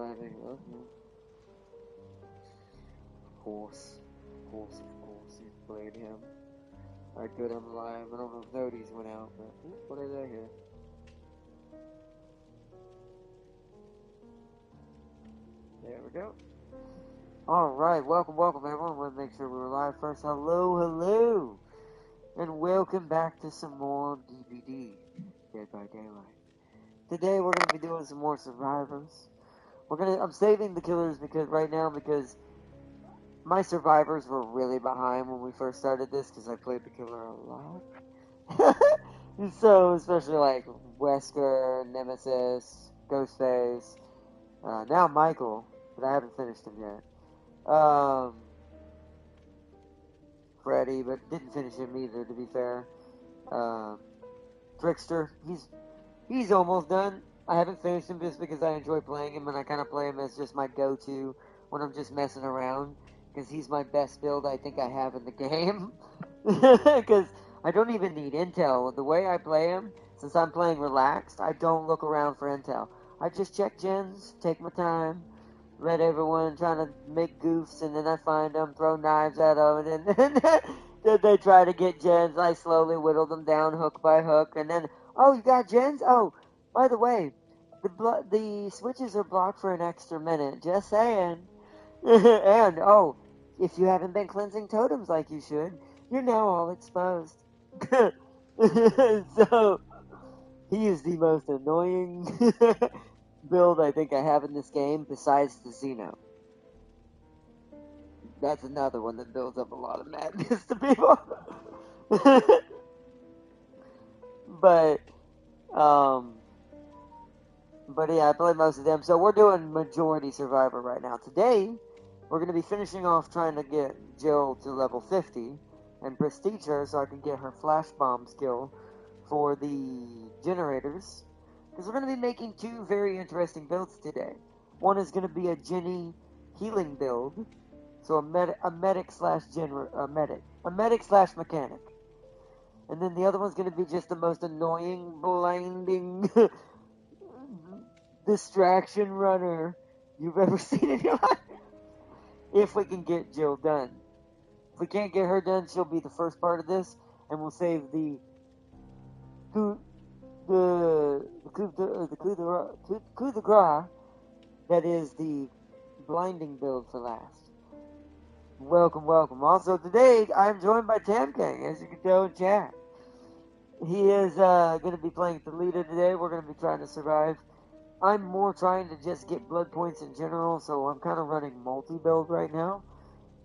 surviving. Okay. Of course. Of course. He's played him. Alright, good, I'm alive. I don't know if notice went out, but what is that here? There we go. Alright, welcome everyone. We'll make sure we're live first. Hello. And welcome back to some more DVD, Dead by Daylight. Today we're going to be doing some more survivors. I'm saving the killers because my survivors were really behind when we first started this because I played the killer a lot. So, especially like Wesker, Nemesis, Ghostface, now Michael, but I haven't finished him yet. Freddy, but didn't finish him either, to be fair. Trickster, he's almost done. I haven't finished him just because I enjoy playing him, and I kind of play him as just my go-to when I'm just messing around, because he's my best build I think I have in the game. Because I don't even need intel. The way I play him, since I'm playing relaxed, I don't look around for intel. I just check gens, take my time, let everyone trying to make goofs, and then I find them, throw knives at them, and then they try to get gens. I slowly whittle them down hook by hook, and then, oh, you got gens? Oh, by the way, the switches are blocked for an extra minute. Just saying. And, oh, if you haven't been cleansing totems like you should, you're now all exposed. So, he is the most annoying build I think I have in this game, besides the Xeno. That's another one that builds up a lot of madness to people. but, but yeah, I played most of them. So we're doing majority survivor right now. Today, we're going to be finishing off trying to get Jill to level 50 and prestige her so I can get her flash bomb skill for the generators. Because we're going to be making two very interesting builds today. One is going to be a Jenny healing build. So a medic slash mechanic. And then the other one's going to be just the most annoying, blinding distraction runner you've ever seen in your life. If we can get Jill done. If we can't get her done, she'll be the first part of this, and we'll save the coup de grace that is the blinding build for last. Welcome. Also today, I'm joined by Tamking, as you can tell in chat. He is going to be playing the leader today. We're going to be trying to survive. I'm more trying to just get blood points in general, so I'm kind of running multi-build right now.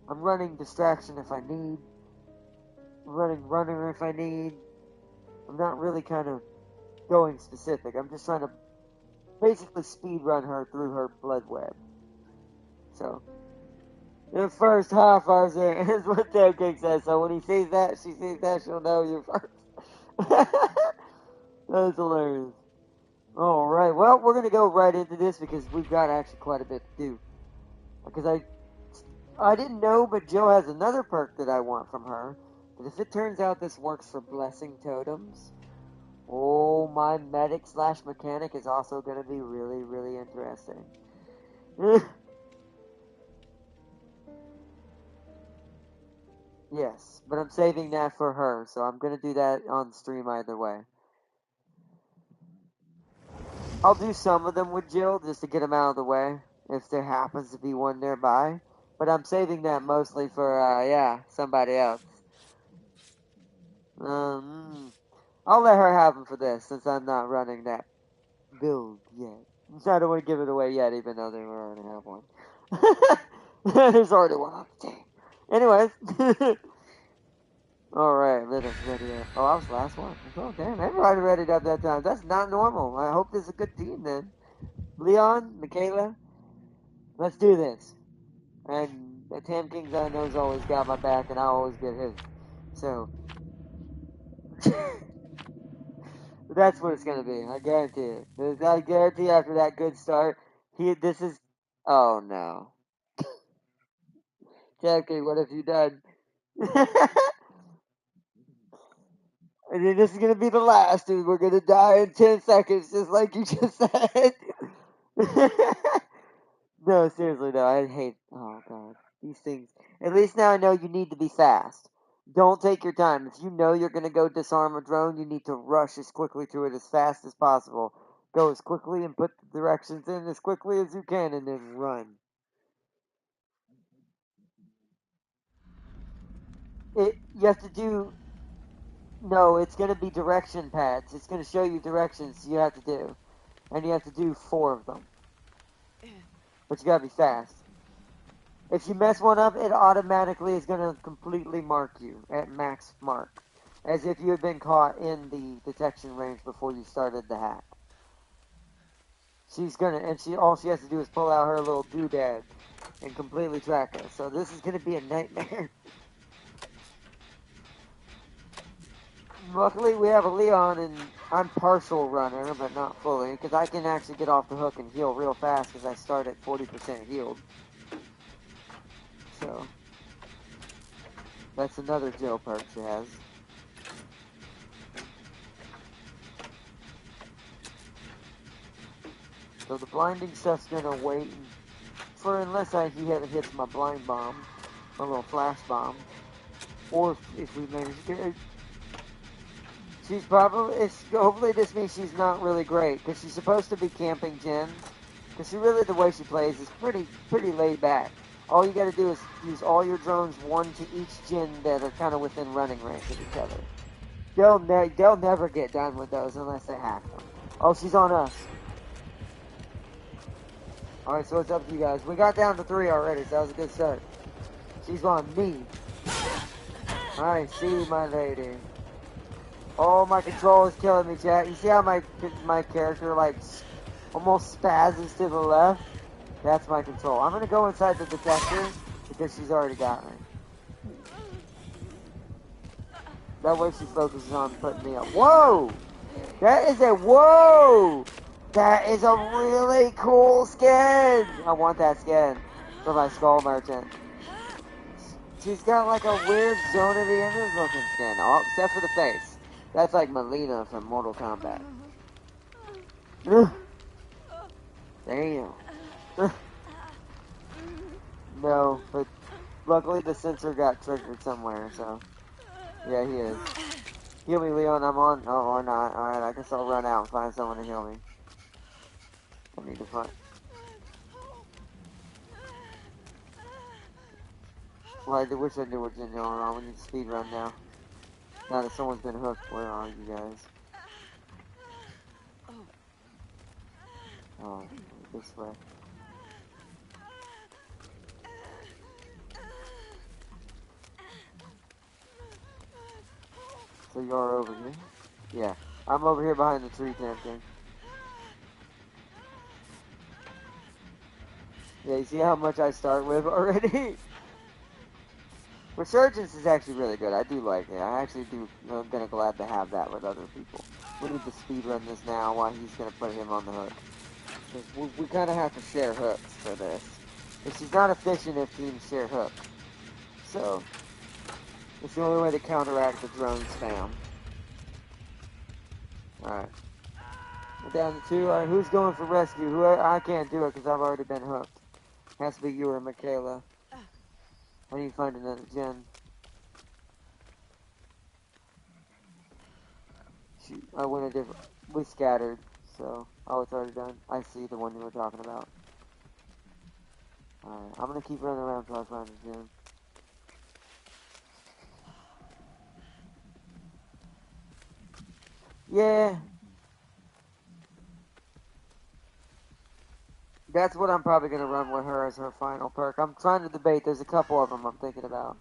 I'm running distraction if I need. I'm running runner if I need. I'm not really kind of going specific. I'm just trying to basically speed run her through her blood web. So, the first half I was in is what Tamking says. So when he sees that, she sees that, she'll know you're first. That's hilarious. Alright, well, we're going to go right into this because we've got actually quite a bit to do. Because I didn't know, but Jill has another perk that I want from her. But if it turns out this works for blessing totems, oh, my medic slash mechanic is also going to be really, really interesting. Yes, but I'm saving that for her, so I'm going to do that on stream either way. I'll do some of them with Jill just to get them out of the way if there happens to be one nearby. But I'm saving that mostly for, somebody else. I'll let her have them for this since I'm not running that build yet. So I don't want to give it away yet, even though they already have one. There's already one on the team. Anyways. Alright, let us ready up. Oh, I was the last one. Oh, damn. Everybody readied up that time. That's not normal. I hope this is a good team then. Leon, Michaela, let's do this. And the Tam King's I know's always got my back, and I always get his. So, that's what it's gonna be. I guarantee it. I guarantee after that good start, this is. Oh no, Tam King, what have you done? And then this is gonna be the last, dude. We're gonna die in 10 seconds, just like you just said. No, seriously though, I hate. Oh god, these things. At least now I know you need to be fast. Don't take your time. If you know you're gonna go disarm a drone, you need to rush as quickly to it as fast as possible. Go as quickly and put the directions in as quickly as you can, and then run. You have to do. No, it's gonna be direction pads. It's gonna show you directions you have to do, and you have to do 4 of them. But you gotta be fast. If you mess one up, it automatically is going to completely mark you at max mark, as if you had been caught in the detection range before you started the hack. She's gonna, and all she has to do is pull out her little doodad and completely track us. So this is gonna be a nightmare. Luckily, we have a Leon, and I'm partial runner, but not fully, because I can actually get off the hook and heal real fast, because I start at 40% healed. So that's another Jill perk she has. So the blinding stuff's gonna wait for unless he hits my blind bomb, my little flash bomb, or if we manage to get it. She's probably, hopefully this means she's not really great, because she's supposed to be camping gens, because the way she plays is pretty laid back. All you gotta do is use all your drones, one to each gen that are kind of within running range of each other. They'll never get done with those unless they hack them. Oh, she's on us. Alright, so it's up to you guys. We got down to 3 already, so that was a good start. She's on me. I see, my lady. Oh, my control is killing me, chat. You see how my character, like, almost spazzes to the left? That's my control. I'm gonna go inside the detector, because she's already got me. That way she focuses on putting me up. Whoa! Whoa! That is a really cool skin! I want that skin for my skull merchant. She's got like a weird Zone of the Enders looking skin, except for the face. That's like Melina from Mortal Kombat. Damn. No, but luckily the sensor got triggered somewhere, so. Yeah, he is. Heal me, Leon, I'm on. Oh, or not. Alright, I guess I'll run out and find someone to heal me. I need to find. Well, I wish I knew what gen you're on. We need to speed run now. Now that someone's been hooked, where are you guys? Oh, this way. So you're over here? Yeah. I'm over here behind the tree camping. Yeah, you see how much I start with already? Resurgence is actually really good. I do like it. I actually do. I'm gonna glad to have that with other people. We need to speed run this now while he's gonna put him on the hook. We kind of have to share hooks for this. If she's not efficient if teams share hooks. So, it's the only way to counteract the drone spam. Alright. We're down to 2. Alright, who's going for rescue? I can't do it because I've already been hooked. Has to be you or Michaela. I need to find another gen. Shoot, I went a different... We scattered, so... Oh, it's already done. I see the one you were talking about. Alright, I'm gonna keep running around until I find a gen. Yeah. That's what I'm probably going to run with her as her final perk. I'm trying to debate. There's a couple of them I'm thinking about.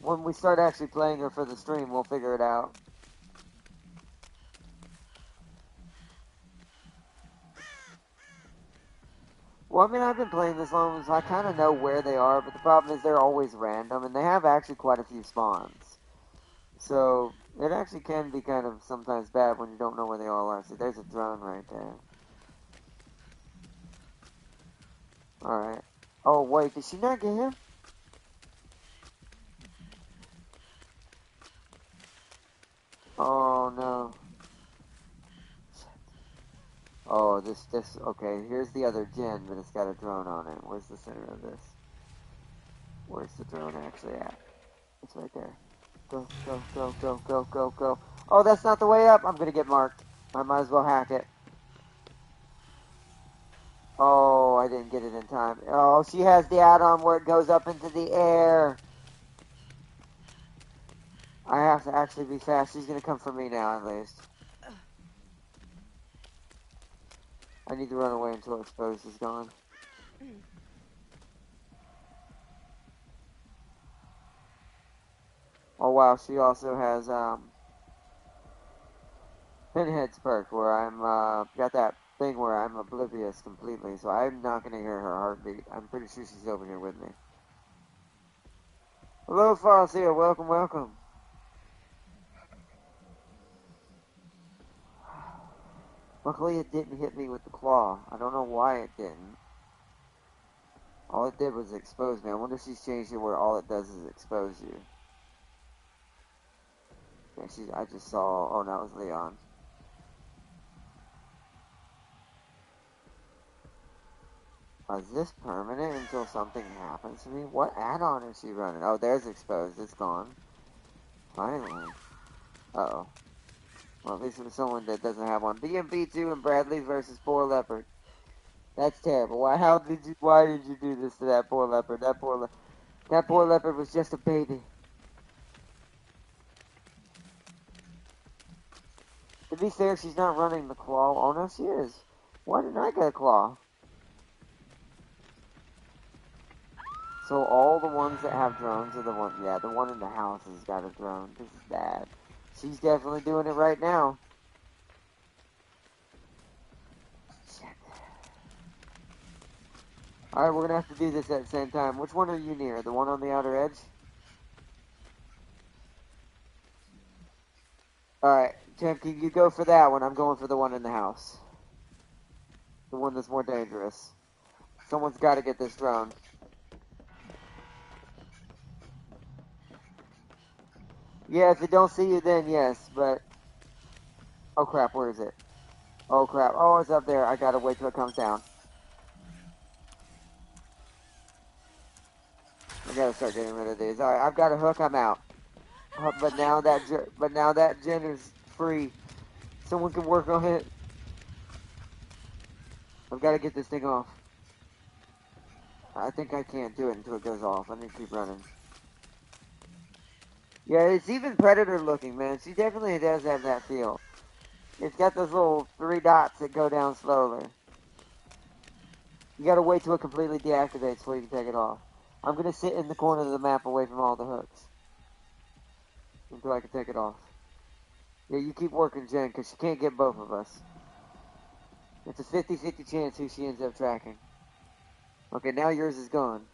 When we start actually playing her for the stream, we'll figure it out. Well, I mean, I've been playing this long, so I kind of know where they are, but the problem is they're always random, and they have actually quite a few spawns. So, it actually can be kind of sometimes bad when you don't know where they all are. See, there's a drone right there. Alright. Oh, wait, did she not get him? Oh, no. Oh, this, okay, here's the other gen, but it's got a drone on it. Where's the center of this? Where's the drone actually at? It's right there. Go, go, go, go, go, go, go. Oh, that's not the way up. I'm gonna get marked. I might as well hack it. Oh, I didn't get it in time. Oh, she has the add-on where it goes up into the air. I have to actually be fast. She's gonna come for me now, at least. I need to run away until exposed is gone. Oh wow, she also has Pinhead's perk where I'm got that thing where I'm oblivious completely, so I'm not gonna hear her heartbeat. I'm pretty sure she's over here with me. Hello, Farcia. Welcome, welcome. Luckily, it didn't hit me with the claw. I don't know why it didn't. All it did was expose me. I wonder if she's changed it where all it does is expose you. Yeah, I just saw. Oh, that was Leon. Is this permanent until something happens to me? What add-on is she running? Oh, there's exposed. It's gone. Finally. Uh-oh. Well, at least it was someone that doesn't have one. BMP2 and Bradley versus poor leopard. That's terrible. Why did you do this to that poor leopard? That poor leopard was just a baby. To be fair, she's not running the claw. Oh no, she is. Why didn't I get a claw? So all the ones that have drones are the one, yeah, the one in the house has got a drone. This is bad. She's definitely doing it right now. Shit. Alright, we're gonna have to do this at the same time. Which one are you near? The one on the outer edge? Alright, Tim, can you go for that one? I'm going for the one in the house. The one that's more dangerous. Someone's gotta get this drone. Yeah, if it don't see you, then yes, but... Oh crap, where is it? Oh crap, oh, it's up there. I gotta wait till it comes down. I gotta start getting rid of these. Alright, I've got a hook, I'm out. But now that gen is free. Someone can work on it. I've gotta get this thing off. I think I can't do it until it goes off. I need to keep running. Yeah, it's even Predator looking, man. She definitely does have that feel. It's got those little 3 dots that go down slowly. You gotta wait till it completely deactivates before you can take it off. I'm gonna sit in the corner of the map away from all the hooks. Until I can take it off. Yeah, you keep working, Jen, because she can't get both of us. It's a 50-50 chance who she ends up tracking. Okay, now yours is gone.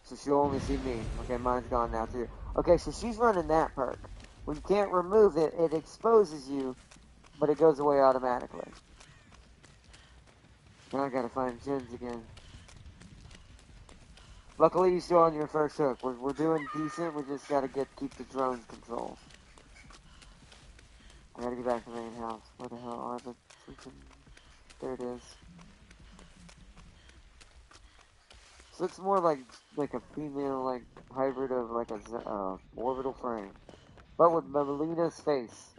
So she'll only see me. Okay, mine's gone now too. Okay, so she's running that perk. When you can't remove it, it exposes you, but it goes away automatically. Now I gotta find Jen's again. Luckily, you're still on your first hook. We're doing decent. We just gotta keep the drones control. I gotta get back to the main house. Where the hell are the freaking... There it is. This looks more like a female, like, hybrid of, like, a orbital frame. But with Melina's face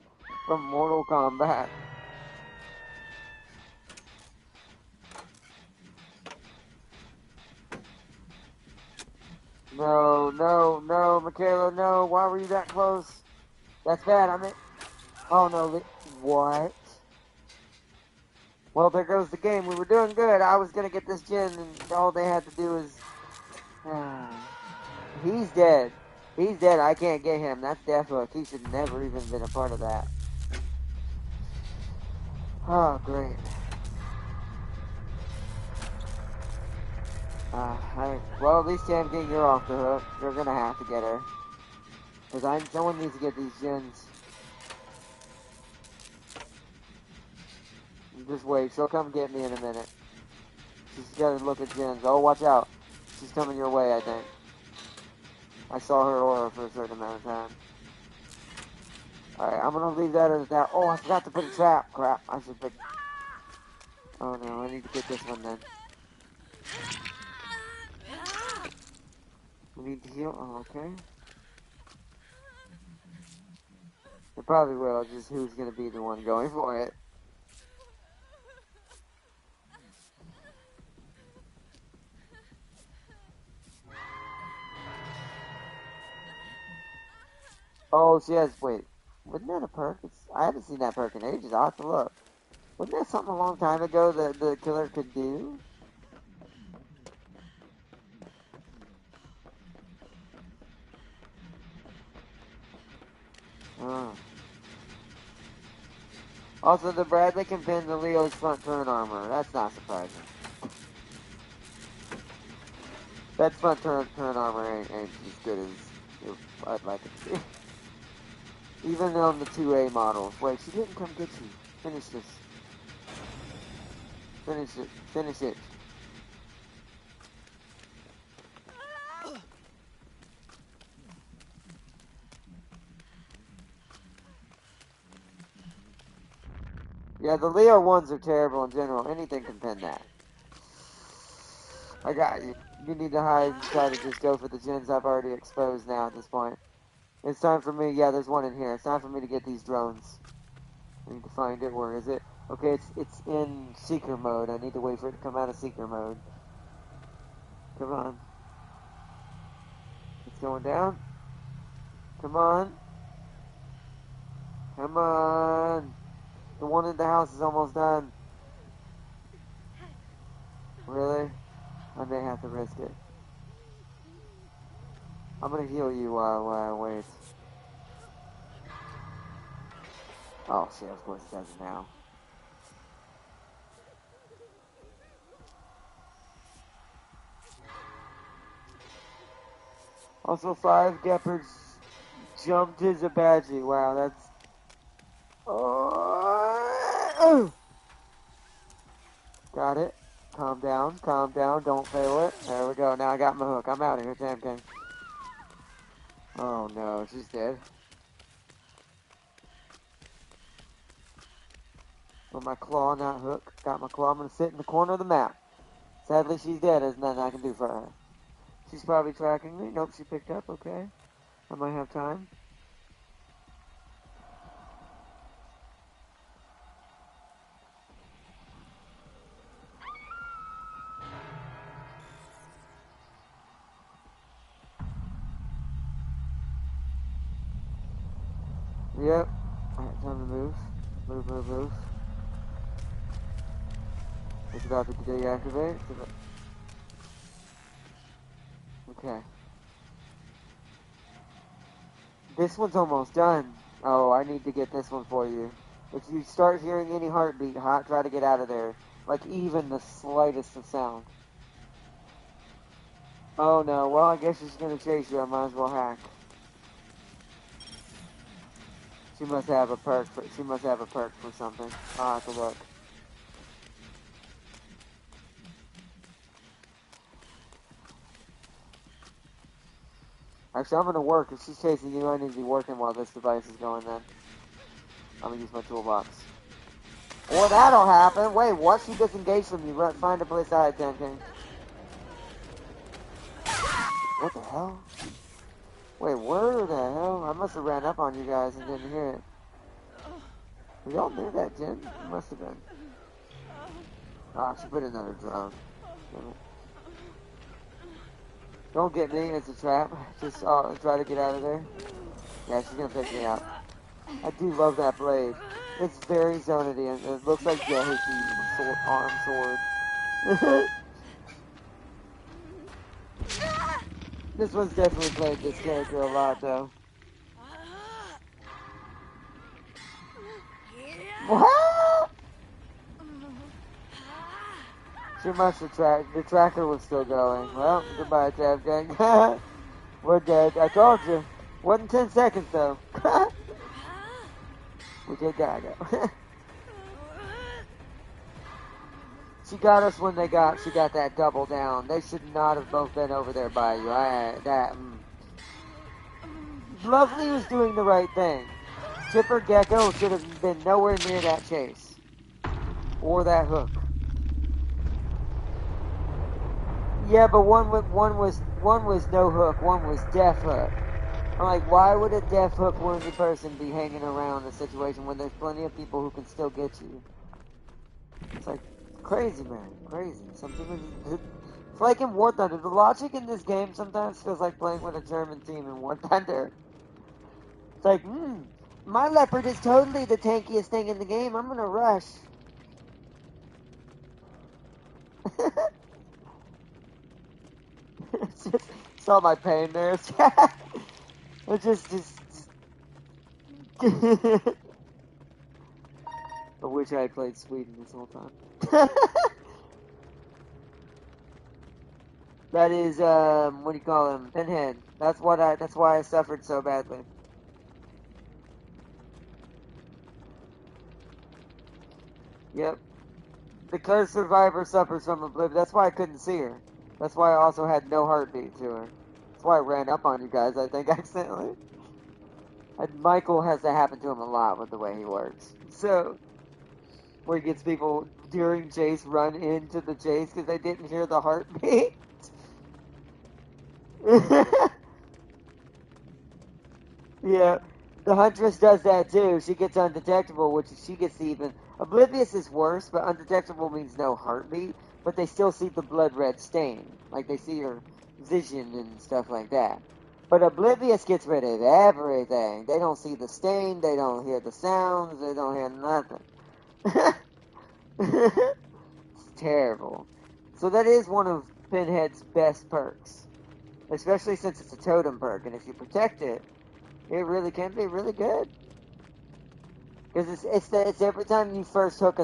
from Mortal Kombat. No, no, no, Michaela, no. Why were you that close? That's bad. I mean, oh no, what? Well, there goes the game. We were doing good. I was gonna get this gen, and all they had to do is... He's dead. He's dead. I can't get him. That's death hook. He should never even been a part of that. Oh, great. Well, at least Tam King, you're off the hook. You're gonna have to get her. Because someone needs to get these gens. Just wait. She'll come get me in a minute. She's gotta look at gens. Oh, watch out. She's coming your way, I think. I saw her aura for a certain amount of time. Alright, I'm gonna leave that as that. Oh, I forgot to put a trap. Crap. I should put... Oh no, I need to get this one then. We need to heal. Oh, okay. It probably will, just who's gonna be the one going for it. Oh, she has, wait, wasn't that a perk? I haven't seen that perk in ages, I'll have to look. Wasn't that something a long time ago that the killer could do? Oh. Also, the Bradley can pin the Leo's front turn armor. That's not surprising. That front turn armor ain't as good as I'd like it to be. Even on the 2A models. Wait, she didn't come get you. Finish this. Finish it. Finish it. Yeah, the Leo ones are terrible in general. Anything can pin that. I got you. You need to hide and try to just go for the gens I've already exposed now at this point. It's time for me. Yeah, there's one in here. It's time for me to get these drones. I need to find it. Where is it? Okay, it's in Seeker mode. I need to wait for it to come out of Seeker mode. Come on. It's going down. Come on. Come on. The one in the house is almost done. Really? I may have to risk it. I'm gonna heal you while I wait. Oh shit, of course it does it now. Also, 5 Gephards jumped his Apache. Wow, that's... Oh. Got it. Calm down, don't fail it. There we go, now I got my hook. I'm out of here, Tam King. Oh no, she's dead. With my claw, not hook. Got my claw, I'm gonna sit in the corner of the map. Sadly, she's dead, there's nothing I can do for her. She's probably tracking me. Nope, she picked up, okay. I might have time. Yep. Alright, time to move. Move. It's about to deactivate. Okay. This one's almost done. Oh, I need to get this one for you. If you start hearing any heartbeat, try to get out of there. Like even the slightest of sound. Oh no, well I guess she's gonna chase you. I might as well hack. She must have a perk for something. I'll have to look. Actually, I'm gonna work. If she's chasing you, I need to be working while this device is going then. I'm gonna use my toolbox. Or that'll happen. Wait, what? She disengaged from you. Find a place to hide, Tam King. What the hell? Wait, where the hell? I must have ran up on you guys and didn't hear it. Were y'all near that gen? You must have been. Ah, she put another drone. Don't get me, it's a trap. Just try to get out of there. Yeah, she's gonna pick me up. I do love that blade. It's very zonity and it looks like Yahiki arm sword. This one's definitely played this character a lot though. What? She must have the tracker was still going. Well, goodbye, Tam King. We're dead. I told you. Wasn't 10 seconds though. We did gotta go. She got us when she got that double down. They should not have both been over there by you. Lovely was doing the right thing. Chipper Gecko should have been nowhere near that chase. Or that hook. Yeah, but one was no hook, one was deaf hook. I'm like, why would a deaf hook wounded person be hanging around a situation when there's plenty of people who can still get you? It's like crazy, man, crazy. It's like in War Thunder. The logic in this game sometimes feels like playing with a German team in War Thunder. It's like, my leopard is totally the tankiest thing in the game. I'm gonna rush. Saw my pain there. It just I wish I had played Sweden this whole time. That is, what do you call him? Pinhead. That's why I suffered so badly. Yep. The cursed survivor suffers from oblivion. That's why I couldn't see her. That's why I also had no heartbeat to her. That's why I ran up on you guys, I think, accidentally. And Michael has to happen to him a lot with the way he works. So, where he gets people during chase run into the chase because they didn't hear the heartbeat. Yeah, the Huntress does that too. She gets undetectable, which she gets even. Oblivious is worse, but undetectable means no heartbeat, but they still see the blood red stain. Like they see her vision and stuff like that. But Oblivious gets rid of everything. They don't see the stain, they don't hear the sounds, they don't hear nothing. It's terrible. So that is one of Pinhead's best perks. Especially since it's a totem perk, and if you protect it, it really can be really good. Because it's every time you first hook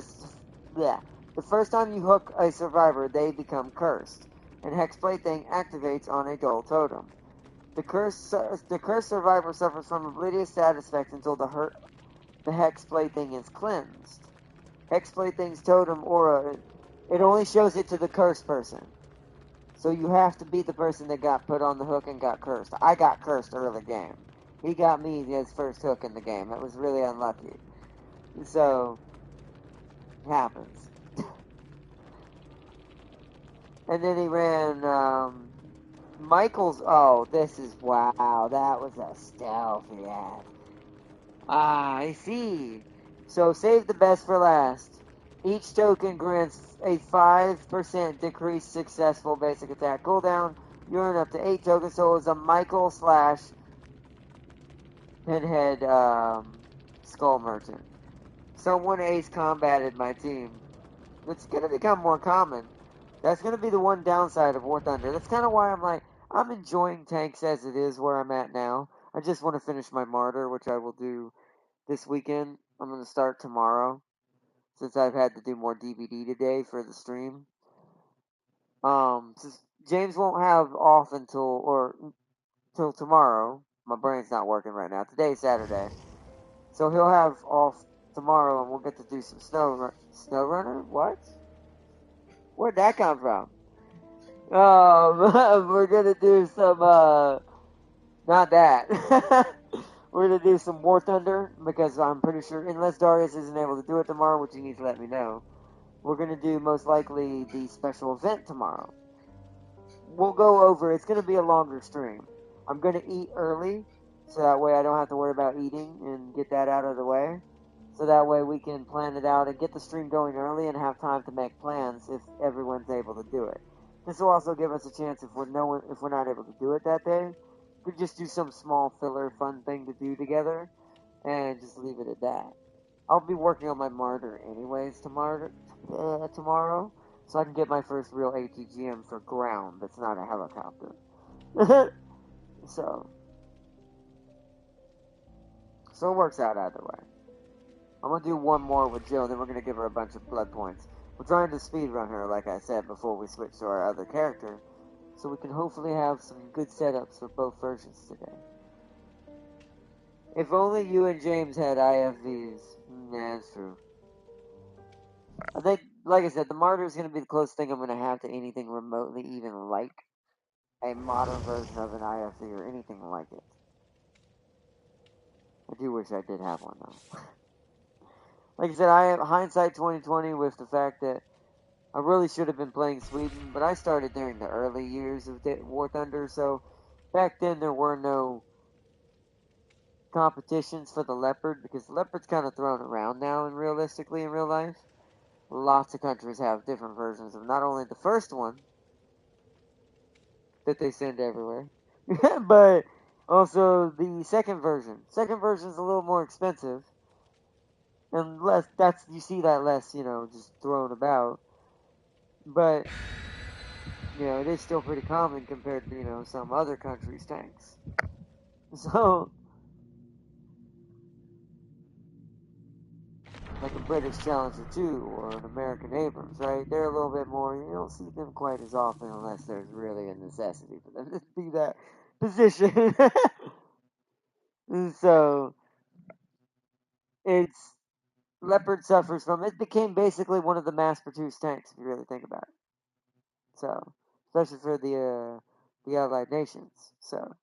yeah, the first time you hook a survivor, they become cursed, and Hexblade thing activates on a dull totem. The cursed survivor suffers from oblivious status effects until the Hexblade thing is cleansed. Hexblade thing's totem aura, it only shows it to the cursed person. So you have to be the person that got put on the hook and got cursed. I got cursed early game. He got me his first hook in the game. That was really unlucky. So, happens. And then he ran, Michael's, oh, this is, wow, that was a stealthy ass. Ah, I see. So save the best for last. Each token grants a 5% decreased successful basic attack cooldown. You earn up to 8 tokens, so it was a Michael slash Pinhead Skull Merchant. Someone ace combated my team. It's gonna become more common. That's gonna be the one downside of War Thunder. That's kind of why I'm like, I'm enjoying tanks as it is where I'm at now. I just want to finish my Martyr, which I will do this weekend. I'm gonna start tomorrow since I've had to do more DVD today for the stream. Since James won't have off till tomorrow. My brain's not working right now. Today's Saturday, so he'll have off tomorrow, and we'll get to do some snow runner. What? Where'd that come from? We're gonna do some not that. We're gonna do some War Thunder because I'm pretty sure, unless Darius isn't able to do it tomorrow, which he needs to let me know, we're gonna do most likely the special event tomorrow. We'll go over. It's gonna be a longer stream. I'm gonna eat early, so that way I don't have to worry about eating and get that out of the way. So that way we can plan it out and get the stream going early and have time to make plans if everyone's able to do it. This will also give us a chance if we're not able to do it that day, we could just do some small filler fun thing to do together and just leave it at that. I'll be working on my martyr anyways tomorrow, so I can get my first real ATGM for ground that's not a helicopter. so, so it works out either way. I'm gonna do one more with Jill, then we're gonna give her a bunch of blood points. We're trying to speedrun her, like I said, before we switch to our other character, so we can hopefully have some good setups for both versions today. If only you and James had IFVs. Yeah, that's true. I think, like I said, the Martyr is gonna be the closest thing I'm gonna have to anything remotely even like a modern version of an IFV or anything like it. I do wish I did have one though. Like I said, I have hindsight 2020 with the fact that I really should have been playing Sweden, but I started during the early years of War Thunder, so back then there were no competitions for the Leopard, because the Leopard's kind of thrown around now and realistically in real life. Lots of countries have different versions of not only the first one that they send everywhere, but also the second version. Second version is a little more expensive, and less, that's, you see that less, just thrown about. But, it is still pretty common compared to, some other countries' tanks. So, like a British Challenger 2 or an American Abrams, right? They're a little bit more, you don't see them quite as often unless there's really a necessity for them to be that position. And so, it's, Leopard suffers from, it became basically one of the mass-produced tanks, if you really think about it. So, especially for the Allied nations. So,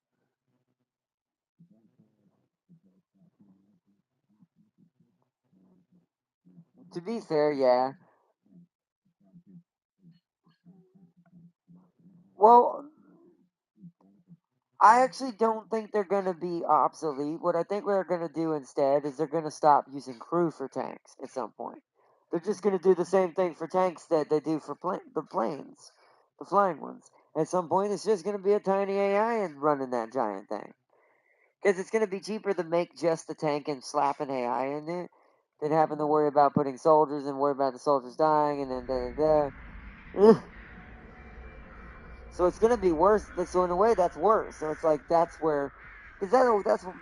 to be fair, yeah. Well, I actually don't think they're going to be obsolete. What I think they're going to do instead is they're going to stop using crew for tanks at some point. They're just going to do the same thing for tanks that they do for the planes, the flying ones. At some point, it's just going to be a tiny AI and running that giant thing. Because it's going to be cheaper to make just the tank and slap an AI in it than having to worry about putting soldiers and worry about the soldiers dying and then da. So it's gonna be worse. So in a way, that's worse. So it's like that's where, because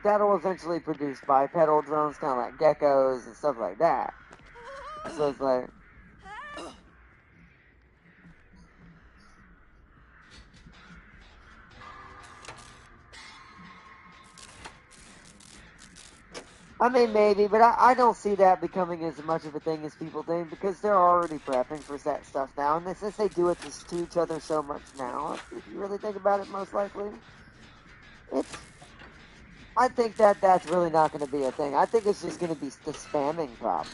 that'll eventually produce bipedal drones, kind of like geckos and stuff like that. So it's like, I mean maybe, but I don't see that becoming as much of a thing as people think because they're already prepping for that stuff now, and since they do it to each other so much now, if you really think about it, most likely, it's. I think that that's really not going to be a thing. I think it's just going to be the spamming problem.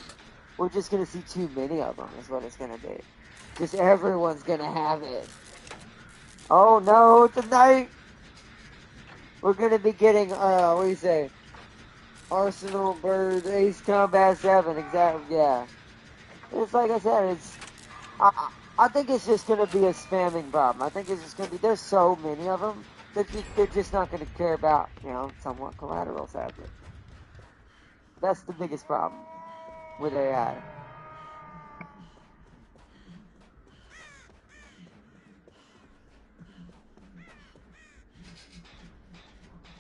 We're just going to see too many of them, is what it's going to be. Just everyone's going to have it. Oh no, tonight we're going to be getting, what do you say? Arsenal Bird Ace Combat 7, exactly, yeah. It's like I said, I think it's just going to be a spamming problem. I think it's just going to be, there's so many of them that they're just not going to care about, somewhat collateral, sadly. That's the biggest problem with AI.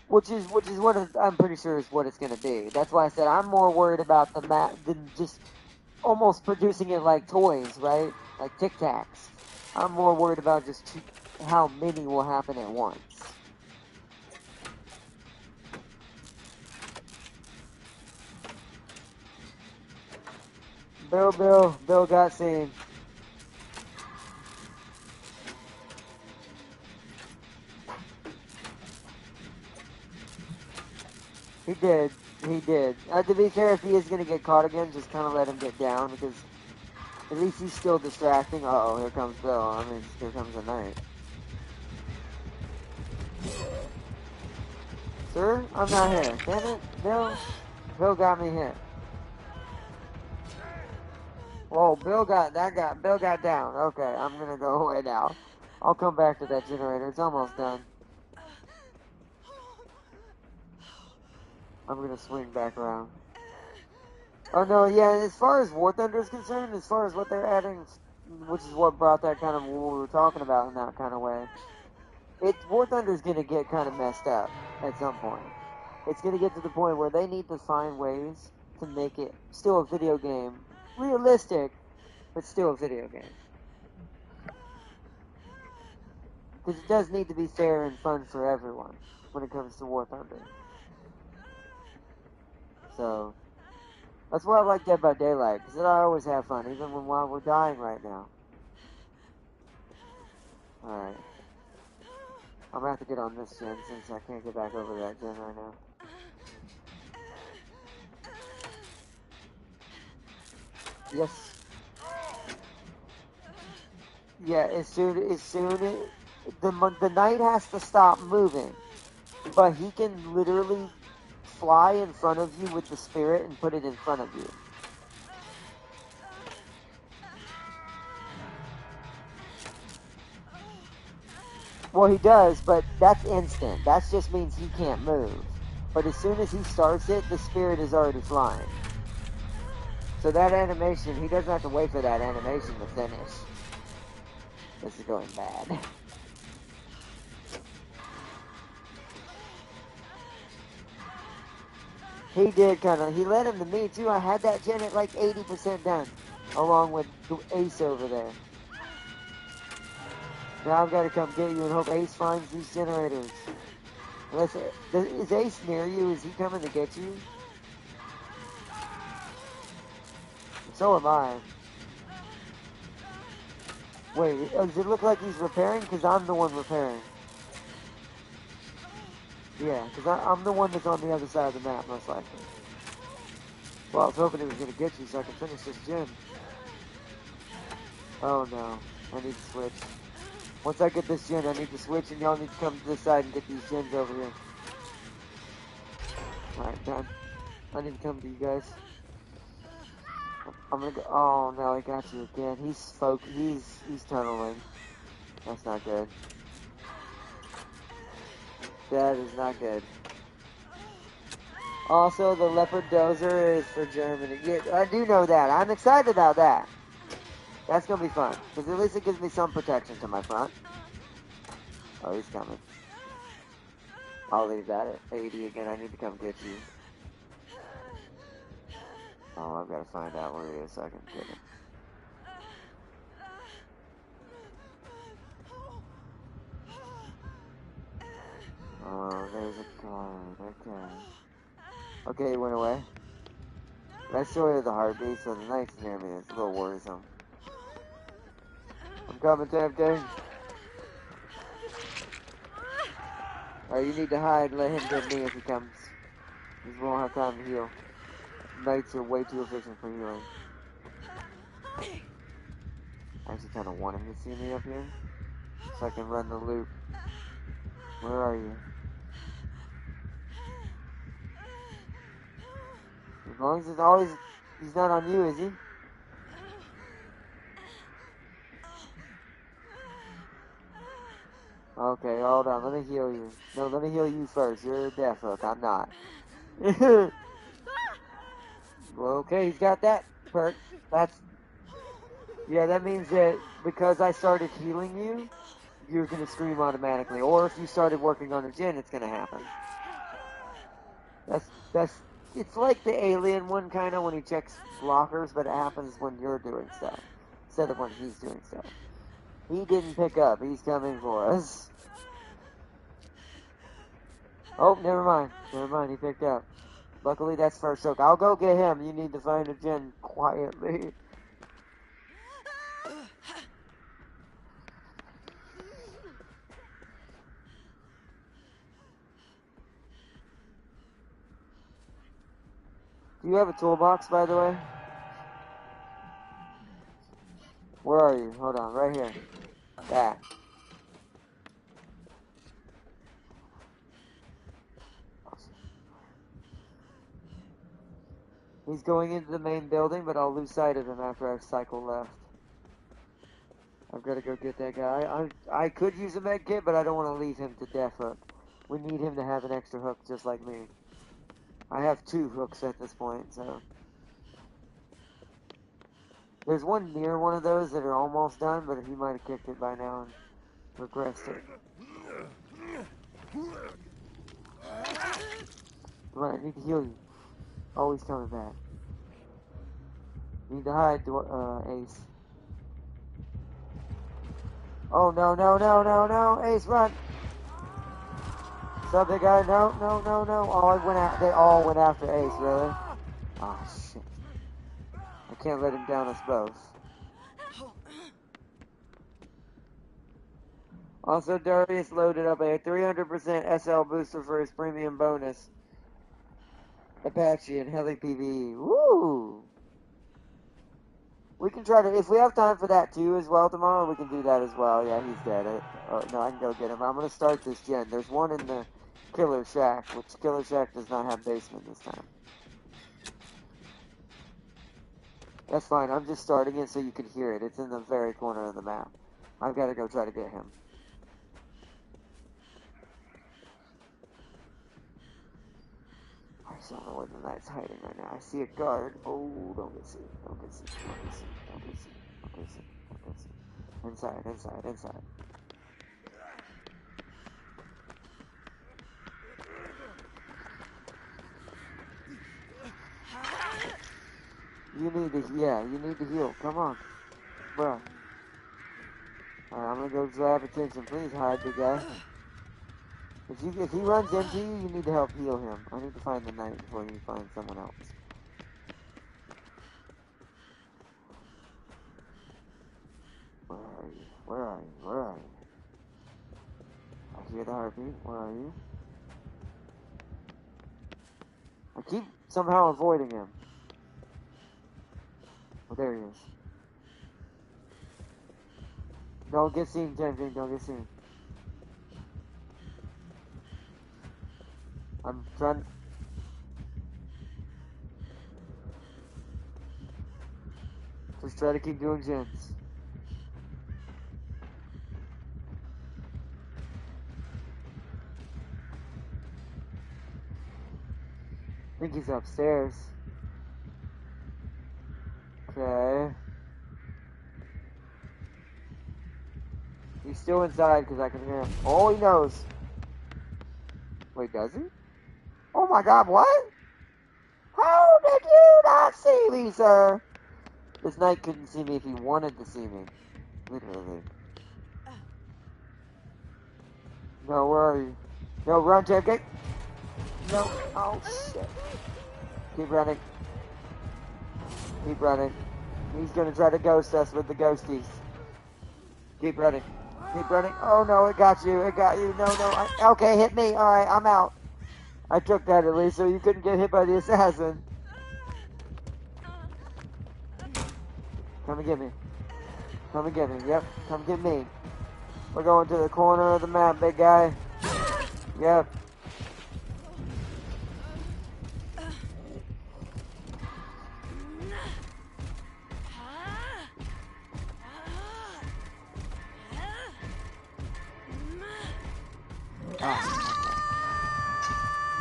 Which is what I'm pretty sure is what it's going to be. That's why I said I'm more worried about the map than just almost producing it like toys, right? Like Tic Tacs. I'm more worried about just how many will happen at once. Bill got seen. He did. He did. To be fair, if he is going to get caught again, just kind of let him get down because at least he's still distracting. Uh-oh, here comes Bill. I mean, here comes the knight. Sir, I'm not here. Damn it, Bill. Bill got me hit. Whoa, Bill got down. Okay, I'm gonna go away now. I'll come back to that generator. It's almost done. I'm gonna swing back around. Oh no, yeah, as far as War Thunder is concerned, as far as what they're adding, which is what brought that kind of what we were talking about in that kind of way, War Thunder is gonna get kind of messed up at some point. It's gonna get to the point where they need to find ways to make it still a video game, realistic, but still a video game. Because it does need to be fair and fun for everyone when it comes to War Thunder. So, that's why I like Dead by Daylight, because I always have fun, even while we're dying right now. Alright. I'm gonna have to get on this gen since I can't get back over that gen right now. Yes. Yeah, the knight has to stop moving, but he can literally fly in front of you with the spirit and put it in front of you. Well, he does, but that's instant. That just means he can't move. But as soon as he starts it, the spirit is already flying. So that animation, he doesn't have to wait for that animation to finish. This is going bad. He did he led him to me too. I had that gen at like 80% done, along with Ace over there. Now I've got to come get you and hope Ace finds these generators. Is Ace near you? Is he coming to get you? So am I. Wait, does it look like he's repairing? Because I'm the one repairing. Yeah, because I'm the one that's on the other side of the map, most likely. Well, I was hoping it was going to get you so I can finish this gen. Oh no, I need to switch. Once I get this gen, I need to switch and y'all need to come to this side and get these gens over here. Alright, done. I need to come to you guys. I'm gonna go. Oh no, he got you again. He's tunneling. That's not good. That is not good. Also, the Leopard Dozer is for Germany. Yeah, I do know that. I'm excited about that. That's gonna be fun. Because at least it gives me some protection to my front. Oh, he's coming. I'll leave that at 80 again. I need to come get you. Oh, I've got to find out where he is so I can get him. Oh, there's a card. Okay. Okay, he went away. Let's show you the heartbeat, so the knight's near me. It's a little worrisome. I'm coming, Tempting. Alright, you need to hide and let him get me if he comes. Because we won't have time to heal. Knights are way too efficient for healing. I actually kind of want him to see me up here. So I can run the loop. Where are you? As long as he's not on you, is he? Okay, hold on, let me heal you. No, let me heal you first. You're a death hook, I'm not. Well, okay, he's got that perk. Yeah, that means that because I started healing you, you're gonna scream automatically. Or if you started working on a gen, it's gonna happen. It's like the alien one kind of when he checks blockers, but it happens when you're doing stuff instead of when he's doing stuff. He didn't pick up. He's coming for us. Oh, never mind. Never mind. He picked up. Luckily, that's first hook. I'll go get him. You need to find a gen quietly. Do you have a toolbox, by the way? Where are you? Hold on. Right here. That. He's going into the main building, but I'll lose sight of him after I cycle left. I've got to go get that guy. I could use a med kit, but I don't want to leave him to death hook. We need him to have an extra hook just like me. I have 2 hooks at this point, so. There's one near one of those that are almost done, but he might have kicked it by now and regressed it. Come on, I need to heal you. Oh, he's coming back. Need to hide, Ace. Oh, no, no, no, no, no. Ace, run. What's up, big guy? No, no, no, no. They all went after Ace, really? Oh, shit. I can't let him down us both. Also, Darius loaded up a 300% SL booster for his premium bonus. Apache and Heli PvE. Woo! We can try to, if we have time for that too as well tomorrow, we can do that as well. Yeah, he's dead. No, I can go get him. I'm going to start this gen. There's one in the Killer Shack, which Killer Shack does not have basement this time. That's fine. I'm just starting it so you can hear it. It's in the very corner of the map. I've got to go try to get him. I just don't know where the knight's hiding right now. I see a guard. Oh, don't get seen. Don't get seen. Don't get seen. Don't get seen. Don't get seen. Don't get seen. Inside, inside, inside. You need to, yeah, you need to heal. Come on. Bruh. Alright, I'm gonna go grab attention. Please hide, big guy. If he runs into you, you need to help heal him. I need to find the knight before you find someone else. Where are you? Where are you? Where are you? I hear the heartbeat. Where are you? I keep somehow avoiding him. Oh, there he is. Don't get seen, James. Don't get seen. I'm trying. Just try to keep doing gens. I think he's upstairs. Okay. He's still inside because I can hear him. Oh, he knows. Wait, does he? Oh my god, what? How did you not see me, sir? This knight couldn't see me if he wanted to see me. Literally. No, where are you? No, run, JFK. No. Oh, shit. Keep running. Keep running. He's gonna try to ghost us with the ghosties. Keep running. Keep running. Oh no, it got you. It got you. No, no. Okay, hit me. Alright, I'm out. I took that at least so you couldn't get hit by the assassin. Come and get me. Come and get me. Yep, come get me. We're going to the corner of the map, big guy. Yep.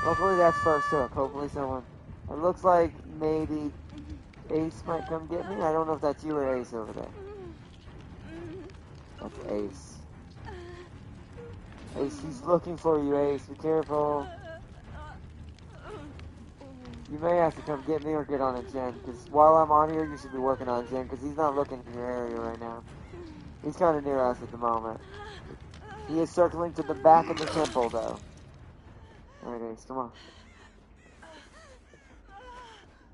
Hopefully that's first hook. Hopefully someone... It looks like maybe Ace might come get me. I don't know if that's you or Ace over there. That's Ace. Ace, he's looking for you, Ace. Be careful. You may have to come get me or get on a gen. Because while I'm on here, you should be working on a gen. Because he's not looking in your area right now. He's kind of near us at the moment. He is circling to the back of the temple, though. Alright, Ace, come on.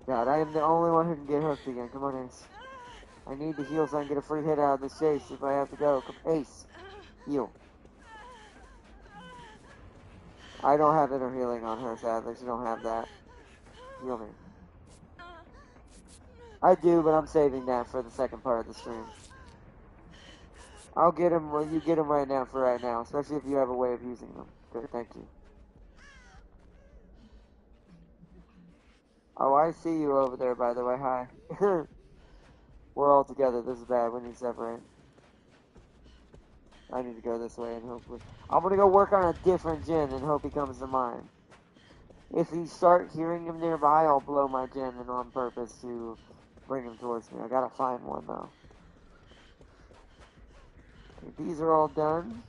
God, I am the only one who can get hooked again. Come on, Ace. I need to heal so I can get a free hit out of this chase if I have to go. Come, Ace, heal. I don't have inner healing on her, sadly. She don't have that. Heal me. I do, but I'm saving that for the second part of the stream. I'll get him, well, you get him right now for right now, especially if you have a way of using them. Good, thank you. Oh, I see you over there, by the way. Hi. We're all together. This is bad. We need to separate. I need to go this way and hopefully... I'm going to go work on a different gen and hope he comes to mine. If you start hearing him nearby, I'll blow my gen in on purpose to bring him towards me. I gotta find one, though. Okay, these are all done.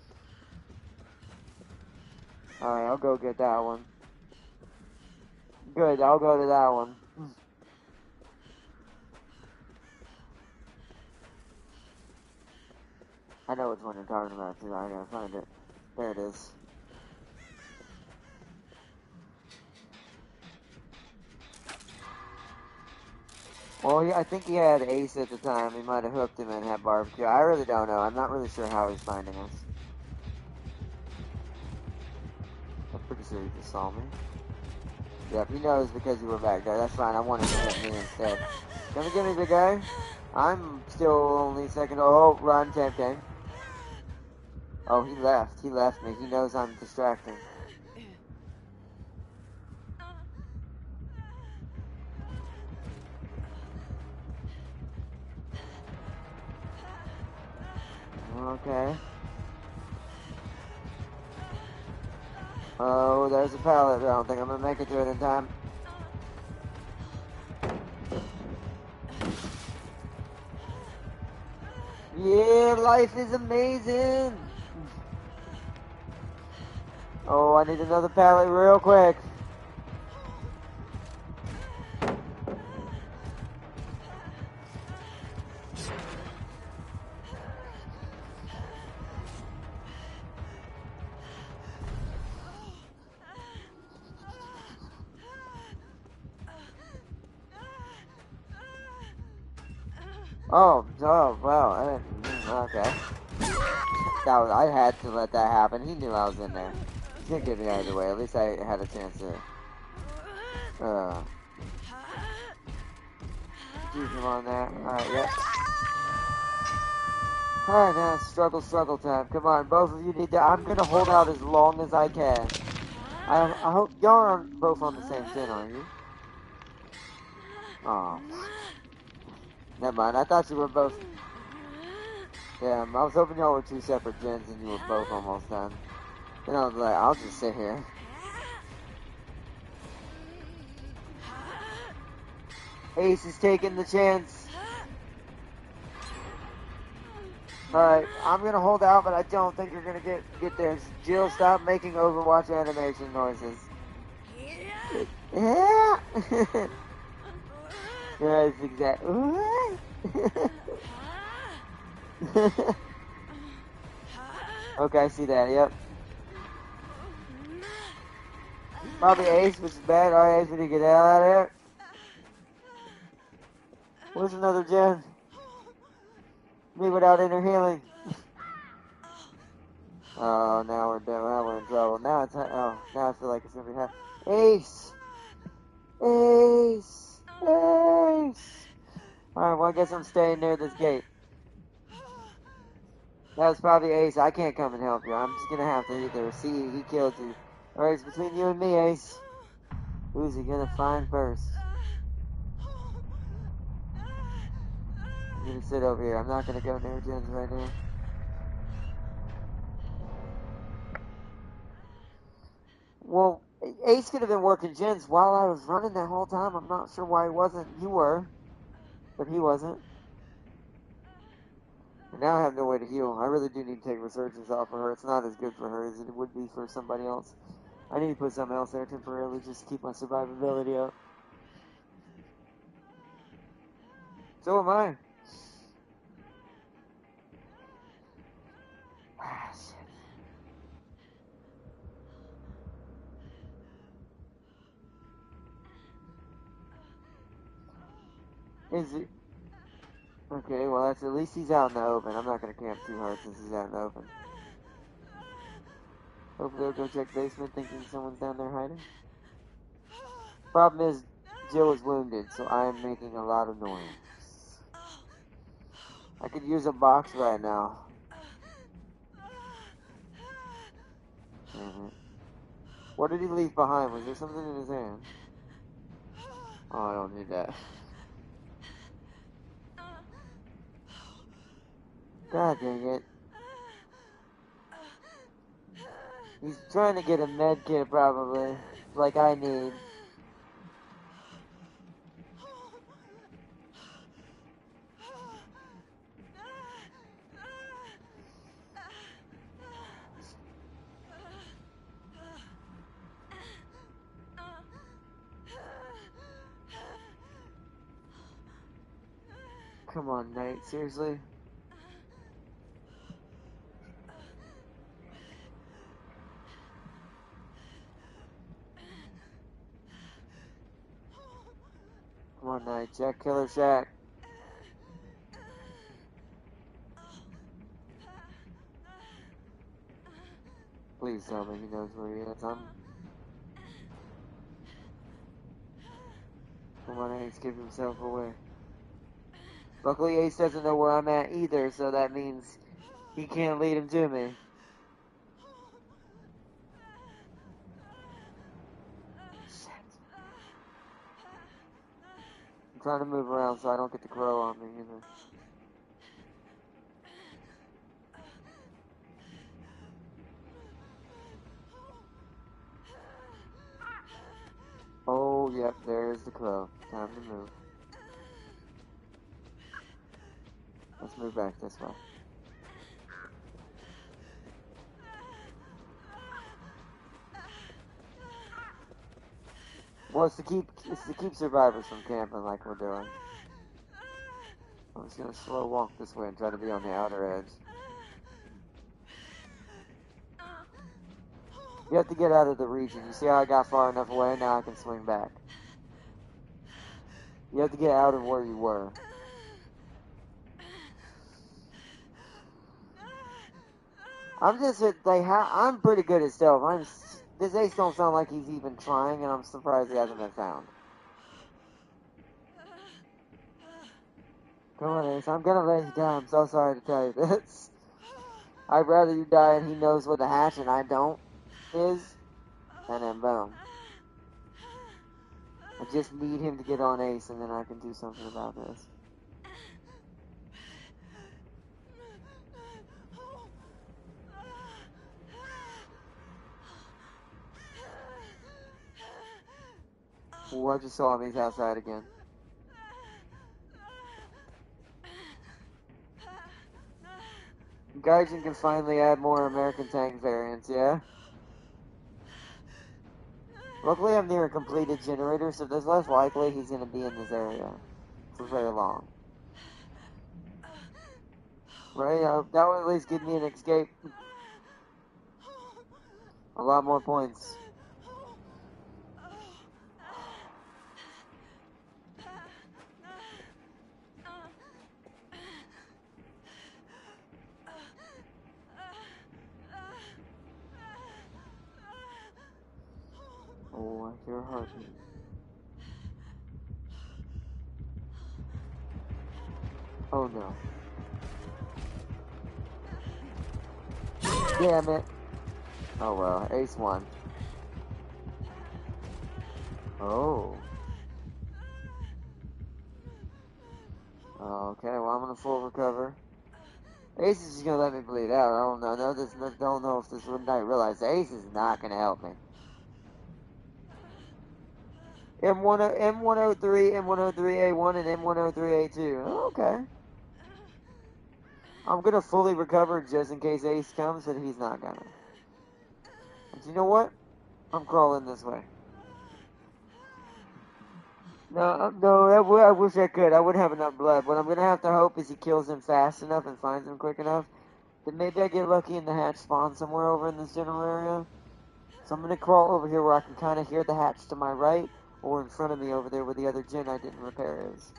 Alright, I'll go get that one. Good, I'll go to that one. I know which one you're talking about too. I gotta find it. There it is. Well, I think he had Ace at the time. He might have hooked him and had barbecue. I really don't know. I'm not really sure how he's finding us. I'm pretty sure he just saw me. Yep, he knows because you were back there. That's fine. I wanted to hit me instead. Come and get me, big guy. I'm still only second. Oh, run, Tam Tam. Oh, he left. He left me. He knows I'm distracting. Okay. Oh, there's a pallet. I don't think I'm gonna make it to it in time. Yeah, life is amazing. Oh, I need another pallet real quick. Oh, wow. Okay. I had to let that happen. He knew I was in there. He didn't get me out of the way. At least I had a chance to, use him on there. Alright, yep. Alright, now struggle time. Come on, both of you need to. I'm gonna hold out as long as I can. I hope y'all are both on the same tin, aren't you? Oh. Never mind, I thought you were both. Yeah, I was hoping y'all were two separate gens and you were both almost done. Then I was like, I'll just sit here. Ace is taking the chance. Alright, I'm gonna hold out, but I don't think you're gonna get there. Jill, stop making Overwatch animation noises. Yeah! Yeah, it's exact. Okay, I see that, yep. Probably Ace, which is bad. Alright, Ace, we need to get out of there. Where's another gen? Me without inner healing. Oh, now we're done. Now we're in trouble. Now it's now I feel like it's gonna be hot. Ace, Ace, Ace. All right, well I guess I'm staying near this gate. That was probably Ace. I can't come and help you. I'm just gonna have to either see he killed you. All right, it's between you and me, Ace. Who's he gonna find first? I'm gonna sit over here. I'm not gonna go near gens right now. Well, Ace could have been working gens while I was running that whole time. I'm not sure why he wasn't. You were, but he wasn't. And now I have no way to heal. I really do need to take Resurgence off of her. It's not as good for her as it would be for somebody else. I need to put something else there temporarily just to keep my survivability up. So am I. Ah, shit. Is it? Okay, well that's at least he's out in the open. I'm not gonna camp too hard since he's out in the open. Hopefully they'll go check basement thinking someone's down there hiding. Problem is, Jill is wounded, so I am making a lot of noise. I could use a box right now. Damn it. What did he leave behind? Was there something in his hand? Oh, I don't need that. God dang it. He's trying to get a med kit probably. Like I need. Come on, Knight, seriously? Come on, Knight, check Killer Shack. Please tell me he knows where he is. Come on, Ace, give himself away. Luckily, Ace doesn't know where I'm at either, so that means he can't lead him to me. Shit. I'm trying to move around so I don't get the crow on me either. Oh, yep, there's the crow. Time to move. Let's move back this way. Well, it's to keep survivors from camping like we're doing. I'm just gonna slow walk this way and try to be on the outer edge. You have to get out of the region. You see how I got far enough away? Now I can swing back. You have to get out of where you were. I'm pretty good at stealth. This Ace don't sound like he's even trying, and I'm surprised he hasn't been found. Come on, Ace. I'm gonna let you die. I'm so sorry to tell you this. I'd rather you die and he knows what the hatch and I don't is, and then boom. I just need him to get on Ace, and then I can do something about this. Oh, I just saw him. He's outside again. Gaijin can finally add more American tank variants, yeah? Luckily, I'm near a completed generator, so there's less likely he's going to be in this area for very long. Right? That would at least give me an escape. A lot more points. Oh, I hear a heartbeat. Oh no. Damn it. Oh well, Ace won. Oh. Okay, well I'm gonna full recover. Ace is just gonna let me bleed out. I don't know. Don't know if this knight realized Ace is not gonna help me. M103, M103A1, and M103A2. Okay. I'm gonna fully recover just in case Ace comes, but he's not gonna. But you know what? I'm crawling this way. No, I wish I could. I wouldn't have enough blood. What I'm gonna have to hope is he kills him fast enough and finds him quick enough. Then maybe I get lucky and the hatch spawns somewhere over in this general area. So I'm gonna crawl over here where I can kind of hear the hatch to my right, or in front of me over there where the other gen I didn't repair is.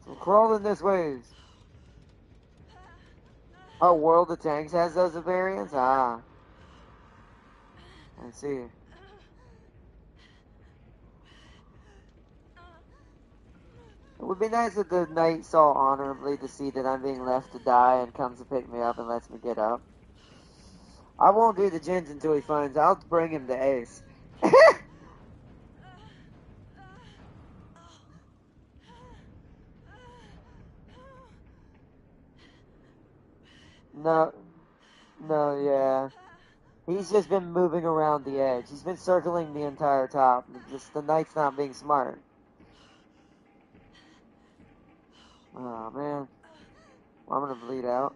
So I'm crawling this way. Oh, World of Tanks has those variants? Ah. I see. It would be nice if the knight saw honorably to see that I'm being left to die and comes to pick me up and lets me get up. I won't do the gens until he finds. I'll bring him to Ace. No, yeah. He's just been moving around the edge. He's been circling the entire top. Just the knight's not being smart. Oh man. Well, I'm gonna bleed out.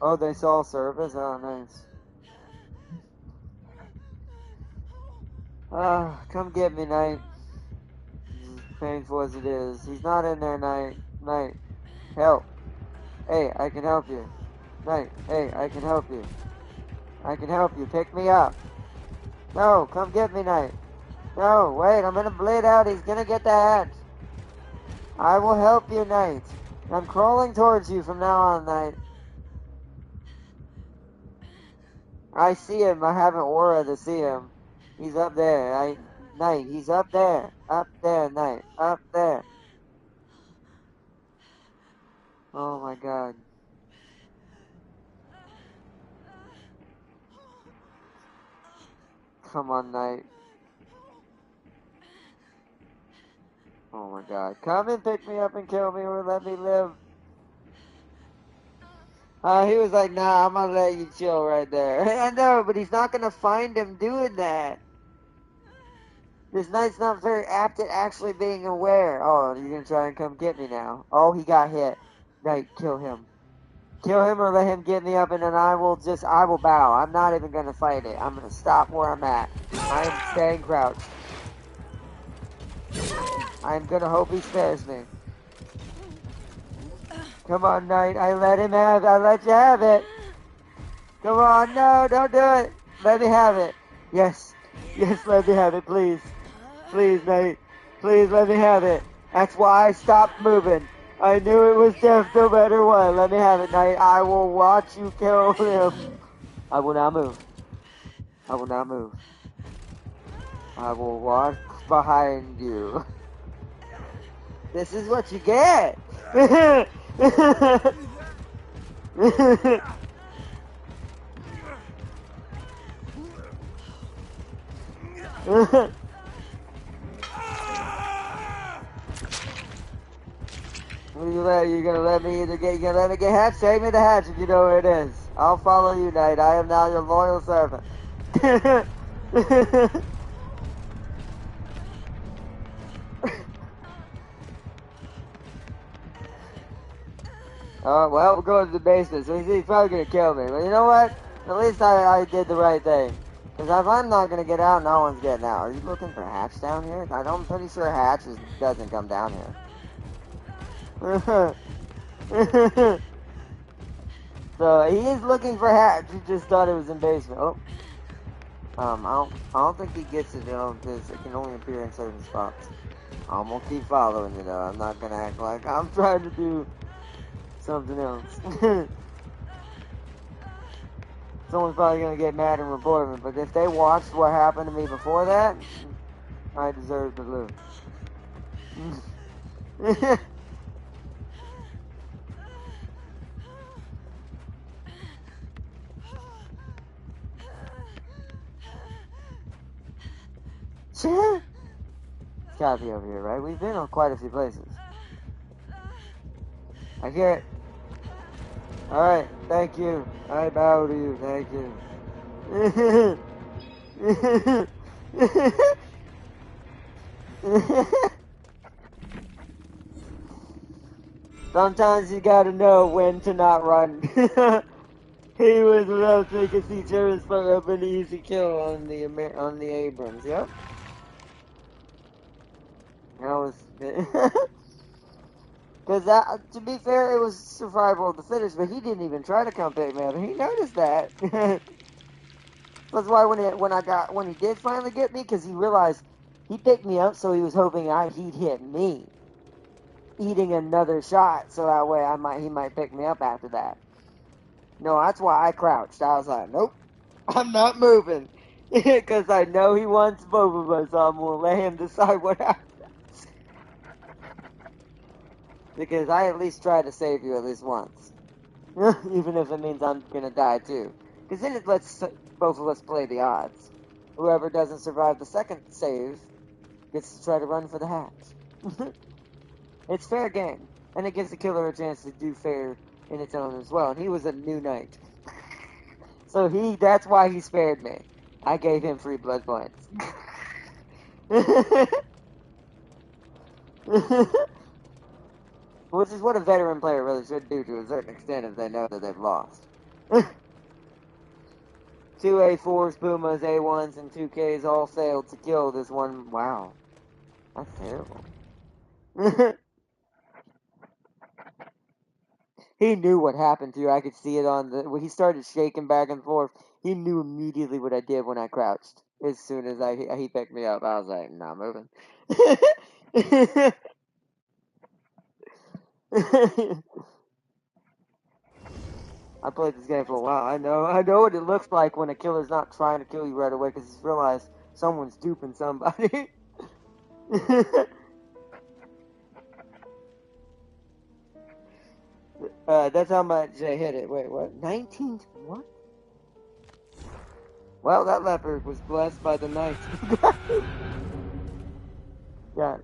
Oh, they saw service? Oh, nice. Ah, come get me, knight. As painful as it is. He's not in there, knight. Knight, help. Hey, I can help you. Knight, hey, I can help you. I can help you. Pick me up. No, come get me, knight. No, wait, I'm gonna bleed out. He's gonna get the hatch. I will help you, knight. I'm crawling towards you from now on, knight. I see him. I have an aura to see him. He's up there. Knight, he's up there. Up there, Knight. Up there. Oh my god. Come on, Knight. Oh my god. Come and pick me up and kill me or let me live. He was like, nah, I'm gonna let you chill right there. I know, but he's not gonna find him doing that. This Knight's not very apt at actually being aware. Oh, you're gonna try and come get me now. Oh, he got hit. Knight, kill him. Kill him or let him get me up and then I will bow. I'm not even gonna fight it. I'm gonna stop where I'm at. I am staying crouched. I'm gonna hope he spares me. Come on, Knight. I let you have it. Come on, no, don't do it. Let me have it. Yes. Yes, let me have it, please. Please, Knight. Please let me have it. That's why I stopped moving. I knew it was death no matter what. Let me have it, Knight. I will watch you kill him. I will not move. I will not move. I will walk behind you. This is what you get. You're gonna let me get hatched? Take me to hatch if you know where it is. I'll follow you, Knight. I am now your loyal servant. Well, we're going to the basement, so he's probably gonna kill me. But you know what? At least I did the right thing. Because if I'm not gonna get out, no one's getting out. Are you looking for Hatch down here? I'm pretty sure Hatch doesn't come down here. So he is looking for Hatch. He just thought it was in basement. Oh. I don't think he gets it though, because it can only appear in certain spots. I'm gonna keep following you though. I'm not gonna act like I'm trying to do something else. Someone's probably gonna get mad and report me, but if they watched what happened to me before that, I deserve to lose. It's gotta be over here, right? We've been on quite a few places. I hear it. Alright, thank you. I bow to you, thank you. Sometimes you gotta know when to not run. He was about to make see Jervis put up an easy kill on the Abrams. Yep. That was because to be fair, it was survival of the fittest. But he didn't even try to come pick me up. He noticed that. That's why when he did finally get me, because he realized he picked me up, so he was hoping he'd hit me, eating another shot, so that way he might pick me up after that. No, that's why I crouched. I was like, nope, I'm not moving. Because I know he wants both of us, so I'm going to let him decide what happens. Because I at least try to save you at least once. Even if it means I'm going to die too. Because then it lets both of us play the odds. Whoever doesn't survive the second save gets to try to run for the hatch. It's fair game. And it gives the killer a chance to do fair in its own as well. And he was a new knight. So that's why he spared me. I gave him free blood points. Which is what a veteran player really should do to a certain extent if they know that they've lost. 2 A4s, Pumas, A1s, and 2Ks all failed to kill this one. Wow. That's terrible. He knew what happened to you. I could see it when he started shaking back and forth. He knew immediately what I did when I crouched. As soon as he picked me up, I was like, "Not moving." I played this game for a while. I know what it looks like when a killer's not trying to kill you right away because he's realized someone's duping somebody. That's how much they hit it. Wait, what? 19? What? Well, that leopard was blessed by the knight. got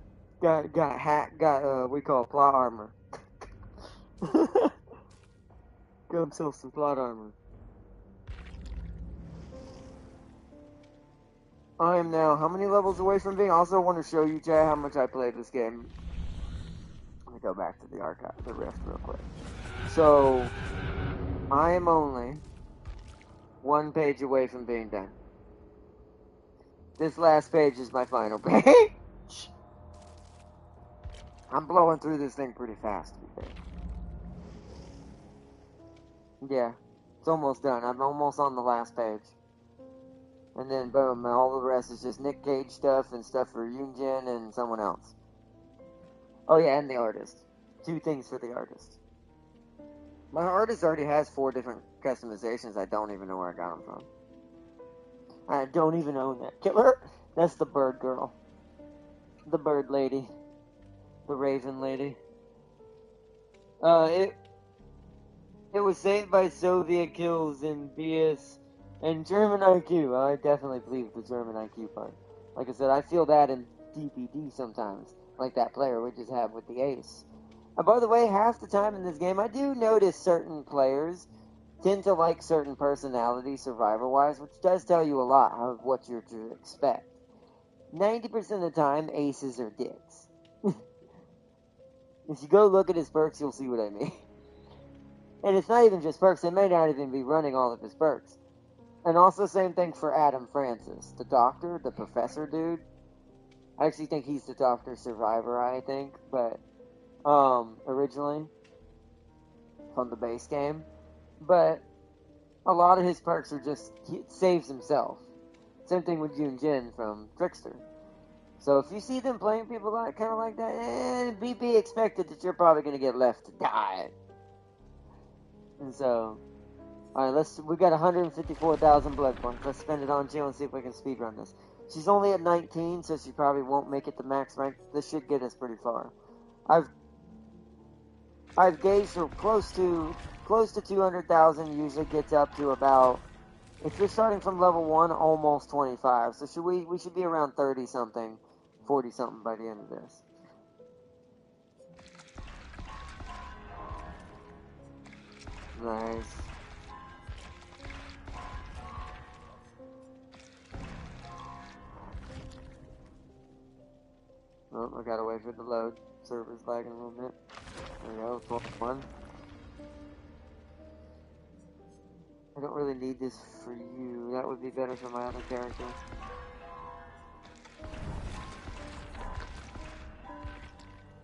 we call plot armor. Got himself some plot armor. I am now how many levels away from being? I also want to show you, Jay, how much I played this game. Let me go back to the archive, the Rift real quick. So, I am only one page away from being done. This last page is my final page. I'm blowing through this thing pretty fast, to be fair. Yeah, it's almost done. I'm almost on the last page. And then, boom, all the rest is just Nick Cage stuff and stuff for Yoonjin and someone else. Oh, yeah, and the artist. 2 things for the artist. My artist already has 4 different customizations. I don't even know where I got them from. I don't even own that killer. That's the bird girl. The bird lady. The raven lady. It was saved by Soviet kills in BS and German IQ. I definitely believe the German IQ part. Like I said, I feel that in DPD sometimes. Like that player we just had with the ace. And by the way, half the time in this game, I do notice certain players tend to like certain personalities survivor-wise, which does tell you a lot of what you're to expect. 90% of the time, aces are dicks. If you go look at his perks, you'll see what I mean. And it's not even just perks, they may not even be running all of his perks. And also same thing for Adam Francis, the doctor, the professor dude. I actually think he's the Doctor Survivor, I think, but originally from the base game. But a lot of his perks are just, he saves himself. Same thing with Yoon Jin from Trickster. So if you see them playing people like kind of like that, be expected that you're probably going to get left to die. And so, alright, we got 154,000 blood points. Let's spend it on Jill and see if we can speedrun this. She's only at 19, so she probably won't make it to max rank. This should get us pretty far. I've gauged her close to 200,000. Usually gets up to about, if you're starting from level 1, almost 25. So we should be around 30 something, 40 something by the end of this. Nice. Oh, I gotta wait for the load. Server's lagging a little bit. There we go, 12-1. I don't really need this for you. That would be better for my other character.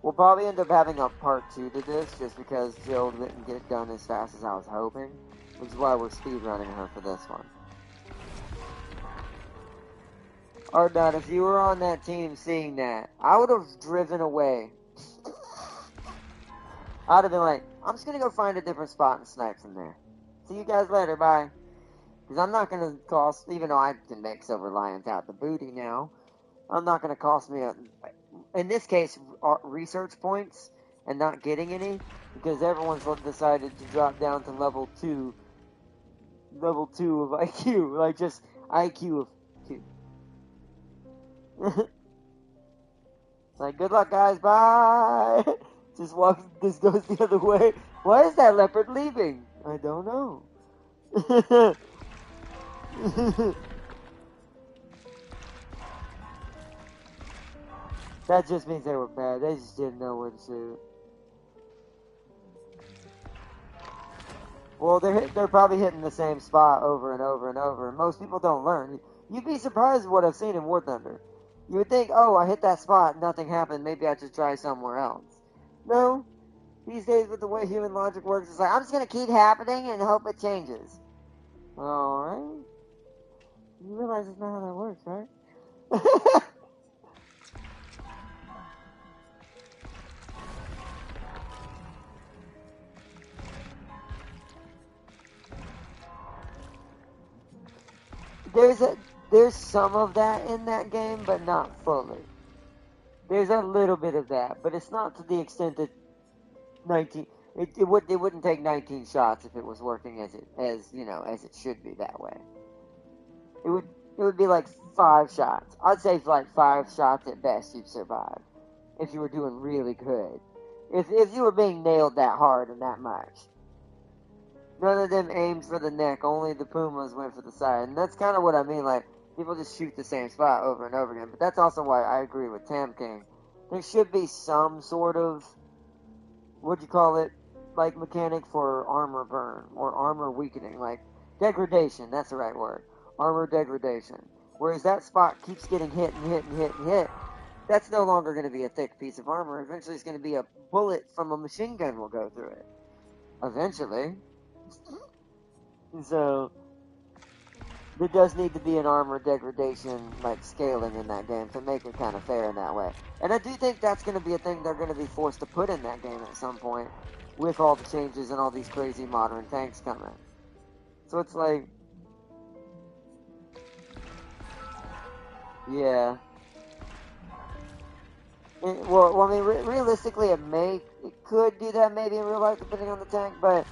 We'll probably end up having a part 2 to this, just because Jill didn't get done as fast as I was hoping. Which is why we're speedrunning her for this one. Ardot, if you were on that team seeing that, I would have driven away. I'd have been like, I'm just gonna go find a different spot and snipe from there. See you guys later, bye. Because I'm not gonna cost, even though I can make Silver Lions out the booty now, I'm not gonna cost me, in this case, research points and not getting any, because everyone's decided to drop down to level 2 of IQ, like just IQ of 2. Like, good luck, guys. Bye. Just goes the other way. Why is that leopard leaving? I don't know. That just means they were bad. They just didn't know where to shoot. Well, they're probably hitting the same spot over and over and over. Most people don't learn. You'd be surprised at what I've seen in War Thunder. You would think, oh, I hit that spot, nothing happened, maybe I should try somewhere else. No. These days, with the way human logic works, it's like, I'm just going to keep happening and hope it changes. Alright. You realize it's not how that works, right? there's some of that in that game, but not fully. There's a little bit of that, but it's not to the extent that 19. It wouldn't take 19 shots if it was working as it should be that way. It would be like 5 shots. I'd say like 5 shots at best you'd survive if you were doing really good. If you were being nailed that hard and that much. None of them aimed for the neck. Only the Pumas went for the side, and that's kind of what I mean. Like people just shoot the same spot over and over again. But that's also why I agree with Tam King. There should be some sort of like mechanic for armor burn or armor weakening, like degradation. That's the right word. Armor degradation. Whereas that spot keeps getting hit and hit and hit and hit. That's no longer going to be a thick piece of armor. Eventually, it's going to be a bullet from a machine gun will go through it. Eventually. So there does need to be an armor degradation like scaling in that game to make it kind of fair in that way. And I do think that's going to be a thing they're going to be forced to put in that game at some point with all the changes and all these crazy modern tanks coming. So it's like, yeah. Well, I mean, realistically, it could do that maybe in real life depending on the tank, but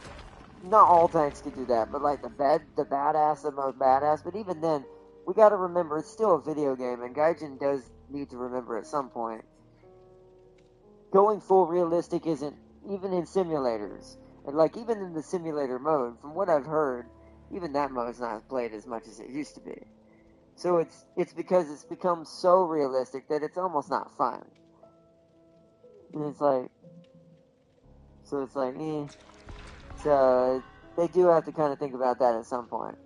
not all tanks could do that. But like the badass, the most badass. But even then, we got to remember it's still a video game, and Gaijin does need to remember at some point. Going full realistic isn't even in simulators, and like even in the simulator mode. From what I've heard, even that mode is not played as much as it used to be. So it's because it's become so realistic that it's almost not fun. And it's like, eh. So they do have to kind of think about that at some point.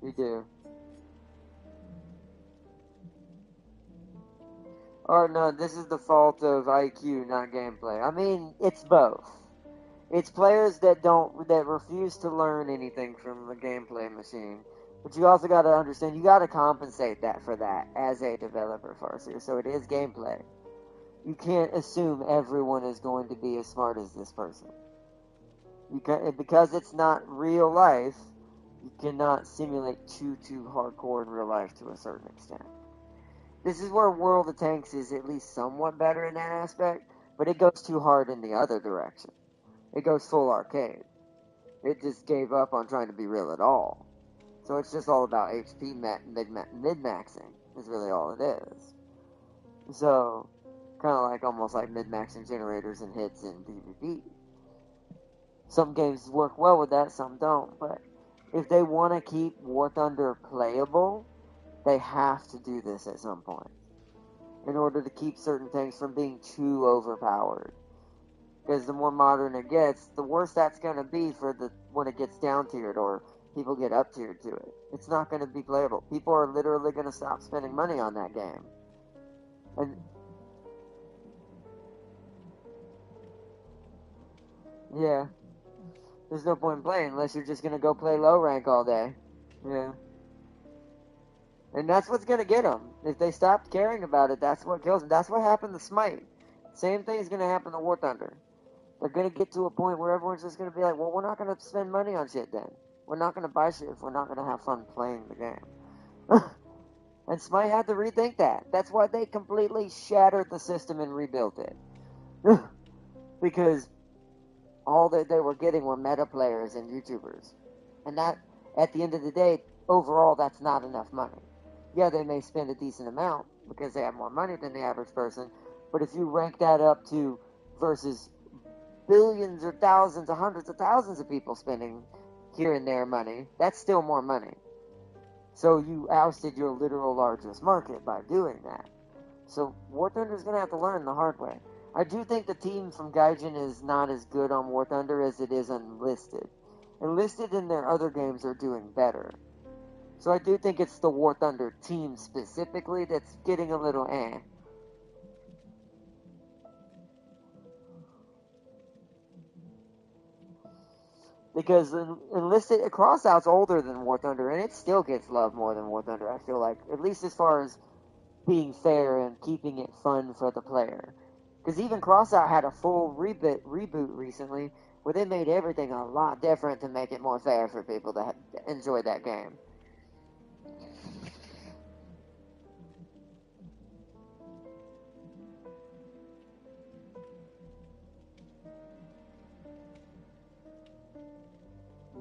You do. Or no, this is the fault of IQ, not gameplay. I mean, it's both. It's players that refuse to learn anything from the gameplay machine. But you also got to understand, you got to compensate that for that as a developer, Farseer. So it is gameplay. You can't assume everyone is going to be as smart as this person. Because it's not real life, you cannot simulate too hardcore in real life to a certain extent. This is where World of Tanks is at least somewhat better in that aspect, but it goes too hard in the other direction. It goes full arcade. It just gave up on trying to be real at all. So it's just all about HP mid-maxing is really all it is. So, kind of like almost like mid-maxing generators and hits in PvP. Some games work well with that, some don't, but if they want to keep War Thunder playable, they have to do this at some point in order to keep certain things from being too overpowered. Because the more modern it gets, the worse that's going to be for when it gets down tiered or people get up tiered to it. It's not going to be playable. People are literally going to stop spending money on that game. And yeah, there's no point in playing unless you're just going to go play low rank all day. Yeah. And that's what's going to get them. If they stop caring about it, that's what kills them. That's what happened to Smite. Same thing is going to happen to War Thunder. They're going to get to a point where everyone's just going to be like, well, we're not going to spend money on shit then. We're not going to buy shit if we're not going to have fun playing the game. And Smite had to rethink that. That's why they completely shattered the system and rebuilt it. Because all that they were getting were meta players and YouTubers. And that, at the end of the day, overall, that's not enough money. Yeah, they may spend a decent amount because they have more money than the average person, but if you rank that up to versus billions or thousands or hundreds of thousands of people spending here and there money, that's still more money. So you ousted your literal largest market by doing that. So War Thunder is going to have to learn the hard way. I do think the team from Gaijin is not as good on War Thunder as it is Enlisted. Enlisted in their other games are doing better. So I do think it's the War Thunder team specifically that's getting a little eh. Because Enlisted, Crossout's older than War Thunder, and it still gets love more than War Thunder, I feel like. At least as far as being fair and keeping it fun for the player. Because even Crossout had a full reboot recently where they made everything a lot different to make it more fair for people to enjoy that game.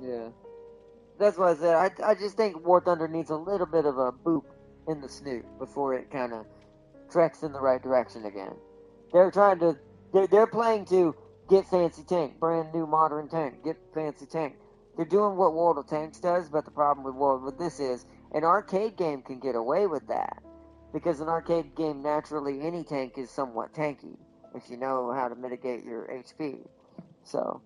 Yeah. That's what I said. I just think War Thunder needs a little bit of a boop in the snoot before it kind of treks in the right direction again. They're trying to, they're playing to get fancy tank, brand new modern tank, get fancy tank. They're doing what World of Tanks does, but the problem with this is an arcade game can get away with that because an arcade game naturally any tank is somewhat tanky if you know how to mitigate your HP. So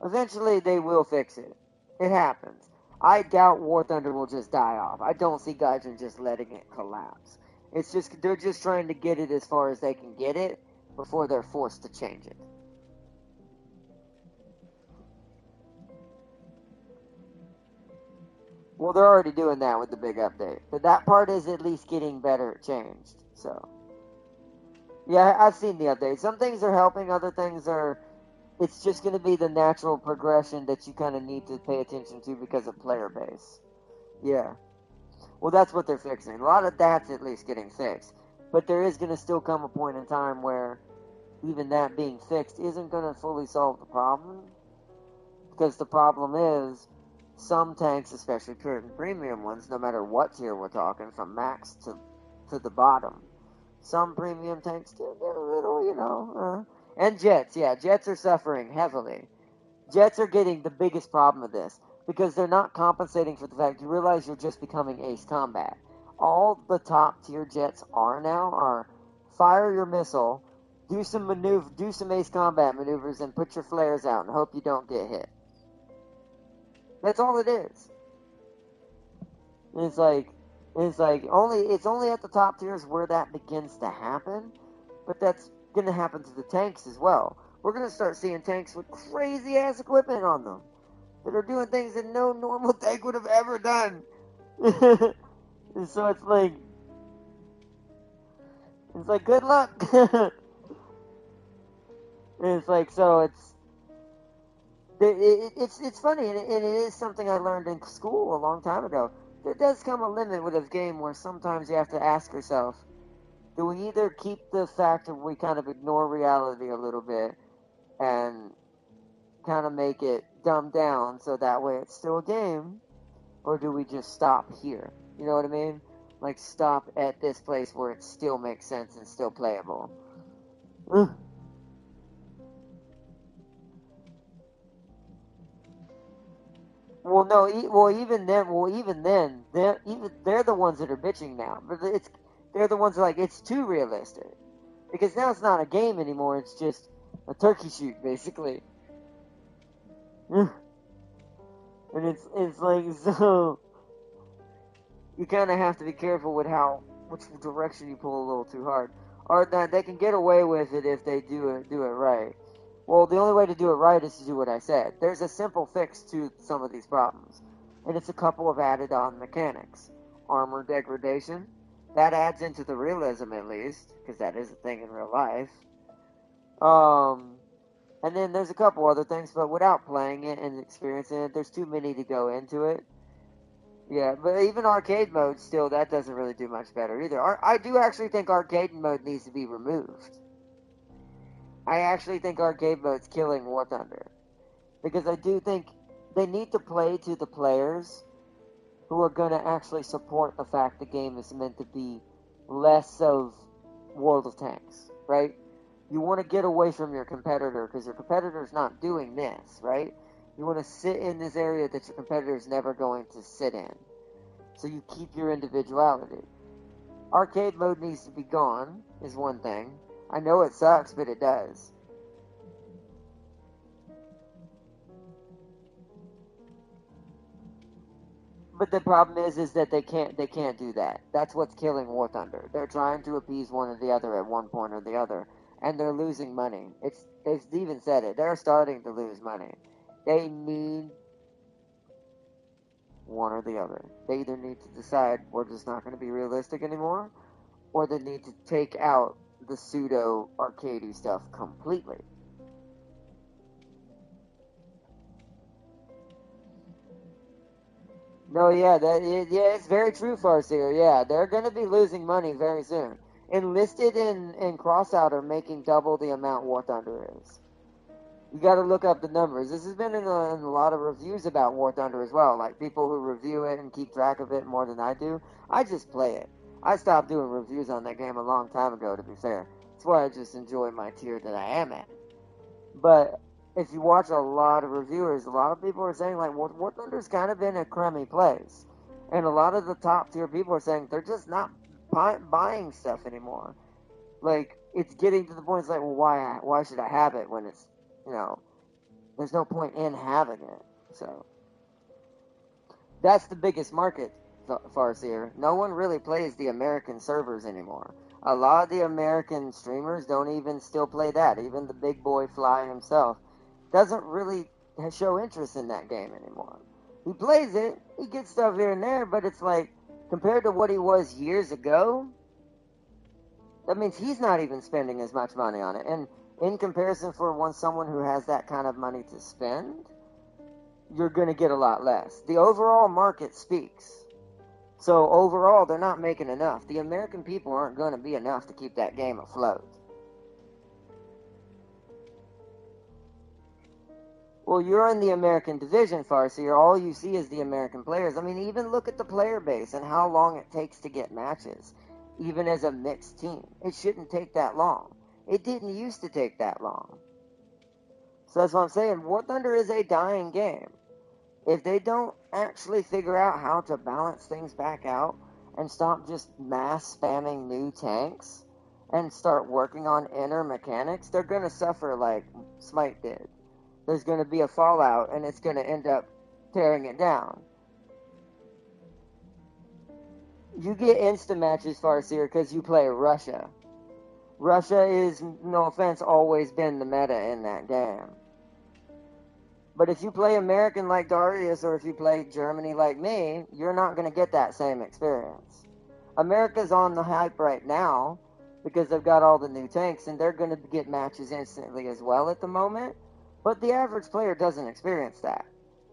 eventually they will fix it. It happens. I doubt War Thunder will just die off. I don't see Gaijin just letting it collapse. It's just they're just trying to get it as far as they can get it before they're forced to change it. Well, they're already doing that with the big update, but that part is at least getting better changed. So, yeah, I've seen the update. Some things are helping, other things are. It's just going to be the natural progression that you kind of need to pay attention to because of player base. Yeah. Well, that's what they're fixing. A lot of that's at least getting fixed. But there is going to still come a point in time where even that being fixed isn't going to fully solve the problem. Because the problem is, some tanks, especially pure and premium ones, no matter what tier we're talking, from max to the bottom, some premium tanks still get a little, and jets, yeah, jets are suffering heavily. Jets are getting the biggest problem of this because they're not compensating for the fact you realize you're just becoming ace combat. All the top tier jets are now are fire your missile, do some ace combat maneuvers, and put your flares out and hope you don't get hit. That's all it is. It's like it's only at the top tiers where that begins to happen, but that's gonna happen to the tanks as well. We're gonna start seeing tanks with crazy ass equipment on them that are doing things that no normal tank would have ever done. And so it's like good luck. And it's like so it's funny and it is something I learned in school a long time ago. There does come a limit with a game where sometimes you have to ask yourself, do we either keep the fact that we kind of ignore reality a little bit and kind of make it dumbed down so that way it's still a game, or do we just stop here? You know what I mean? Like stop at this place where it still makes sense and still playable. Well, no, even then, they're the ones that are bitching now. But they're the ones that are like it's too realistic because now it's not a game anymore. It's just a turkey shoot basically. And it's like so you kind of have to be careful with which direction you pull a little too hard, or that they can get away with it if they do it right. Well, the only way to do it right is to do what I said. There's a simple fix to some of these problems, and it's a couple of added-on mechanics. Armor degradation, that adds into the realism at least, because that is a thing in real life. Um, and then there's a couple other things, but without playing it and experiencing it, there's too many to go into it. Yeah, but even arcade mode still, that doesn't really do much better either. I do actually think arcade mode needs to be removed. I actually think arcade mode's killing War Thunder. Because I do think they need to play to the players who are going to actually support the fact the game is meant to be less of World of Tanks, right? You want to get away from your competitor because your competitor's not doing this, right? You want to sit in this area that your competitor's never going to sit in. So you keep your individuality. Arcade mode needs to be gone, is one thing. I know it sucks, but it does. But the problem is that they can't do that. That's what's killing War Thunder. They're trying to appease one or the other at one point or the other, and they're losing money. They've even said it. They're starting to lose money. They need one or the other. They either need to decide we're just not going to be realistic anymore, or they need to take out the pseudo arcadey stuff completely. No, yeah, it's very true, Farseer. Yeah, they're going to be losing money very soon. Enlisted and Crossout are making double the amount War Thunder is. You got to look up the numbers. This has been in a lot of reviews about War Thunder as well. Like people who review it and keep track of it more than I do. I just play it. I stopped doing reviews on that game a long time ago, to be fair. That's why I just enjoy my tier that I am at. But if you watch a lot of reviewers, a lot of people are saying like War Thunder's kind of in a crummy place, and a lot of the top tier people are saying they're just not buying stuff anymore. Like it's getting to the point. It's like, well, why should I have it when it's, you know, there's no point in having it. So that's the biggest market, Farseer. No one really plays the American servers anymore. A lot of the American streamers don't even still play that. Even the big boy Fly himself doesn't really show interest in that game anymore. He plays it, he gets stuff here and there, but it's like, compared to what he was years ago, that means he's not even spending as much money on it. And in comparison for someone who has that kind of money to spend, you're going to get a lot less. The overall market speaks. So overall, they're not making enough. The American people aren't going to be enough to keep that game afloat. Well, you're in the American division, Farseer. All you see is the American players. I mean, even look at the player base and how long it takes to get matches, even as a mixed team. It shouldn't take that long. It didn't used to take that long. So that's what I'm saying. War Thunder is a dying game. If they don't actually figure out how to balance things back out and stop just mass spamming new tanks and start working on inner mechanics, they're going to suffer like Smite did. There's going to be a fallout and it's going to end up tearing it down. You get insta matches, Farseer, because you play Russia. Russia is, no offense, always been the meta in that game. But if you play American like Darius, or if you play Germany like me, you're not going to get that same experience. America's on the hype right now because they've got all the new tanks, and they're going to get matches instantly as well at the moment. But the average player doesn't experience that.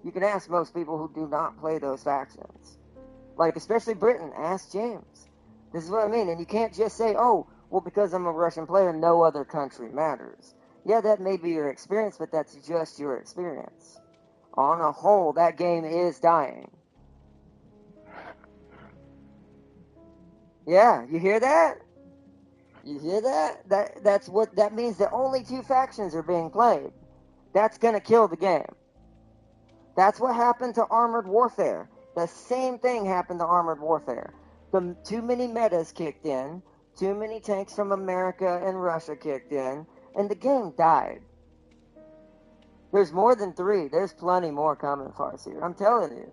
You can ask most people who do not play those factions. Like, especially Britain, ask James. This is what I mean. And you can't just say, oh, well, because I'm a Russian player, no other country matters. Yeah, that may be your experience, but that's just your experience. On a whole, that game is dying. Yeah, you hear that? You hear that? That's what that means. That only two factions are being played. That's gonna kill the game. That's what happened to Armored Warfare. The same thing happened to Armored Warfare. Too many metas kicked in, too many tanks from America and Russia kicked in, and the game died. There's more than 3. There's plenty more coming, Farseer. I'm telling you.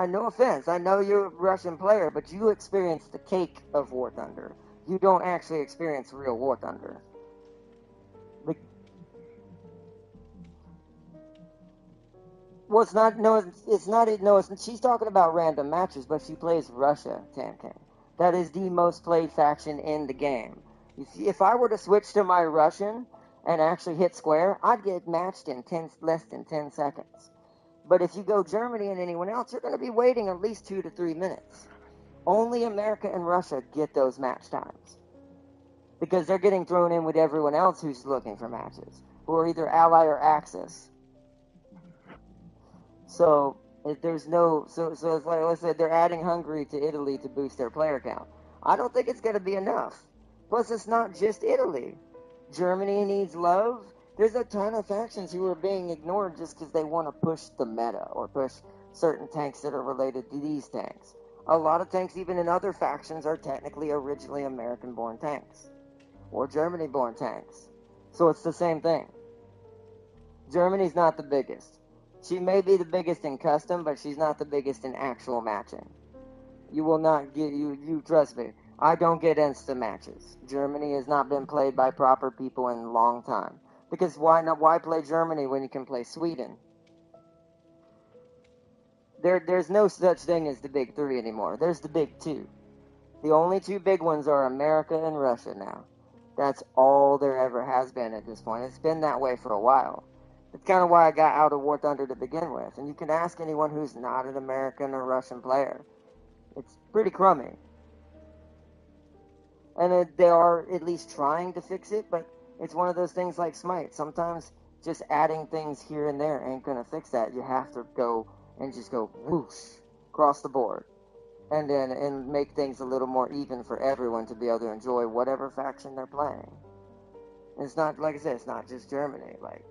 No offense. I know you're a Russian player, but you experience the cake of War Thunder. You don't actually experience real War Thunder. Well, it's not. No, it's not. No, she's talking about random matches, but she plays Russia, Tamkin. That is the most played faction in the game. If I were to switch to my Russian and actually hit square, I'd get matched in less than 10 seconds. But if you go Germany and anyone else, you're going to be waiting at least 2 to 3 minutes. Only America and Russia get those match times because they're getting thrown in with everyone else who's looking for matches, who are either ally or Axis. So there's no so it's like I said, they're adding Hungary to Italy to boost their player count. I don't think it's going to be enough. Plus, it's not just Italy. Germany needs love. There's a ton of factions who are being ignored just because they want to push the meta or push certain tanks that are related to these tanks. A lot of tanks, even in other factions, are technically originally American-born tanks or Germany-born tanks. So it's the same thing. Germany's not the biggest. She may be the biggest in custom, but she's not the biggest in actual matching. You will not get, you trust me, I don't get insta matches. Germany has not been played by proper people in a long time. Because why play Germany when you can play Sweden? There's no such thing as the big 3 anymore. There's the big 2. The only 2 big ones are America and Russia now. That's all there ever has been at this point. It's been that way for a while. That's kind of why I got out of War Thunder to begin with. And you can ask anyone who's not an American or Russian player. It's pretty crummy. And they are at least trying to fix it, but it's one of those things like Smite. Sometimes just adding things here and there ain't going to fix that. You have to go and just go whoosh across the board. And make things a little more even for everyone to be able to enjoy whatever faction they're playing. And it's not, like I said, it's not just Germany. Like,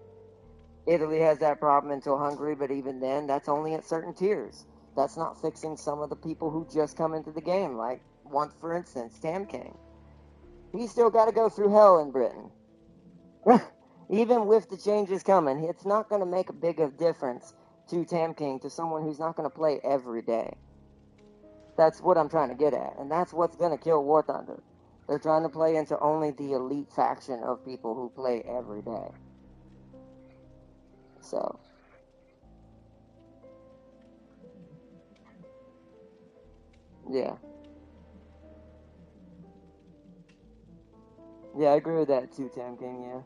Italy has that problem until Hungary, but even then, that's only at certain tiers. That's not fixing some of the people who just come into the game, like, one, for instance, Tam King. He's still got to go through hell in Britain. Even with the changes coming, it's not going to make a big of difference to Tam King, to someone who's not going to play every day. That's what I'm trying to get at, and that's what's going to kill War Thunder. They're trying to play into only the elite faction of people who play every day. So, yeah. Yeah, I agree with that too, Tam King, yeah.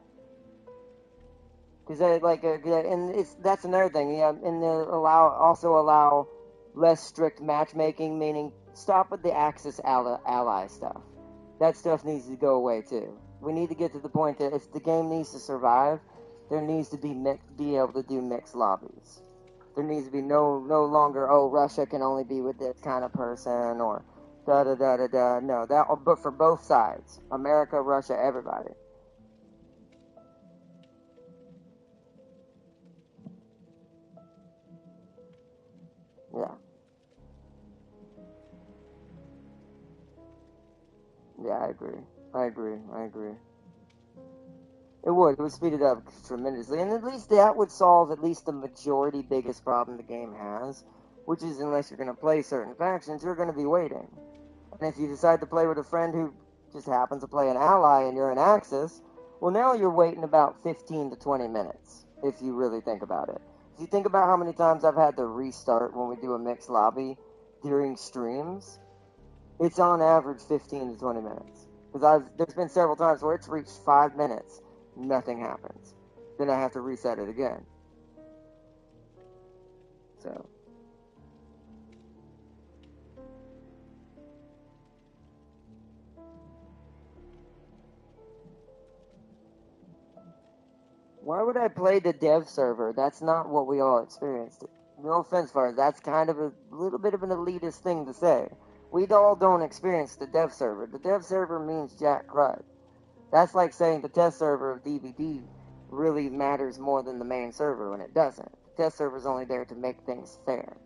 Because and that's another thing, yeah, and they also allow less strict matchmaking, meaning stop with the Axis ally stuff. That stuff needs to go away too. We need to get to the point that if the game needs to survive, there needs to be able to do mixed lobbies. There needs to be no longer, oh, Russia can only be with this kind of person, or da da da da da. No, but for both sides, America, Russia, everybody. Yeah. Yeah, I agree. I agree. I agree. It would. It would speed it up tremendously, and at least that would solve at least the majority biggest problem the game has, which is unless you're going to play certain factions, you're going to be waiting. And if you decide to play with a friend who just happens to play an ally and you're in Axis, well, now you're waiting about 15 to 20 minutes, if you really think about it. If you think about how many times I've had to restart when we do a mixed lobby during streams, it's on average 15 to 20 minutes. Because there's been several times where it's reached 5 minutes, nothing happens. Then I have to reset it again. So. Why would I play the dev server? That's not what we all experienced. No offense, for it. That's kind of a little bit of an elitist thing to say. We all don't experience the dev server. The dev server means jack crud. That's like saying the test server of DVD really matters more than the main server when it doesn't. The test server is only there to make things fair.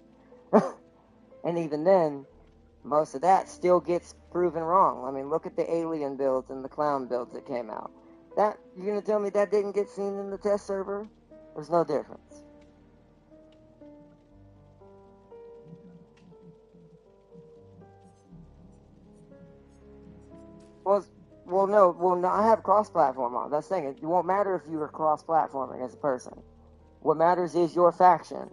And even then, most of that still gets proven wrong. I mean, look at the alien builds and the clown builds that came out. That, you're gonna tell me that didn't get seen in the test server? There's no difference. Well, no, I have cross-platform on. That's the thing. It won't matter if you are cross-platforming as a person. What matters is your faction.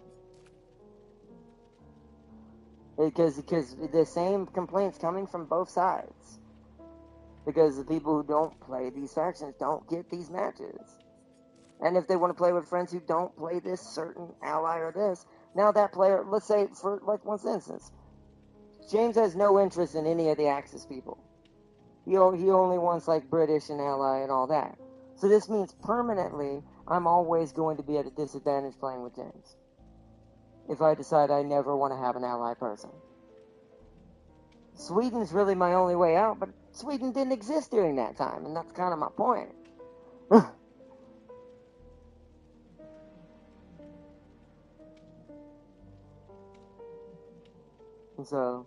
Because the same complaints coming from both sides. Because the people who don't play these factions don't get these matches. And if they want to play with friends who don't play this certain ally or this, now that player, let's say for like one instance, James has no interest in any of the Axis people. He only wants like British and ally and all that. So this means permanently I'm always going to be at a disadvantage playing with James. If I decide I never want to have an ally person. Sweden's really my only way out, but Sweden didn't exist during that time, and that's kind of my point. So,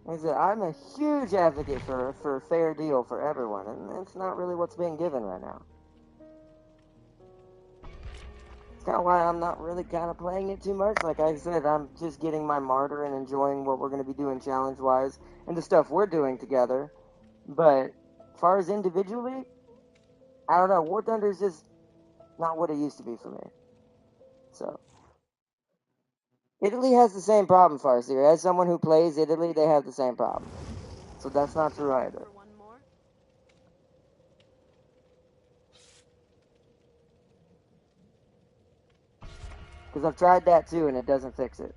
like I said, I'm a huge advocate for a fair deal for everyone, and that's not really what's being given right now. It's kind of why I'm not really kind of playing it too much. Like I said, I'm just getting my martyr and enjoying what we're going to be doing challenge-wise and the stuff we're doing together. But as far as individually, I don't know. War Thunder is just not what it used to be for me. So, Italy has the same problem, Farseer. As someone who plays Italy, they have the same problem. So that's not true either. For one more? Because I've tried that too and it doesn't fix it.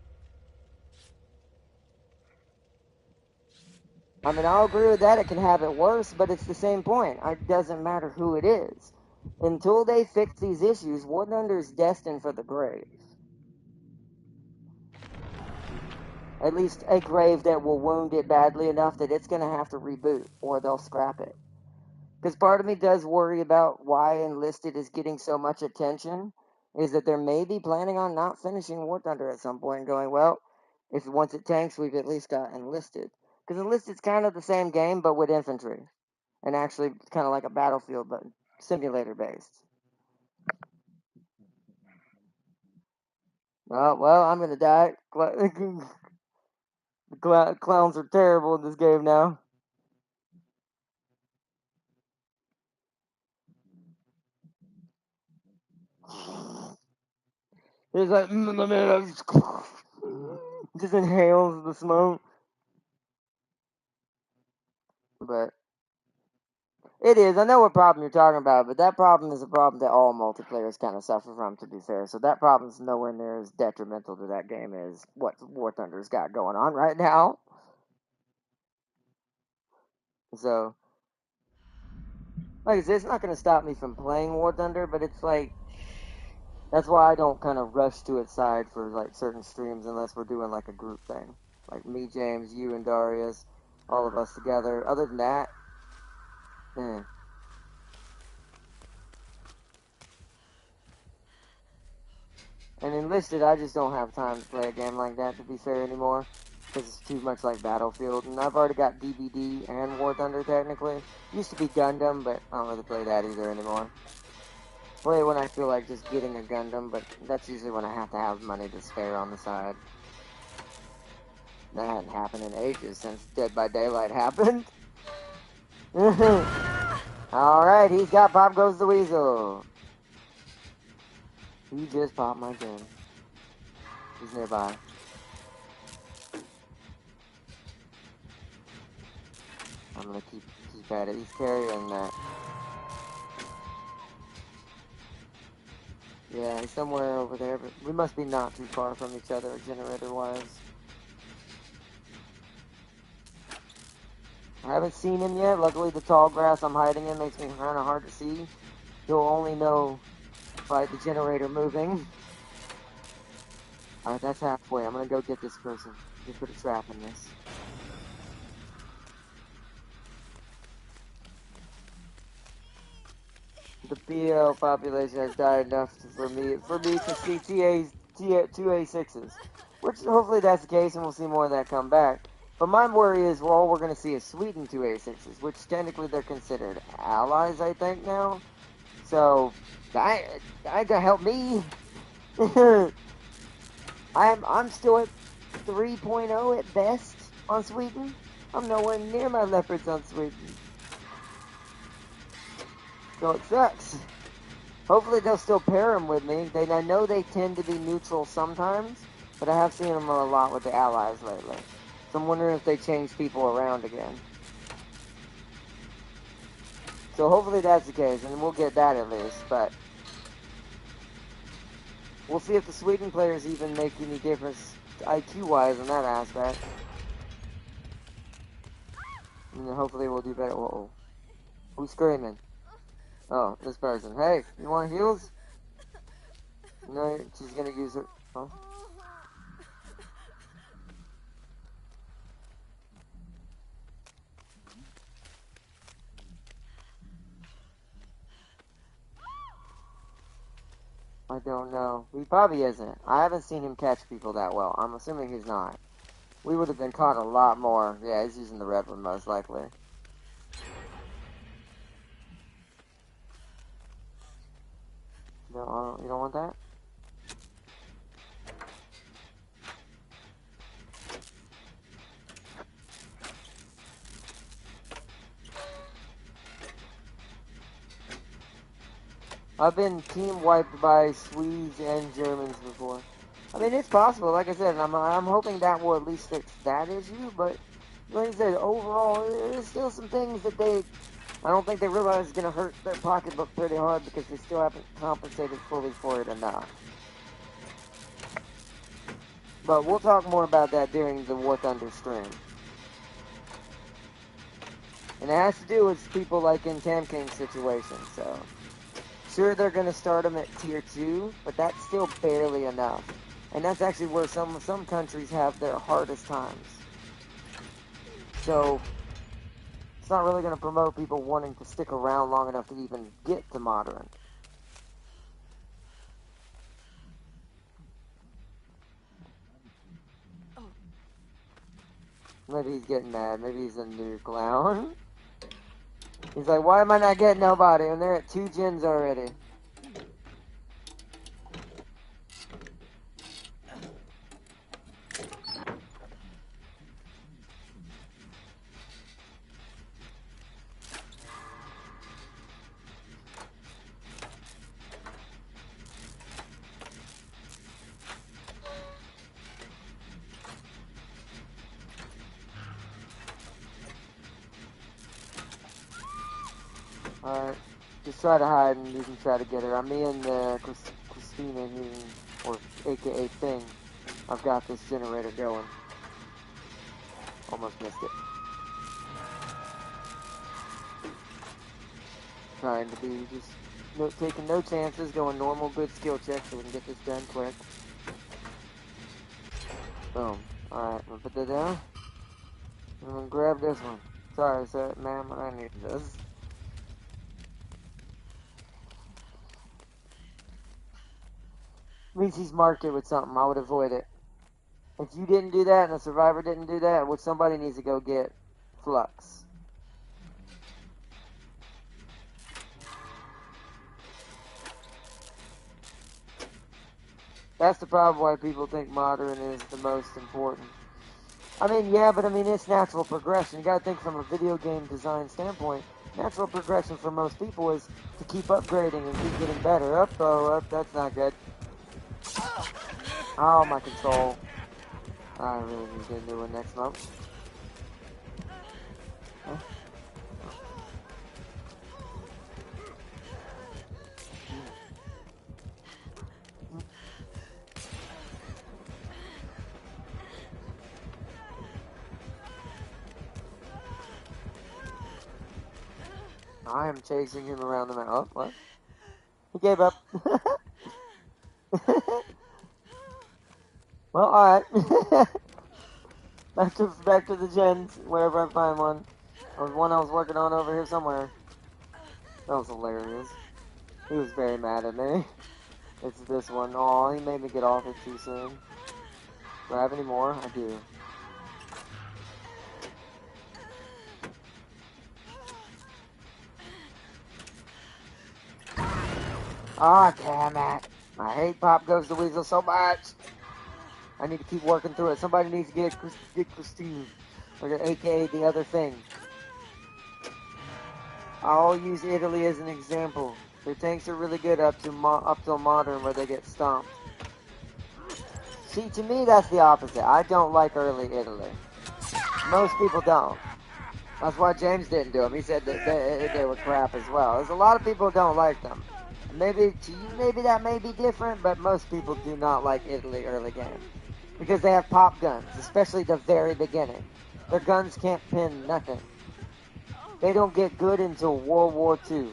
I mean, I'll agree with that. It can have it worse, but it's the same point. It doesn't matter who it is. Until they fix these issues, War Thunder is destined for the grave. At least a grave that will wound it badly enough that it's going to have to reboot, or they'll scrap it. Because part of me does worry about why Enlisted is getting so much attention, is that they're maybe planning on not finishing War Thunder at some point and going, well, if once it tanks, we've at least got Enlisted. Because Enlisted's kind of the same game, but with infantry. And actually kind of like a Battlefield, but simulator based. Oh, well, I'm going to die. Clowns are terrible in this game now. He's like, just inhales the smoke. But it is. I know what problem you're talking about, but that problem is a problem that all multiplayers kind of suffer from, to be fair. So that problem is nowhere near as detrimental to that game as what War Thunder's got going on right now. So, like I said, it's not going to stop me from playing War Thunder, but it's like, that's why I don't kind of rush to its side for like certain streams unless we're doing like a group thing. Like me, James, you, and Darius, all of us together. Other than that, eh. And Enlisted, I just don't have time to play a game like that, to be fair, anymore. Because it's too much like Battlefield. And I've already got DVD and War Thunder, technically. Used to be Gundam, but I don't really play that either anymore. Play it when I feel like just getting a Gundam, but that's usually when I have to have money to spare on the side. That hadn't happened in ages since Dead by Daylight happened. Alright, he's got Pop Goes the Weasel. He just popped my gun. He's nearby. I'm gonna keep at it. He's carrying that. Yeah, he's somewhere over there, but we must be not too far from each other, generator-wise. I haven't seen him yet. Luckily, the tall grass I'm hiding in makes me kind of hard to see. You'll only know by the generator moving. Alright, that's halfway. I'm gonna go get this person. Just put a trap in this. The PL population has died enough for me to see 2A6s. Which, hopefully that's the case, and we'll see more of that come back. But my worry is, well, all we're going to see is Sweden 2A6s, which technically they're considered allies, I think, now. So, I gotta help me. I'm still at 3.0 at best on Sweden. I'm nowhere near my leopards on Sweden. So it sucks. Hopefully they'll still pair them with me. I know they tend to be neutral sometimes, but I have seen them a lot with the allies lately. So I'm wondering if they change people around again. So hopefully that's the case, and we'll get that at least, but we'll see if the Sweden players even make any difference IQ-wise in that aspect. And then hopefully we'll do better. Whoa. Who's screaming? Oh, this person. Hey, you want heals? No, she's gonna use her. Oh. I don't know. He probably isn't. I haven't seen him catch people that well. I'm assuming he's not. We would have been caught a lot more. Yeah, he's using the red one most likely. No, you don't want that? I've been team wiped by Swedes and Germans before. I mean, it's possible. Like I said, I'm hoping that will at least fix that issue. But like I said, overall, there's still some things that I don't think they realize is going to hurt their pocketbook pretty hard because they still haven't compensated fully for it enough. But we'll talk more about that during the War Thunder stream. And it has to do with people like in Tam King's situation, so. Sure, they're going to start them at Tier 2, but that's still barely enough. And that's actually where some countries have their hardest times. So, it's not really going to promote people wanting to stick around long enough to even get to Modern. Maybe he's getting mad. Maybe he's a new clown. He's like, why am I not getting nobody? And they're at 2 gens already. Alright, just try to hide and you can try to get her. I'm me and Christina here, or aka Thing. I've got this generator going. Almost missed it. Trying to be just taking no chances, going normal good skill checks so we can get this done quick. Boom. Alright, I'm gonna put that down. I'm gonna grab this one. Sorry, sir, ma'am, I need this. At least he's marked it with something. I would avoid it. If you didn't do that and the survivor didn't do that, well, somebody needs to go get Flux. That's the problem why people think modern is the most important. I mean, yeah, but I mean, it's natural progression. You gotta think from a video game design standpoint. Natural progression for most people is to keep upgrading and keep getting better. That's not good. Oh, my control. I really need to do it next month. Huh? I am chasing him around the map. Oh, what? He gave up. Well, alright. back to the gens, wherever I find one. There was one I was working on over here somewhere. That was hilarious. He was very mad at me. It's this one. Aw, he made me get off it too soon. Do I have any more? I do. Ah, damn it. I hate Pop Goes the Weasel so much. I need to keep working through it. Somebody needs to get Christine, or aka the other thing. I'll use Italy as an example. Their tanks are really good up till modern, where they get stomped. See, to me, that's the opposite. I don't like early Italy. Most people don't. That's why James didn't do them. He said that they were crap as well. There's a lot of people who don't like them. Maybe to you, maybe that may be different, but most people do not like Italy early game. Because they have pop guns, especially the very beginning. Their guns can't pin nothing. They don't get good until World War II.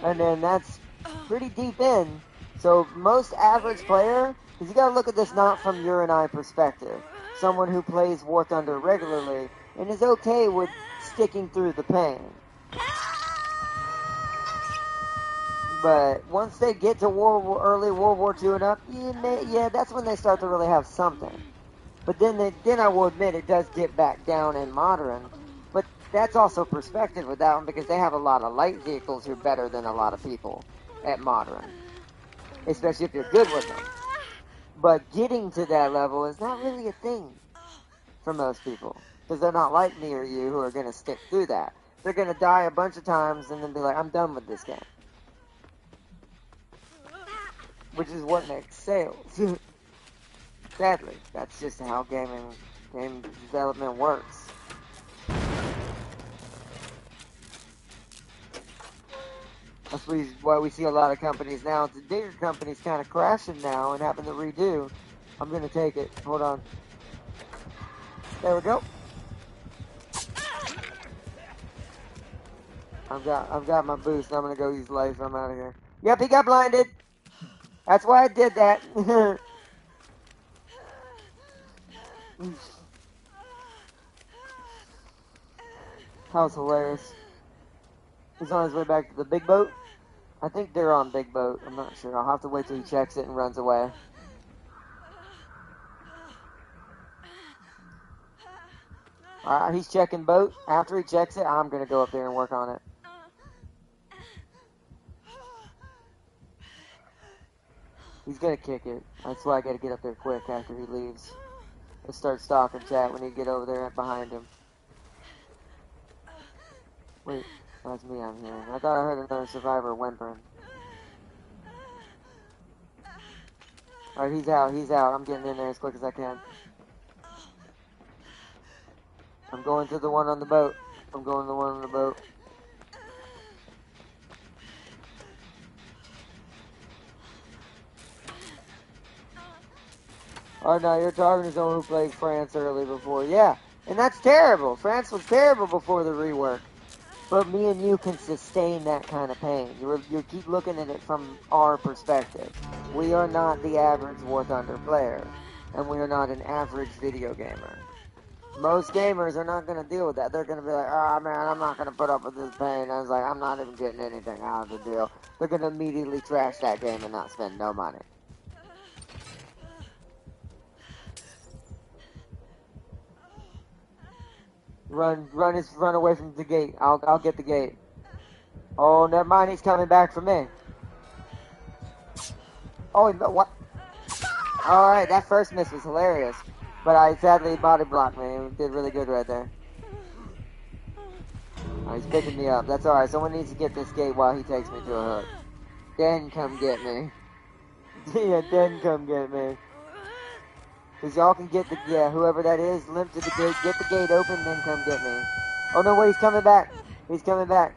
And then that's pretty deep in. So most average player, because you gotta look at this not from your and I perspective. Someone who plays War Thunder regularly and is okay with sticking through the pain. But once they get to early World War II and up, yeah, that's when they start to really have something. But then I will admit it does dip back down in modern. But that's also perspective with that one because they have a lot of light vehicles who are better than a lot of people at modern. Especially if you're good with them. But getting to that level is not really a thing for most people. Because they're not like me or you who are going to stick through that. They're going to die a bunch of times and then be like, I'm done with this game. Which is what makes sales. Sadly, that's just how gaming Game development works. That's why we see a lot of companies now. The bigger companies kind of crashing now and having to redo. I'm gonna take it. Hold on. There we go. I've got my boost. I'm gonna go use life. I'm out of here. Yep, he got blinded. That's why I did that. That was hilarious. He's on his way back to the big boat. I think they're on big boat. I'm not sure. I'll have to wait till he checks it and runs away. Alright, he's checking boat. After he checks it, I'm gonna go up there and work on it. He's gonna kick it. That's why I gotta get up there quick after he leaves. Let's start stalking chat when he get over there behind him. Wait, that's me I'm hearing. I thought I heard another survivor whimpering. Alright, he's out, he's out. I'm getting in there as quick as I can. I'm going to the one on the boat. I'm going to the one on the boat. Oh no, you're talking to someone who played France early before. Yeah, and that's terrible. France was terrible before the rework. But me and you can sustain that kind of pain. You keep looking at it from our perspective. We are not the average War Thunder player. And we are not an average video gamer. Most gamers are not going to deal with that. They're going to be like, oh man, I'm not going to put up with this pain. I was like, I'm not even getting anything out of the deal. They're going to immediately trash that game and not spend no money. Run away from the gate. I'll get the gate. Oh, never mind. He's coming back for me. Oh, what? All right, that first miss was hilarious, but I sadly body blocked me. He did really good right there. Oh, he's picking me up. That's all right. Someone needs to get this gate while he takes me to a hook. Then come get me. Yeah, then come get me. Because y'all can get the, whoever that is, limp to the gate, get the gate open, then come get me. Oh no, wait, he's coming back. He's coming back.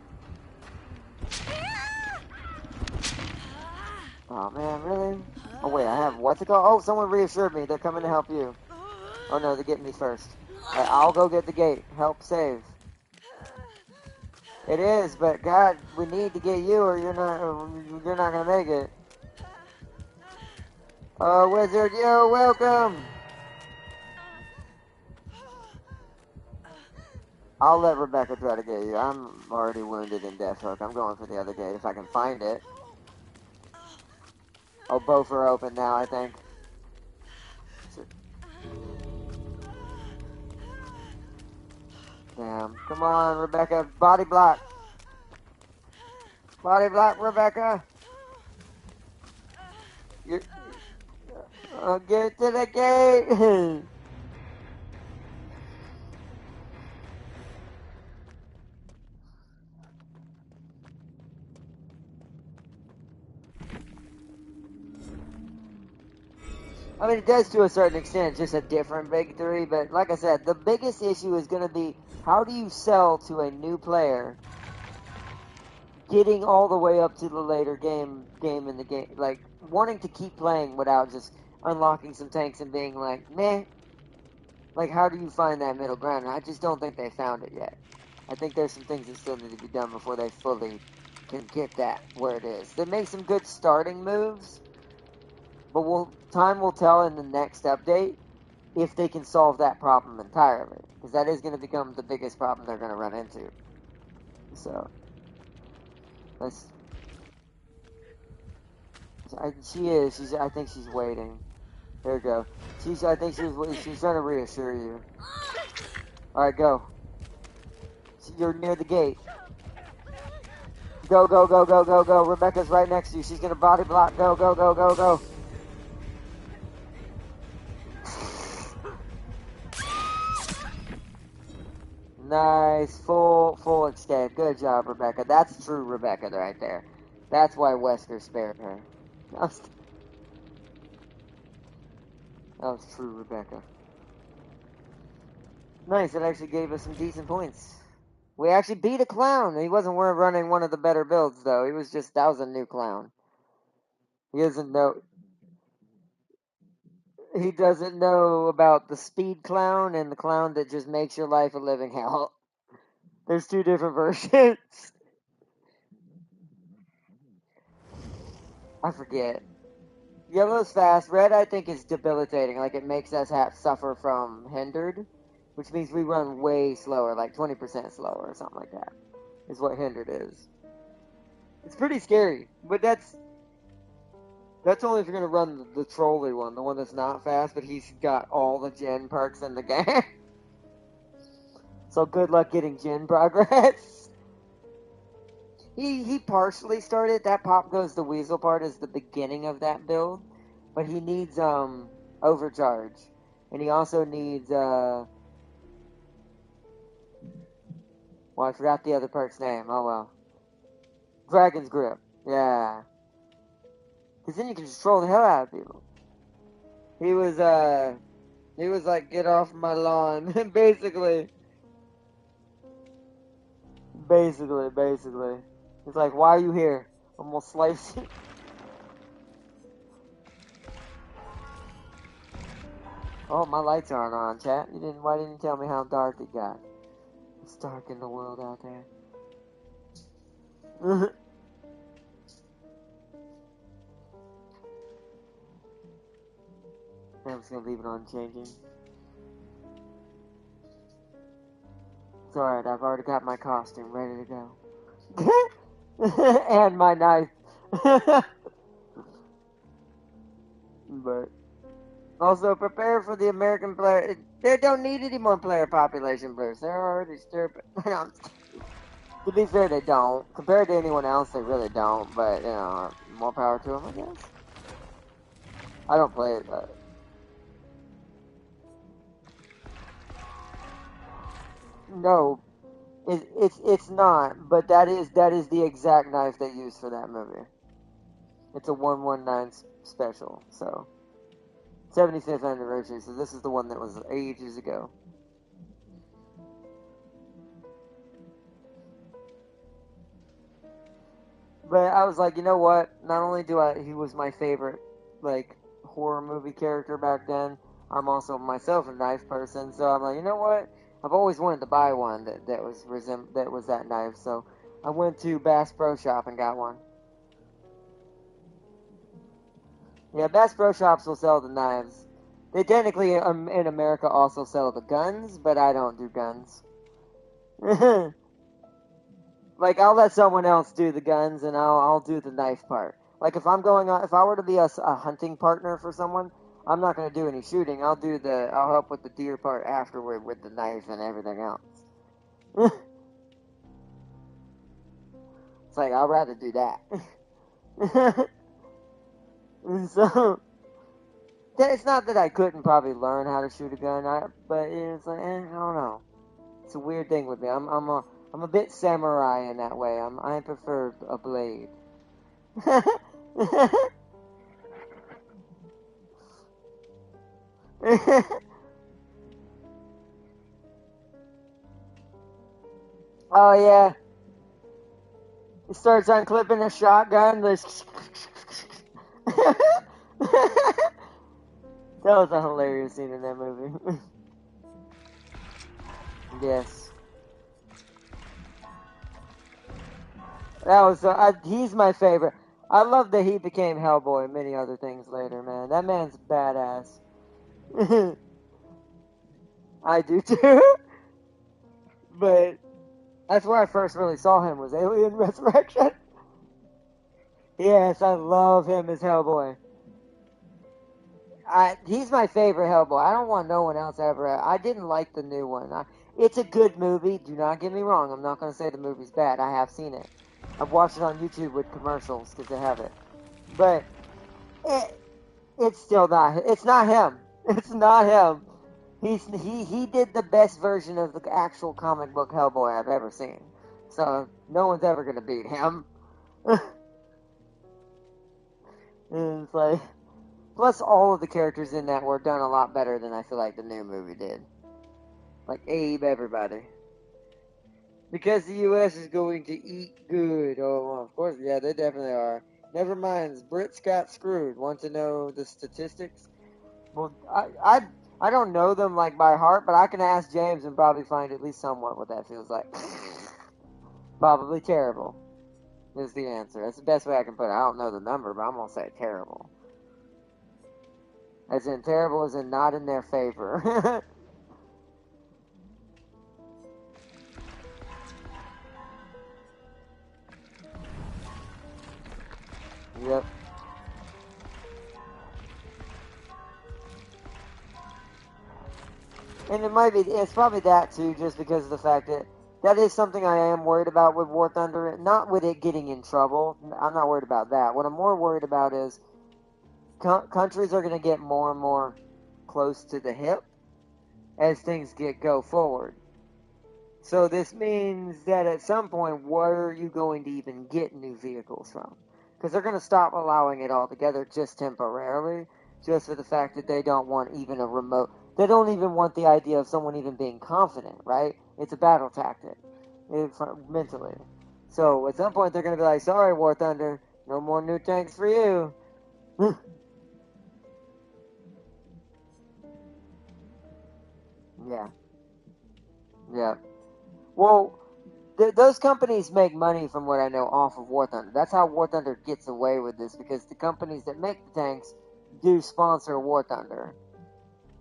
Oh man, really? Oh wait, I have, what's it called? Oh, someone reassured me. They're coming to help you. Oh no, they're getting me first. Right, I'll go get the gate. Help save. It is, but God, we need to get you or you're not gonna make it. Oh, wizard, yo, welcome. I'll let Rebecca try to get you. I'm already wounded in Death Hook. I'm going for the other gate if I can find it. Oh, both are open now, I think. Damn. Come on, Rebecca. Body block. Body block, Rebecca. Get to the gate. I mean, it does to a certain extent. It's just a different Big 3. But like I said, the biggest issue is going to be how do you sell to a new player getting all the way up to the later game in the game, like wanting to keep playing without just unlocking some tanks and being like, meh. Like, how do you find that middle ground? And I just don't think they found it yet. I think there's some things that still need to be done before they fully can get that where it is. They make some good starting moves, but time will tell in the next update if they can solve that problem entirely, because that is going to become the biggest problem they're going to run into. So, let's. She is. I think she's waiting. There we go. I think she's trying to reassure you. All right, go. You're near the gate. Go, go, go, go, go, go. Rebecca's right next to you. She's gonna body block. Go, go, go, go, go. Nice, full extend. Good job, Rebecca. That's true Rebecca right there. That's why Wesker spared her. That was true Rebecca. Nice, it actually gave us some decent points. We actually beat a clown. He wasn't running one of the better builds, though. He was just, that was a new clown. He doesn't know. He doesn't know about the speed clown and the clown that just makes your life a living hell. There's two different versions. I forget. Yellow's fast. Red, I think, is debilitating. Like, it makes us suffer from hindered, which means we run way slower, like 20% slower or something like that, is what hindered is. It's pretty scary, but that's only if you're going to run the trolley one, the one that's not fast, but he's got all the gen perks in the game. So good luck getting gen progress. He partially started, that Pop Goes the Weasel part is the beginning of that build, but he needs overcharge. And he also needs well, I forgot the other perk's name. Oh well. Dragon's Grip. Yeah. Cause then you can just troll the hell out of people. He was like, get off my lawn. Basically. It's like, why are you here? I'm gonna slice you. Oh, my lights aren't on, chat. Why didn't you tell me how dark it got? It's dark in the world out there. I'm just gonna leave it on changing. It's alright, I've already got my costume ready to go. And my knife. But also prepare for the American player. They don't need any more player population boosts. They're already stupid. To be fair, they don't. Compared to anyone else, they really don't. But, you know, more power to them, I guess. I don't play it, but... No, it's not. But that is the exact knife they used for that movie. It's a 119 special, so 75th anniversary. So this is the one that was ages ago. But I was like, you know what? Not only he was my favorite, like, horror movie character back then, I'm also myself a knife person. So I'm like, you know what? I've always wanted to buy one that was that knife. So I went to Bass Pro Shop and got one. Yeah, Bass Pro Shops will sell the knives. They technically in America also sell the guns, but I don't do guns. Like, I'll let someone else do the guns, and I'll do the knife part. Like, if I were to be a hunting partner for someone, I'm not gonna do any shooting. I'll help with the deer part afterward with the knife and everything else. It's like, I'd rather do that. So, it's not that I couldn't probably learn how to shoot a gun, but it's like, I don't know. It's a weird thing with me. I'm a bit samurai in that way. I prefer a blade. Oh yeah. He starts unclipping a shotgun. That was a hilarious scene in that movie. Yes. That was he's my favorite. I love that he became Hellboy and many other things later, man. That man's badass. I do too. But that's where I first really saw him, was Alien Resurrection. Yes, I love him as Hellboy. He's my favorite Hellboy. I don't want no one else ever. I didn't like the new one. It's a good movie. Do not get me wrong. I'm not going to say the movie's bad. I have seen it. I've watched it on YouTube with commercials because they have it. But it's still not. It's not him. It's not him. He did the best version of the actual comic book Hellboy I've ever seen. So no one's ever going to beat him. And it's like, plus all of the characters in that were done a lot better than I feel like the new movie did. Like Abe, everybody. Because the U.S. is going to eat good. Oh, well, of course, yeah, they definitely are. Never mind, Brits got screwed. Want to know the statistics? Well, I don't know them like by heart, but I can ask James and probably find at least somewhat what that feels like. Probably terrible is the answer. That's the best way I can put it. I don't know the number, but I'm gonna say terrible. As in terrible, as in not in their favor. Yep. And it's probably that too, just because of the fact that that is something I am worried about with War Thunder. Not with it getting in trouble. I'm not worried about that. What I'm more worried about is countries are going to get more and more close to the hip as things go forward. So this means that at some point, where are you going to even get new vehicles from? Because they're going to stop allowing it altogether just temporarily, just for the fact that they don't want even a remote. They don't even want the idea of someone even being confident, right? It's a battle tactic, mentally. So at some point, they're going to be like, sorry, War Thunder, no more new tanks for you. Yeah. Yeah. Well, those companies make money, from what I know, off of War Thunder. That's how War Thunder gets away with this, because the companies that make the tanks do sponsor War Thunder.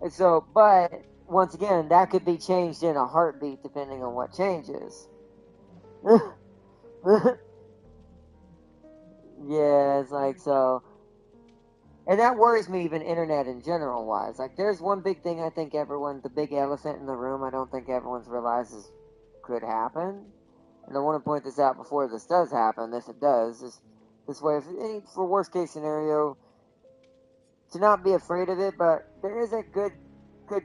And so, but once again, that could be changed in a heartbeat depending on what changes. Yeah, it's like so. And that worries me, even internet in general wise. Like, there's one big thing I think the big elephant in the room, I don't think everyone's realizes could happen. And I want to point this out before this does happen, if it does, is this way, for worst case scenario, to not be afraid of it, but there is a good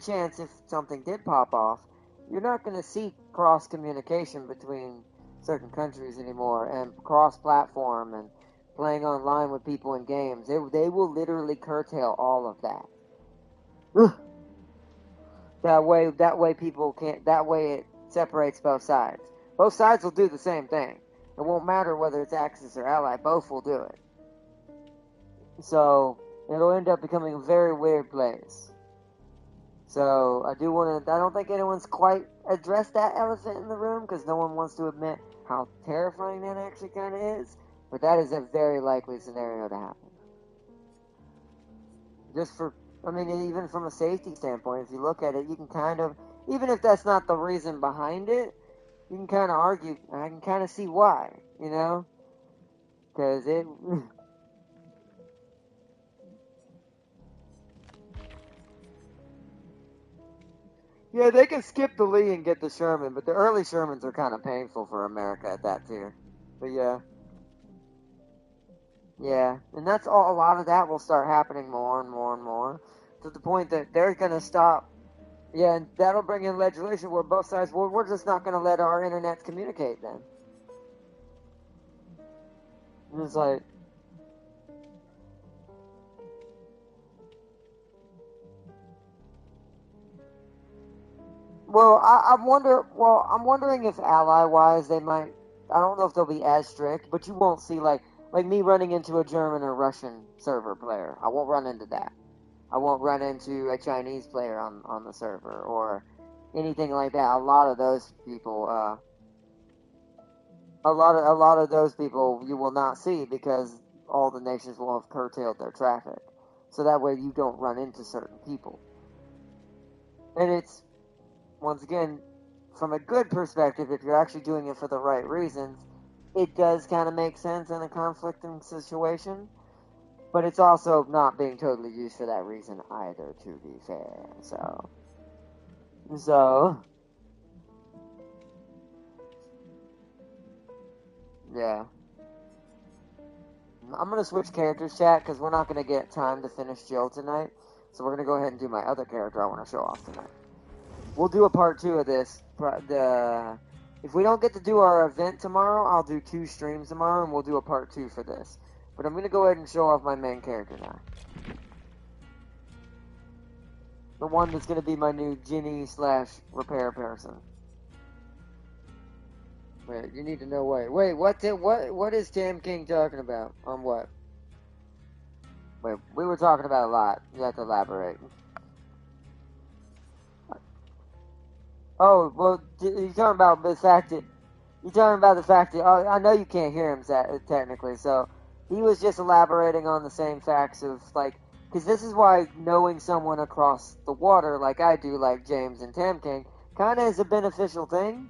chance if something did pop off, you're not going to see cross communication between certain countries anymore, and cross platform and playing online with people in games. They will literally curtail all of that. That way people can't. That way it separates both sides. Both sides will do the same thing. It won't matter whether it's Axis or Ally. Both will do it. So it'll end up becoming a very weird place. So I do want to. I don't think anyone's quite addressed that elephant in the room, because no one wants to admit how terrifying that actually kind of is. But that is a very likely scenario to happen. I mean, even from a safety standpoint, if you look at it, you can kind of, even if that's not the reason behind it, you can kind of argue, I can kind of see why, because it, yeah, they can skip the Lee and get the Sherman, but the early Shermans are kind of painful for America at that tier. But yeah. Yeah, and that's all. A lot of that will start happening more and more and more, to the point that they're gonna stop. Yeah, and that'll bring in legislation where both sides. Well, we're just not gonna let our internet communicate then. And it's like, well, I'm wondering if ally wise they might. I don't know if they'll be as strict, but you won't see like me running into a German or Russian server player. I won't run into that. I won't run into a Chinese player on the server or anything like that. A lot of those people, a lot of those people you will not see, because all the nations will have curtailed their traffic, so that way you don't run into certain people. And it's, once again, from a good perspective, if you're actually doing it for the right reasons, it does kind of make sense in a conflicting situation. But it's also not being totally used for that reason either, to be fair. So yeah. I'm gonna switch characters, chat, because we're not gonna get time to finish Jill tonight. So we're gonna go ahead and do my other character I want to show off tonight. We'll do a part 2 of this. If we don't get to do our event tomorrow, I'll do 2 streams tomorrow, and we'll do a part 2 for this. But I'm gonna go ahead and show off my main character now. The one that's going to be my new Ginny / repair person. Wait, you need to know wait, what is Tam King talking about? On what? Wait, we were talking about a lot. You have to elaborate. Oh, well, you're talking about the fact that oh, I know you can't hear him technically, so he was just elaborating on the same facts of, like, because this is why knowing someone across the water, like I do, like James and Tam King, kind of is a beneficial thing,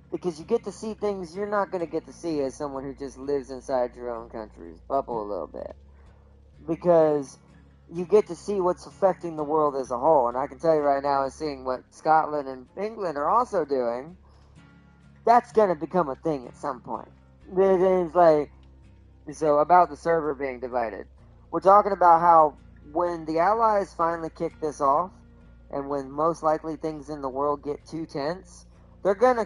because you get to see things you're not going to get to see as someone who just lives inside your own country's bubble a little bit. Because you get to see what's affecting the world as a whole, and I can tell you right now, seeing what Scotland and England are also doing, that's going to become a thing at some point. It's like, so about the server being divided. We're talking about how when the Allies finally kick this off, and when most likely things in the world get too tense, they're gonna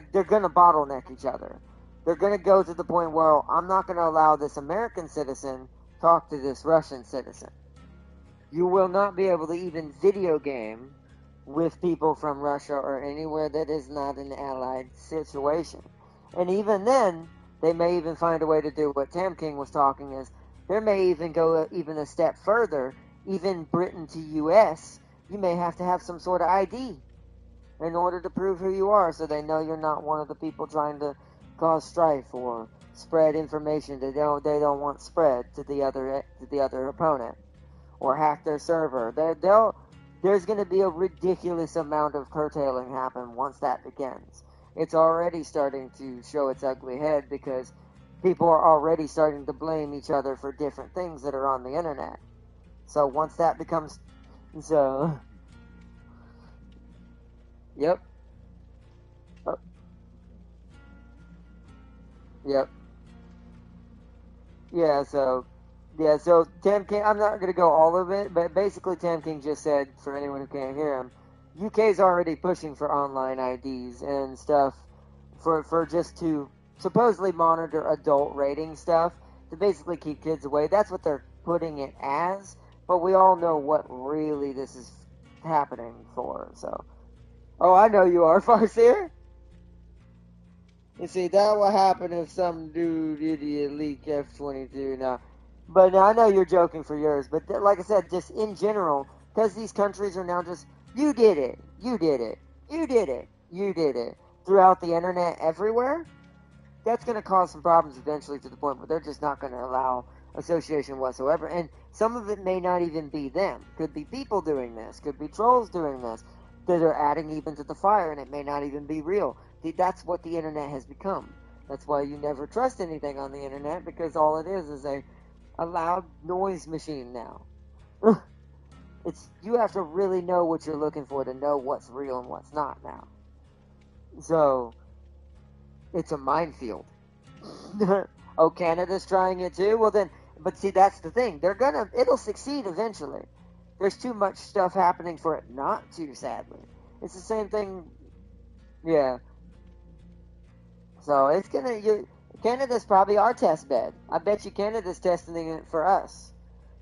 bottleneck each other. They're gonna go to the point where I'm not gonna allow this American citizen talk to this Russian citizen. You will not be able to even video game with people from Russia or anywhere that is not an allied situation. And even then, they may even find a way to do what Tam King was talking is, there may even go even a step further, even Britain to US, you may have to have some sort of ID in order to prove who you are, so they know you're not one of the people trying to cause strife or spread information they don't want spread to the other opponent, or hack their server. There's going to be a ridiculous amount of curtailing happen once that begins. It's already starting to show its ugly head because people are already starting to blame each other for different things that are on the internet. So once that becomes... So... Yep. Oh, yep. Yeah, so Tam King, I'm not going to go all of it, but basically Tam King just said, for anyone who can't hear him, UK's already pushing for online IDs and stuff for just to supposedly monitor adult rating stuff to basically keep kids away. That's what they're putting it as, but we all know what really this is happening for, so. Oh, I know you are, Farseer. You see, that will happen if some dude idiot leak F-22 now. But I know you're joking for yours. But like I said, just in general, because these countries are now just, you did it, you did it, you did it, you did it, throughout the internet everywhere, that's going to cause some problems eventually to the point where they're just not going to allow association whatsoever. And some of it may not even be them. Could be people doing this. Could be trolls doing this that are adding even to the fire, and it may not even be real. That's what the internet has become. That's why you never trust anything on the internet, because all it is a loud noise machine now. You have to really know what you're looking for to know what's real and what's not now. So it's a minefield. Oh, Canada's trying it too? Well then, but see, that's the thing. It'll succeed eventually. There's too much stuff happening for it not to, sadly. It's the same thing, yeah. So Canada's probably our test bed. I bet you Canada's testing it for us.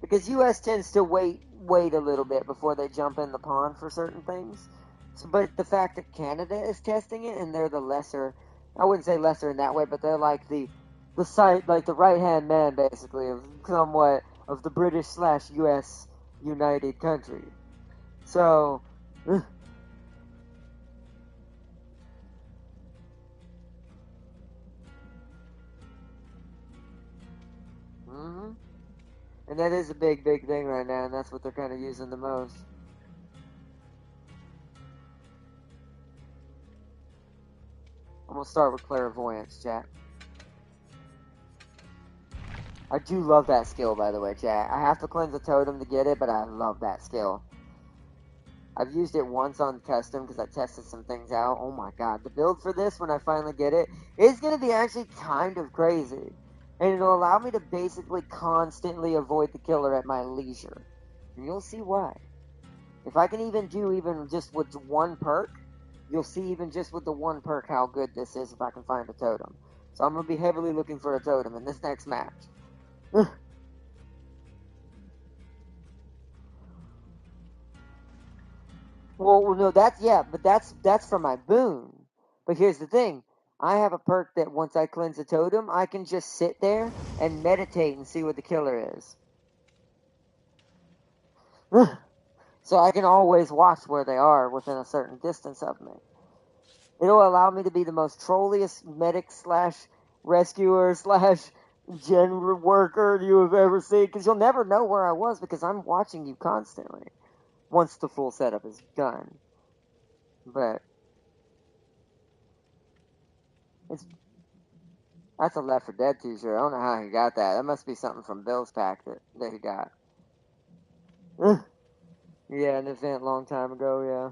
Because US tends to wait a little bit before they jump in the pond for certain things. So, but the fact that Canada is testing it, and they're the lesser, I wouldn't say lesser in that way, but they're like the site, like the right-hand man, basically, of somewhat of the British / US united country. So, mm-hmm. And that is a big thing right now, and that's what they're kind of using the most. I'm gonna start with clairvoyance, chat. I do love that skill, by the way, chat. I have to cleanse a totem to get it, but I love that skill. I've used it once on custom because I tested some things out. Oh my god, the build for this, when I finally get it, is going to be actually kind of crazy. And it'll allow me to basically constantly avoid the killer at my leisure. And you'll see why. If I can even do even just with one perk, you'll see even just with the one perk how good this is if I can find a totem. So I'm going to be heavily looking for a totem in this next match. Well, no, but that's for my boon. But here's the thing: I have a perk that once I cleanse a totem, I can just sit there and meditate and see what the killer is. So I can always watch where they are within a certain distance of me. It'll allow me to be the most trolliest medic slash rescuer slash gen worker you have ever seen, because you'll never know where I was because I'm watching you constantly once the full setup is done. But it's that's a Left 4 Dead t-shirt. I don't know how he got that. That must be something from Bill's pack that he got. Yeah, an event long time ago, yeah.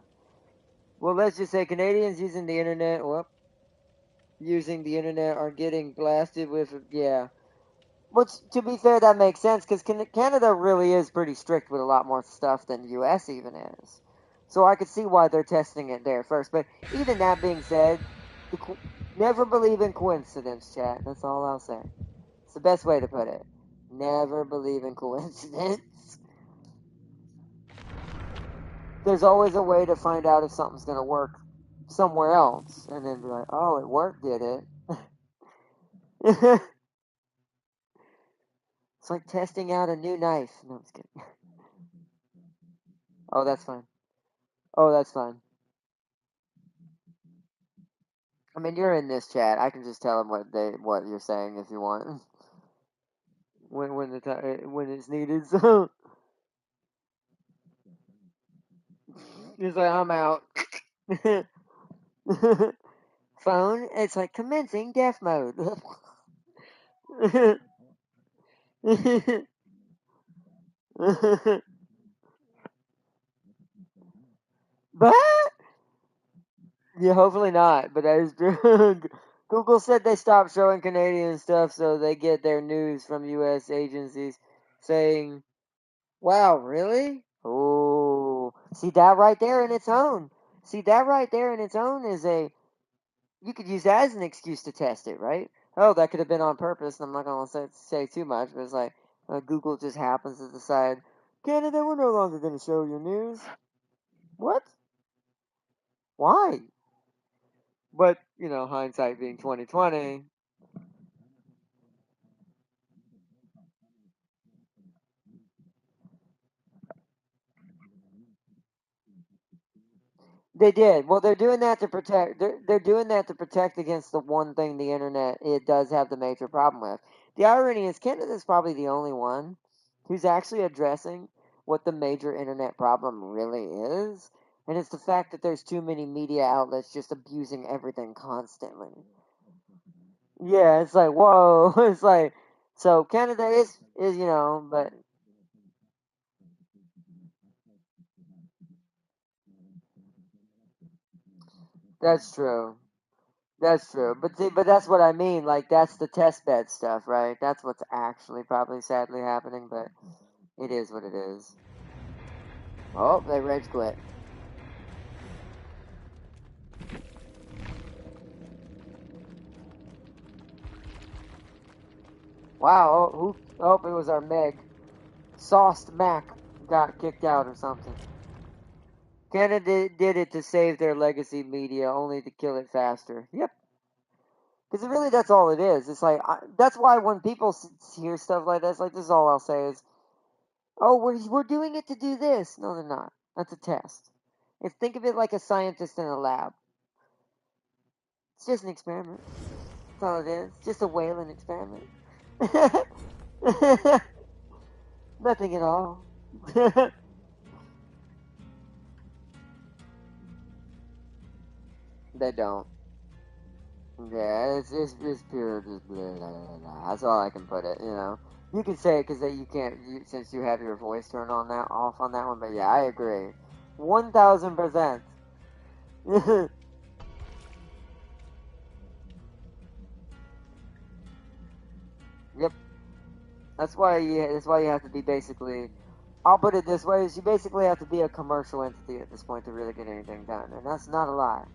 Well, let's just say Canadians using the internet, are getting blasted with, yeah. Which, to be fair, that makes sense, because Canada really is pretty strict with a lot more stuff than the U.S. even is. So I could see why they're testing it there first. But even that being said, never believe in coincidence, chat. That's all I'll say. It's the best way to put it. Never believe in coincidence. There's always a way to find out if something's going to work somewhere else. And then be like, oh, it worked, did it? It's like testing out a new knife. No, I'm just kidding. Oh, that's fine. Oh, that's fine. I mean, you're in this chat. I can just tell them what you're saying if you want. When it's needed. So it's like I'm out. Phone. It's like commencing death mode. But yeah, hopefully not. But that is true. Google said they stopped showing Canadian stuff so they get their news from U.S. agencies saying, "Wow, really? Oh, see that right there in its own. See that right there in its own is a. You could use that as an excuse to test it, right? Oh, that could have been on purpose. And I'm not gonna say too much, but it's like Google just happens to decide, Canada, we're no longer going to show your news. What? Why? But hindsight being 2020. They did. Well, they're doing that to protect. They're doing that to protect against the one thing the internet it does have the major problem with. The irony is Canada's probably the only one who's actually addressing what the major internet problem really is, and it's the fact that there's too many media outlets just abusing everything constantly. Yeah, it's like whoa. It's like so Canada is but that's true. That's true, but see, but that's what I mean. Like that's the test bed stuff, right? That's what's actually probably sadly happening, but it is what it is. Oh, they rage quit. Wow. Oh, who? Oh, it was our Meg. Sauced Mac got kicked out or something. Canada did it to save their legacy media, only to kill it faster. Yep. Because really, that's all it is. It's like that's why when people hear stuff like that, it's like this is all I'll say is, "Oh, we're doing it to do this." No, they're not. That's a test. If think of it like a scientist in a lab. It's just an experiment. That's all it is. Just a whaling experiment. Nothing at all. They don't. Yeah, it's pure just blah, blah, blah, blah. That's all I can put it. You can say it because you can't since you have your voice turned on that off on that one. But yeah, I agree, 1,000%. Yep. That's why you have to be basically. I'll put it this way: is you basically have to be a commercial entity at this point to really get anything done, and that's not a lie.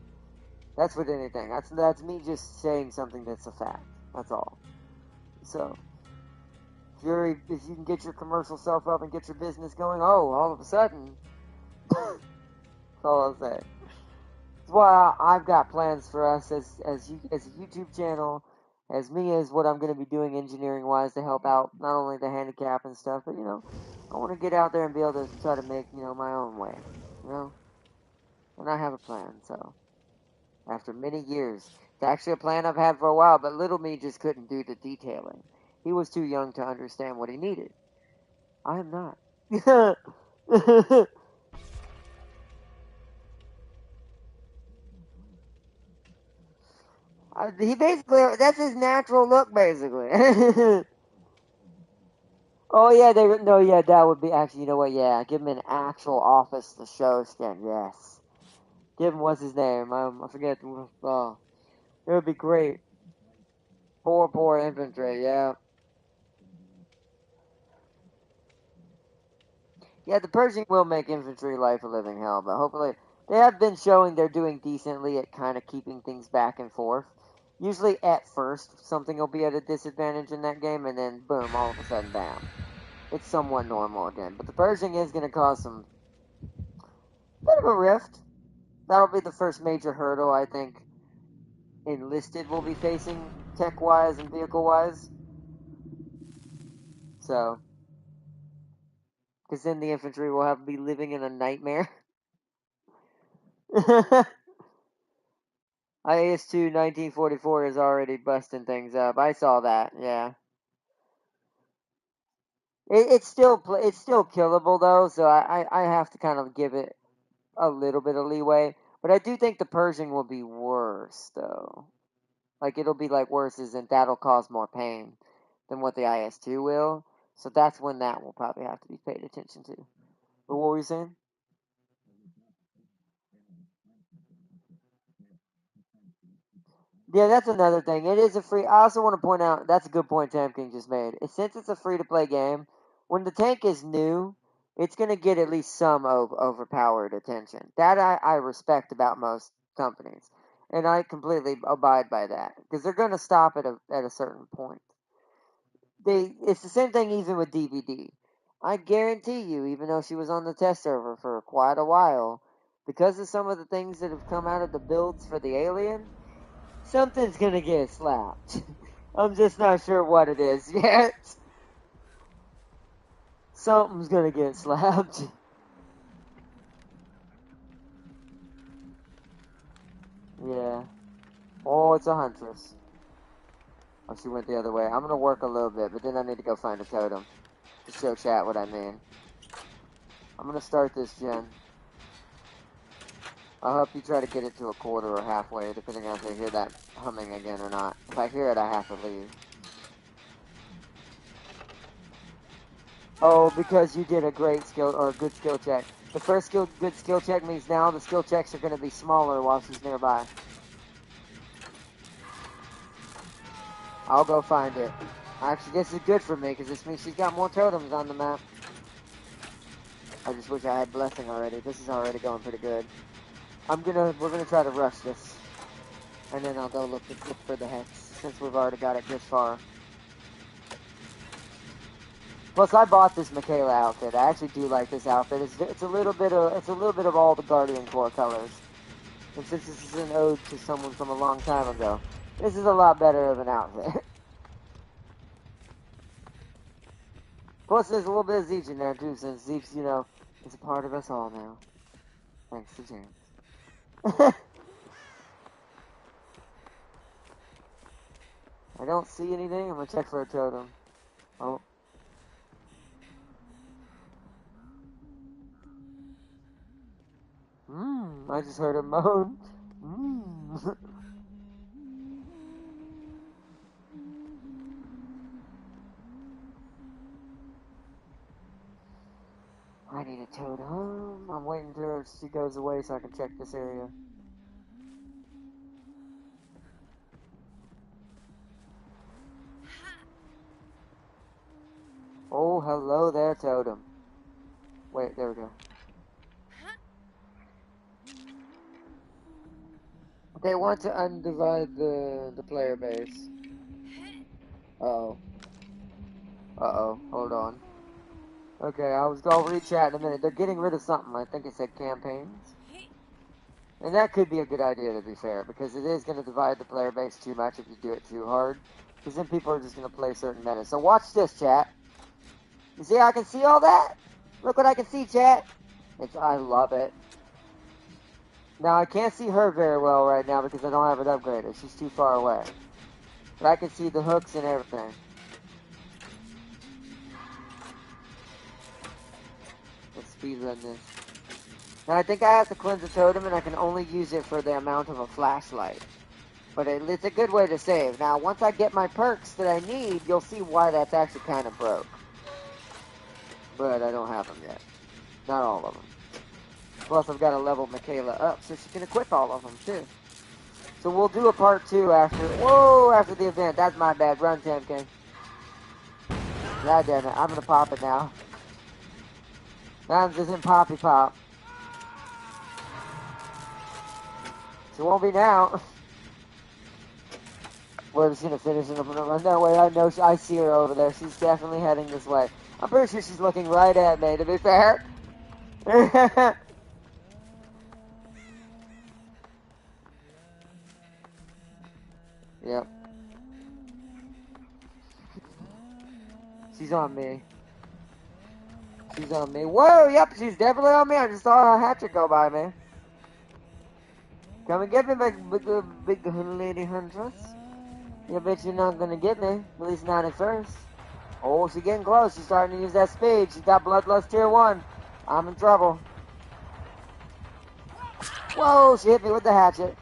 That's with anything. That's me just saying something that's a fact. That's all. So if you can get your commercial self up and get your business going, oh, all of a sudden, That's all I'll say. That's why I've got plans for us as a YouTube channel, as me as what I'm going to be doing engineering wise to help out not only the handicap and stuff, but I want to get out there and be able to try to make my own way, and I have a plan. So after many years, it's actually a plan I've had for a while, but little me just couldn't do the detailing. He was too young to understand what he needed. I am not. He basically, that's his natural look, basically. Oh yeah, no, yeah, that would be actually. You know what? Yeah, give him an actual office to show skin. Yes, give him what's his name? I forget. Oh, it would be great. Poor infantry. Yeah, yeah. The Pershing will make infantry life a living hell, but hopefully they have been showing they're doing decently at kind of keeping things back and forth. Usually at first something will be at a disadvantage in that game, and then boom, all of a sudden, bam, it's somewhat normal again. But the Pershing is going to cause some bit of a rift. That'll be the first major hurdle I think Enlisted will be facing tech wise and vehicle wise. So, because then the infantry will have to be living in a nightmare. IS-2 1944 is already busting things up. I saw that. Yeah, it's still killable though. So I have to kind of give it a little bit of leeway. But I do think the Pershing will be worse though. Like it'll be like worse, as in that'll cause more pain than what the IS-2 will. So that's when that will probably have to be paid attention to. But what were you saying? Yeah, that's another thing. It is a free. I also want to point out that's a good point Tam King just made. Since it's a free to play game, when the tank is new, it's going to get at least some overpowered attention. That I respect about most companies, and I completely abide by that because they're going to stop at a certain point. It's the same thing even with DVD. I guarantee you, even though she was on the test server for quite a while, because of some of the things that have come out of the builds for the Alien, something's gonna get slapped. I'm just not sure what it is yet. Something's gonna get slapped. Yeah. Oh, it's a huntress. Oh, she went the other way. I'm gonna work a little bit, but then I need to go find a totem to show chat what I mean. I'm gonna start this gen. I'll help you try to get it to a quarter or halfway, depending on if I hear that humming again or not. If I hear it, I have to leave. Oh, because you did a great skill or a good skill check. The first good skill check means now the skill checks are going to be smaller while she's nearby. I'll go find it. Actually, this is good for me because this means she's got more totems on the map. I just wish I had blessing already. This is already going pretty good. We're gonna try to rush this, and then I'll go look for the hex since we've already got it this far. Plus, I bought this Michaela outfit. I actually do like this outfit. It's a little bit of all the Guardian Corps colors. And since this is an ode to someone from a long time ago, this is a lot better of an outfit. Plus, there's a little bit of Zeech in there too, since Zeech, is a part of us all now. Thanks to James. I don't see anything. I'm gonna check for a totem. Oh. I just heard a moan. I need a totem. I'm waiting till she goes away so I can check this area. Oh, hello there, totem. Wait, there we go. They want to undivide the player base. Uh-oh. Uh-oh. Hold on. Okay, I'll read chat in a minute. They're getting rid of something. I think it said campaigns. And that could be a good idea, to be fair, because it is going to divide the player base too much if you do it too hard. Because then people are just going to play certain metas. So watch this, chat. You see how I can see all that? Look what I can see, chat. I love it. Now, I can't see her very well right now because I don't have it upgraded. She's too far away. But I can see the hooks and everything. Let's speedrun this. Now, I think I have to cleanse a totem, and I can only use it for the amount of a flashlight. But it's a good way to save. Now, once I get my perks that I need, you'll see why that's actually kind of broke. But I don't have them yet. Not all of them. Plus, I've got to level Michaela up so she can equip all of them, too. So we'll do a part 2 after... Whoa! After the event. That's my bad. Run, Tam King. God damn it. I'm going to pop it now. Times isn't Poppy Pop. She won't be now. We're just going to finish it. I'm going to run that way. I know I see her over there. She's definitely heading this way. I'm pretty sure she's looking right at me, to be fair. Yep. She's on me. She's on me. Whoa, yep, she's definitely on me. I just saw her hatchet go by me. Come and get me, big lady huntress. You bet you're not gonna get me. At least not at first. Oh, she's getting close. She's starting to use that speed. She's got Bloodlust Tier 1. I'm in trouble. Whoa, she hit me with the hatchet.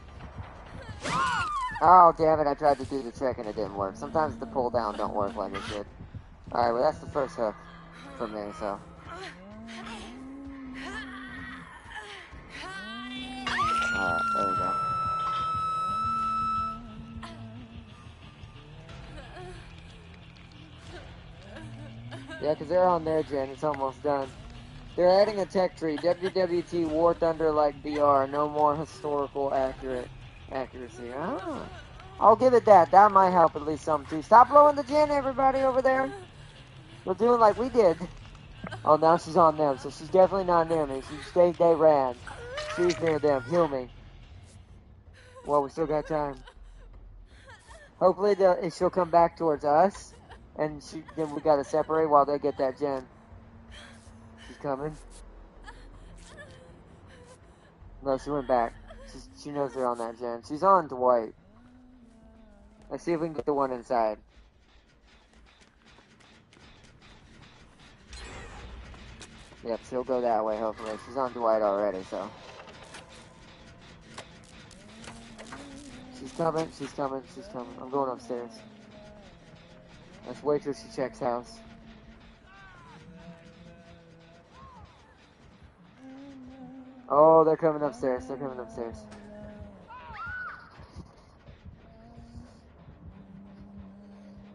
Oh, damn it. I tried to do the trick and it didn't work. Sometimes the pull down don't work like it should. Alright, well, that's the first hook for me, so. Alright, there we go. Yeah, because they're on their gen. It's almost done. They're adding a tech tree. WWT War Thunder like BR. No more historical accuracy. Ah. I'll give it that. That might help at least some too. Stop blowing the gen, everybody over there. We're doing like we did. Oh, now she's on them. So she's definitely not near me. They ran. She's near them. Heal me. Well, we still got time. Hopefully she'll come back towards us. And then we gotta separate while they get that gen. She's coming. No, she went back. She knows they're on that gen. She's on Dwight. Let's see if we can get the one inside. Yep, she'll go that way, hopefully. She's on Dwight already, so. She's coming, she's coming, she's coming. I'm going upstairs. Let's wait till she checks house. Oh, they're coming upstairs. They're coming upstairs.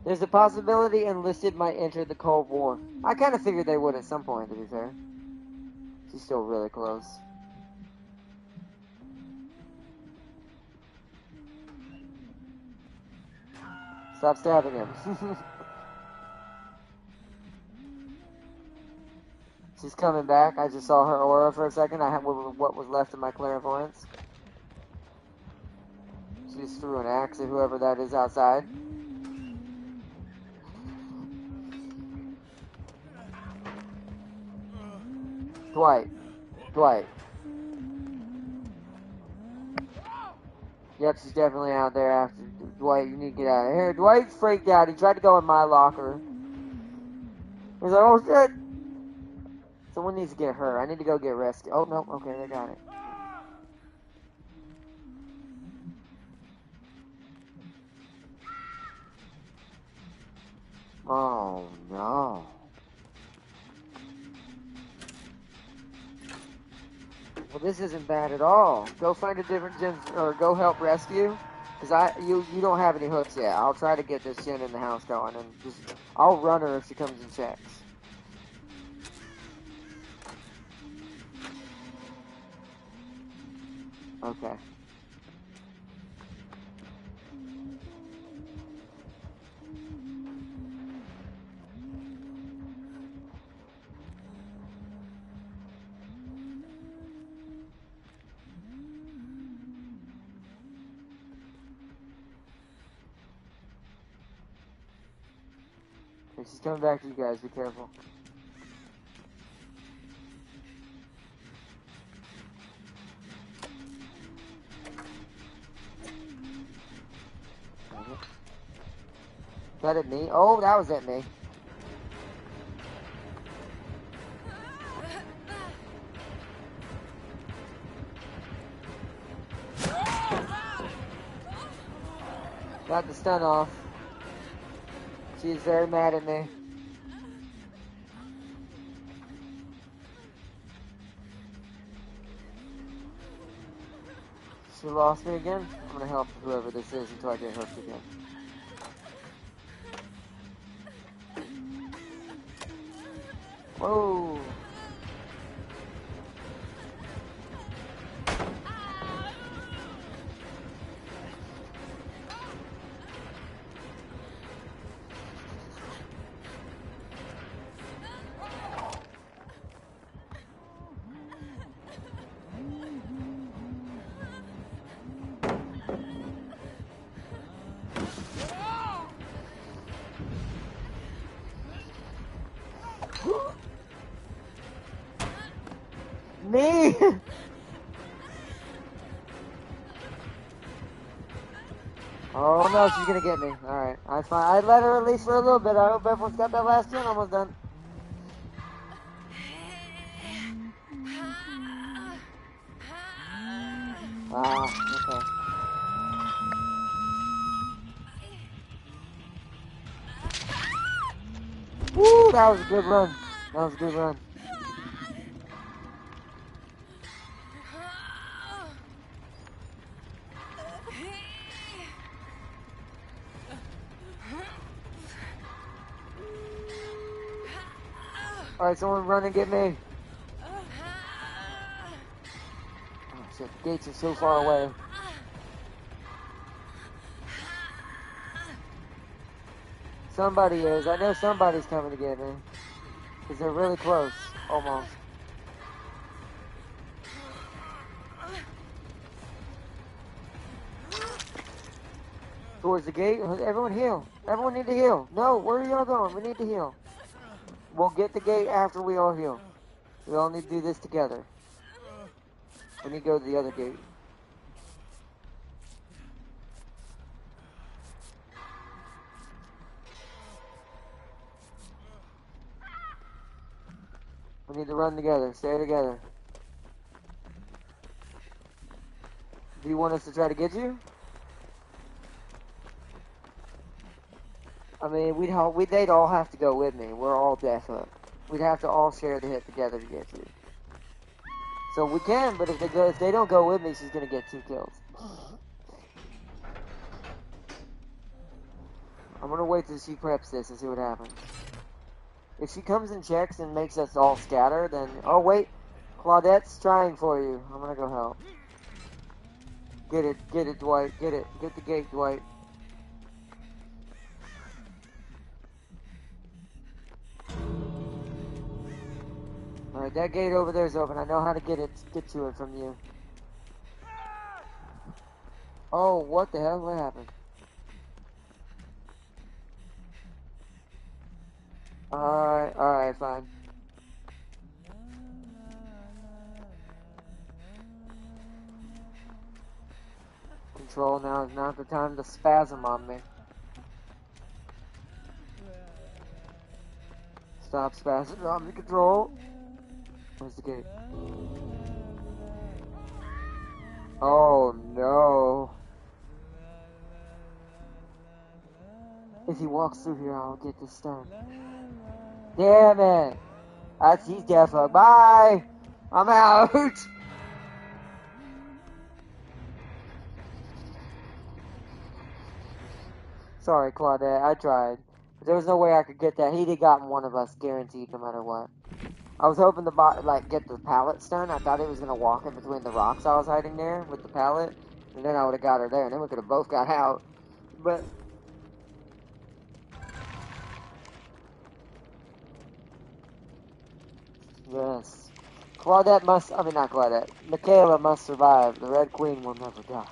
There's a possibility enlisted might enter the Cold War. I kind of figured they would at some point, to be fair. She's still really close. Stop stabbing him. She's coming back. I just saw her aura for a second. I had what was left of my clairvoyance. She just threw an axe at whoever that is outside. Dwight. Dwight. Yep, she's definitely out there after Dwight. You need to get out of here. Dwight's freaked out. He tried to go in my locker. He's like, oh shit. Someone needs to get her. I need to go get rescued. Oh, no. Okay, they got it. Oh, no. Well, this isn't bad at all. Go find a different gen, or go help rescue. Because you don't have any hooks yet. I'll try to get this gen in the house going, and I'll run her if she comes and checks. Okay. And she's coming back to you guys. Be careful. Is that at me? Oh, that was at me. Got the stun off. She's very mad at me. She lost me again? I'm gonna help whoever this is until I get hooked again. Whoa! Me! Oh no, she's gonna get me. Alright, that's fine. I let her release for a little bit. I hope everyone's got that last gen almost done. Okay. Woo, that was a good run. That was a good run. Alright, someone run and get me. Oh shit, the gates are so far away. Somebody is. I know somebody's coming to get me. Because they're really close. Almost. Towards the gate. Everyone heal. Everyone need to heal. No, where are y'all going? We need to heal. We'll get the gate after we all heal. We all need to do this together. We need to go to the other gate. We need to run together. Stay together. Do you want us to try to get you? I mean, they'd all have to go with me. We're all death hook. We'd have to all share the hit together to get you. So we can, but if they don't go with me, she's gonna get 2 kills. I'm gonna wait till she preps this and see what happens. If she comes and checks and makes us all scatter, then oh wait, Claudette's trying for you. I'm gonna go help. Get it, Dwight. Get the gate, Dwight. Alright, that gate over there is open. I know how to get to it from you. Oh, what the hell? What happened? Alright, fine. Control now is not the time to spasm on me. Stop spasming on me, Control. Where's the gate? Oh no. If he walks through here, I'll get this stone. Damn it. He's deaf. Bye. I'm out. Sorry, Claudette. I tried. But there was no way I could get that. He'd have gotten one of us, guaranteed, no matter what. I was hoping to get the pallet stun. I thought he was going to walk in between the rocks I was hiding there with the pallet. And then I would have got her there. And then we could have both got out. But... yes. Claudette must... I mean, not Claudette. Michaela must survive. The Red Queen will never die.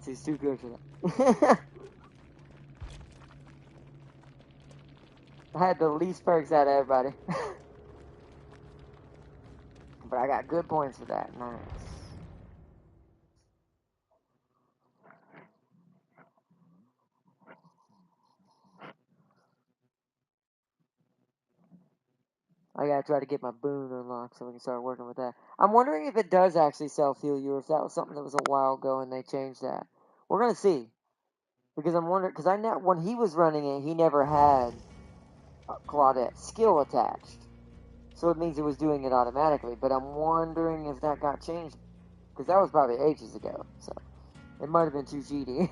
She's too good for that. I had the least perks out of everybody. But I got good points for that. Nice. I gotta try to get my boon unlocked so we can start working with that. I'm wondering if it does actually self-heal you, or if that was something that was a while ago and they changed that. We're gonna see. Because I'm wondering, because I know when he was running it, he never had Claudette's skill attached. So it means it was doing it automatically. But I'm wondering if that got changed. Because that was probably ages ago. So it might have been too cheaty.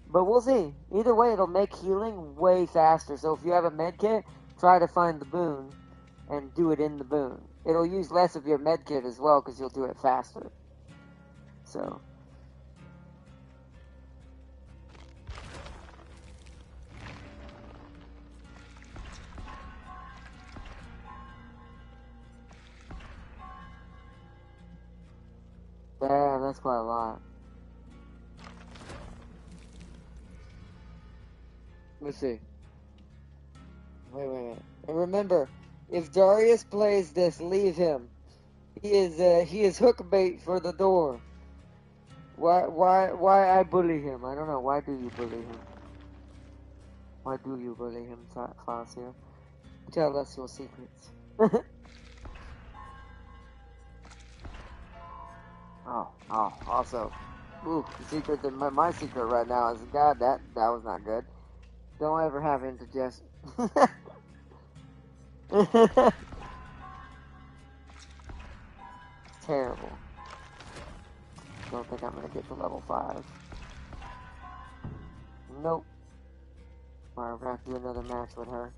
But we'll see. Either way, it'll make healing way faster. So if you have a med kit, try to find the boon and do it in the boon. It'll use less of your med kit as well because you'll do it faster. So. Damn, that's quite a lot. Let's see. Wait. And remember, if Darius plays this, leave him. He is hook bait for the door. Why I bully him? I don't know. Why do you bully him? Why do you bully him, Fazio? Tell us your secrets. Also, ooh, the secret that my secret right now is, God, that was not good. Don't ever have indigestion. It's terrible. Don't think I'm gonna get to level 5. Nope. Alright, we're gonna have to do another match with her.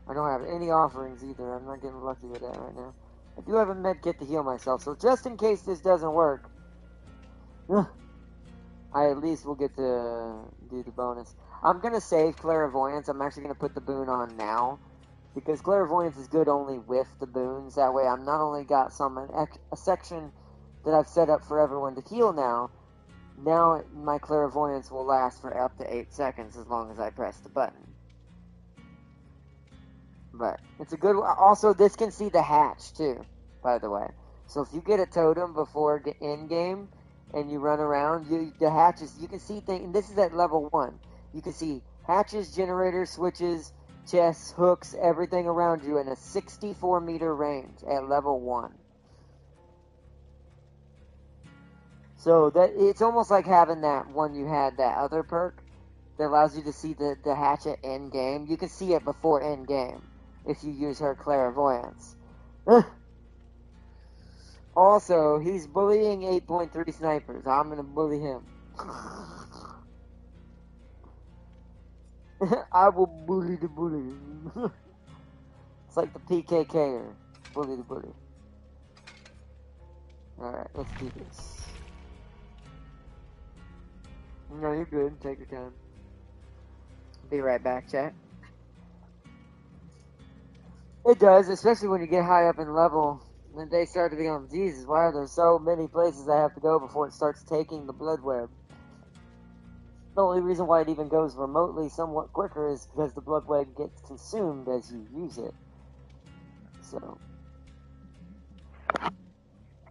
I don't have any offerings either. I'm not getting lucky with that right now. I do have a med kit to heal myself, so just in case this doesn't work, I at least will get to do the bonus. I'm gonna save Clairvoyance. I'm actually gonna put the boon on now, because Clairvoyance is good only with the boons. That way I'm not only got a section that I've set up for everyone to heal now my Clairvoyance will last for up to 8 seconds as long as I press the button. But it's a good one. Also, this can see the hatch too, by the way. So if you get a totem before end game and you run around, the hatches, you can see things, and this is at level 1. You can see hatches, generators, switches, chests, hooks, everything around you in a 64-meter range at level 1. So that it's almost like having that one you had, that other perk that allows you to see the hatch at end game. You can see it before end game if you use her Clairvoyance. Also, he's bullying 8.3 snipers. I'm gonna bully him. I will bully the bully. It's like the PKKer. Bully the bully. Alright, let's do this. No, you're good. Take your time. Be right back, chat. It does, especially when you get high up in level. And they start to become, Jesus, why are there so many places I have to go before it starts taking the blood web? The only reason why it even goes remotely somewhat quicker is because the blood web gets consumed as you use it. So,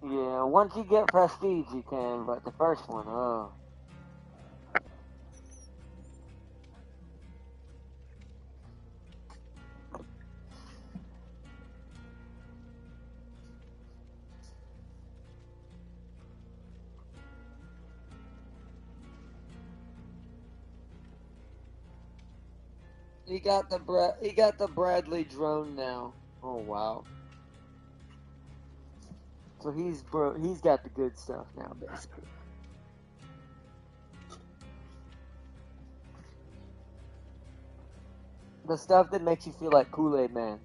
yeah, once you get prestige you can, but the first one, oh. He got the Bradley drone now. Oh wow. So he's got the good stuff now, basically. The stuff that makes you feel like Kool-Aid Man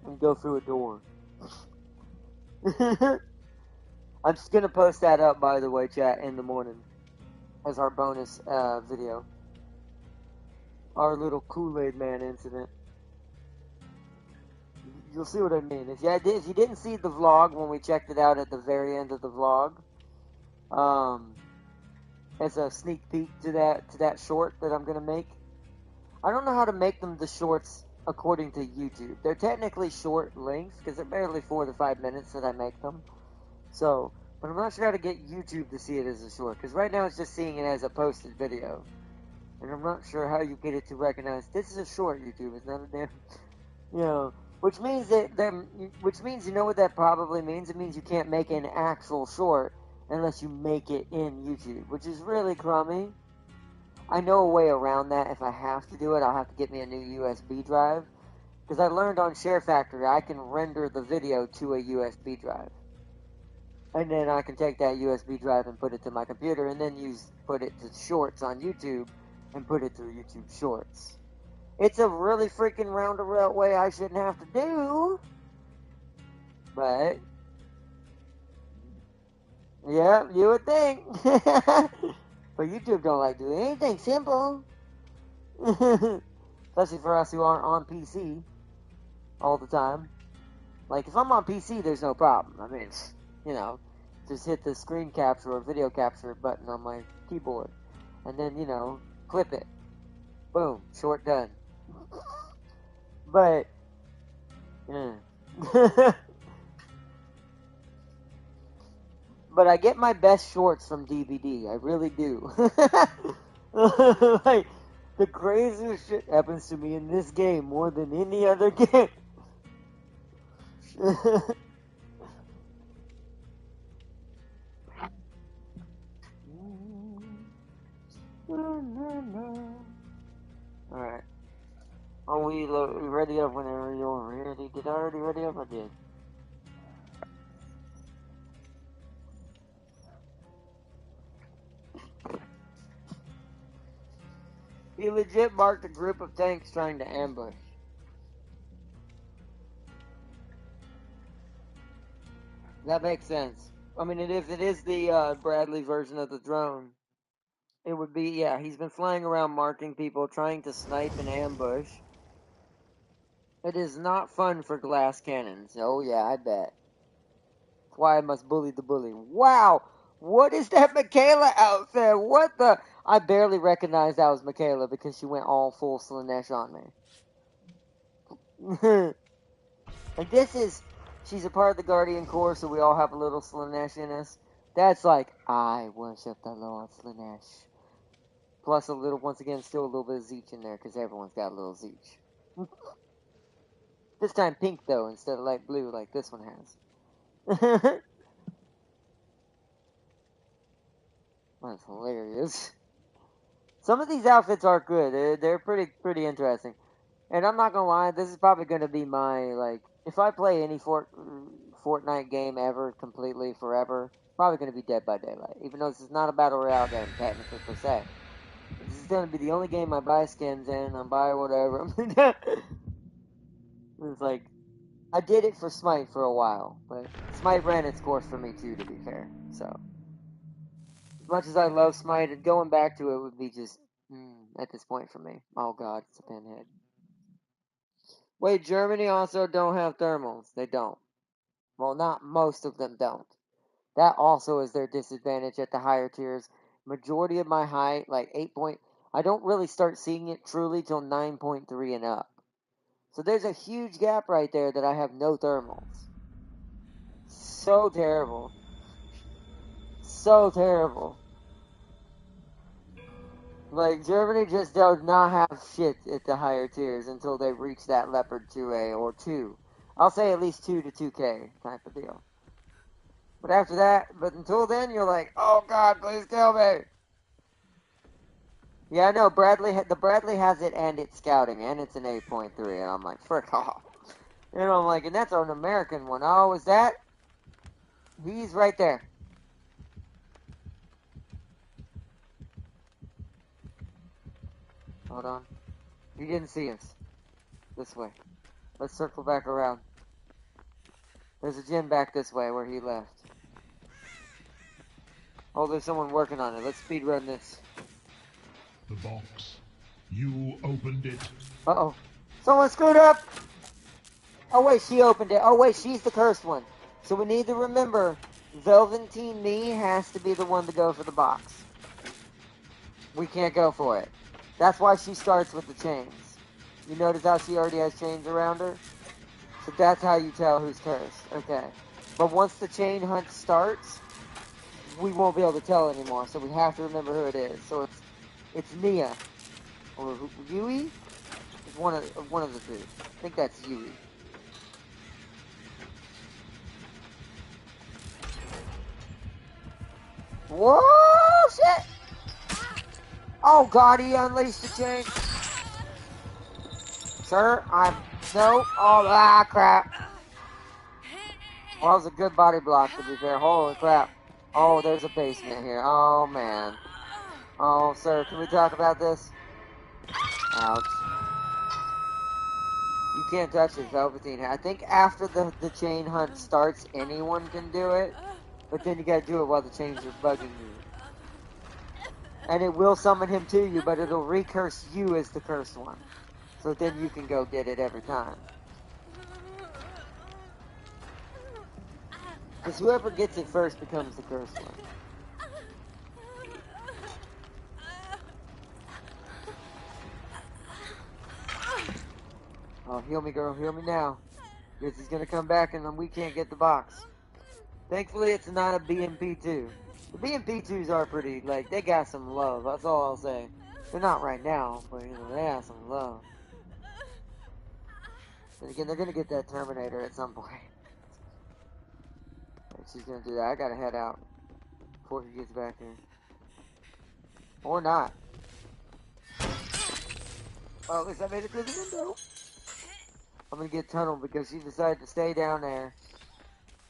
and go through a door. I'm just gonna post that up, by the way, chat, in the morning as our bonus video. Our little Kool-Aid Man incident. You'll see what I mean. If you didn't see the vlog when we checked it out at the very end of the vlog, as a sneak peek to that short that I'm gonna make, I don't know how to make them the shorts according to YouTube. They're technically short length because they're barely 4 to 5 minutes that I make them. So, but I'm not sure how to get YouTube to see it as a short because right now it's just seeing it as a posted video. And I'm not sure how you get it to recognize this is a short, YouTube. It's not a damn, you know, which means you know what that probably means? It means you can't make an actual short unless you make it in YouTube, which is really crummy. I know a way around that. If I have to do it, I'll have to get me a new USB drive. Because I learned on Share Factory, I can render the video to a USB drive. And then I can take that USB drive and put it to my computer and then put it to shorts on YouTube and put it to YouTube Shorts. It's a really freaking roundabout way I shouldn't have to do. But, yeah, you would think. But YouTube don't like doing anything simple. Especially for us who aren't on PC all the time. Like, if I'm on PC, there's no problem. I mean, you know, just hit the screen capture or video capture button on my keyboard. And then, you know, clip it. Boom. Short done. But, but I get my best shorts from DVD. I really do. Like, the craziest shit happens to me in this game more than any other game. Alright. Are we ready up whenever you're ready? Did I already ready up? I did. He legit marked a group of tanks trying to ambush. That makes sense. I mean, if it is the Bradley version of the drone, it would be, yeah, he's been flying around marking people, trying to snipe and ambush. It is not fun for glass cannons. Oh, yeah, I bet. That's why I must bully the bully. Wow! What is that Michaela out there? What the? I barely recognized that was Michaela because she went all full Slanesh on me. Like, she's a part of the Guardian Corps, so we all have a little Slanesh in us. That's like, I worship the Lord Slanesh. Plus a little, once again, still a little bit of Zeech in there, because everyone's got a little Zeech. This time pink, though, instead of light blue like this one has. That's hilarious. Some of these outfits are good. They're pretty interesting. And I'm not gonna lie, this is probably gonna be my, like, if I play any Fortnite game ever, completely, forever, probably gonna be Dead by Daylight. Even though this is not a Battle Royale game, technically, per se. This is gonna be the only game I buy skins in, I buy whatever. It's like, I did it for Smite for a while, but Smite ran its course for me too, to be fair, so. As much as I love Smite, going back to it would be just, at this point for me. Oh god, it's a pinhead. Wait, Germany also don't have thermals. They don't. Well, not most of them don't. That also is their disadvantage at the higher tiers. Majority of my height, like 8 point, I don't really start seeing it truly till 9.3 and up. So there's a huge gap right there that I have no thermals. So terrible. So terrible. Like, Germany just does not have shit at the higher tiers until they reach that Leopard 2A or 2. I'll say at least 2 to 2K type of deal. But after that, but until then, you're like, oh god, please kill me. Yeah, I know, the Bradley has it and it's scouting, and it's an 8.3, and I'm like, frick off. You know, I'm like, and that's an American one. Oh, is that? He's right there. Hold on. He didn't see us. This way. Let's circle back around. There's a gym back this way where he left. Oh, there's someone working on it. Let's speedrun this. The box. You opened it. Uh-oh. Someone screwed up! Oh, wait, she opened it. Oh, wait, she's the cursed one. So we need to remember, Velveteen Me has to be the one to go for the box. We can't go for it. That's why she starts with the chains. You notice how she already has chains around her? So that's how you tell who's cursed. Okay. But once the chain hunt starts, we won't be able to tell anymore. So we have to remember who it is. So it's Nia. Or Yui? It's one of the two. I think that's Yui. Whoa, shit! Oh god, he unleashed the chain. Sir, no. Oh, crap. Well, that was a good body block, to be fair. Holy crap. Oh, there's a basement here. Oh, man. Oh, sir, can we talk about this? Ouch. You can't touch this, Velveteen. I think after the chain hunt starts, anyone can do it. But then you gotta do it while the chains are bugging you. And it will summon him to you, but it'll recurse you as the cursed one. So then you can go get it every time. Because whoever gets it first becomes the cursed one. Oh, heal me, girl. Heal me now. Because he's going to come back and then we can't get the box. Thankfully, it's not a BMP2. The BMP2s are pretty, like, they got some love. That's all I'll say. They're not right now, but, you know, they have some love. But again, they're going to get that Terminator at some point. She's going to do that. I got to head out before he gets back here. Or not. Well, at least I made it through the window. I'm going to get tunneled because she decided to stay down there.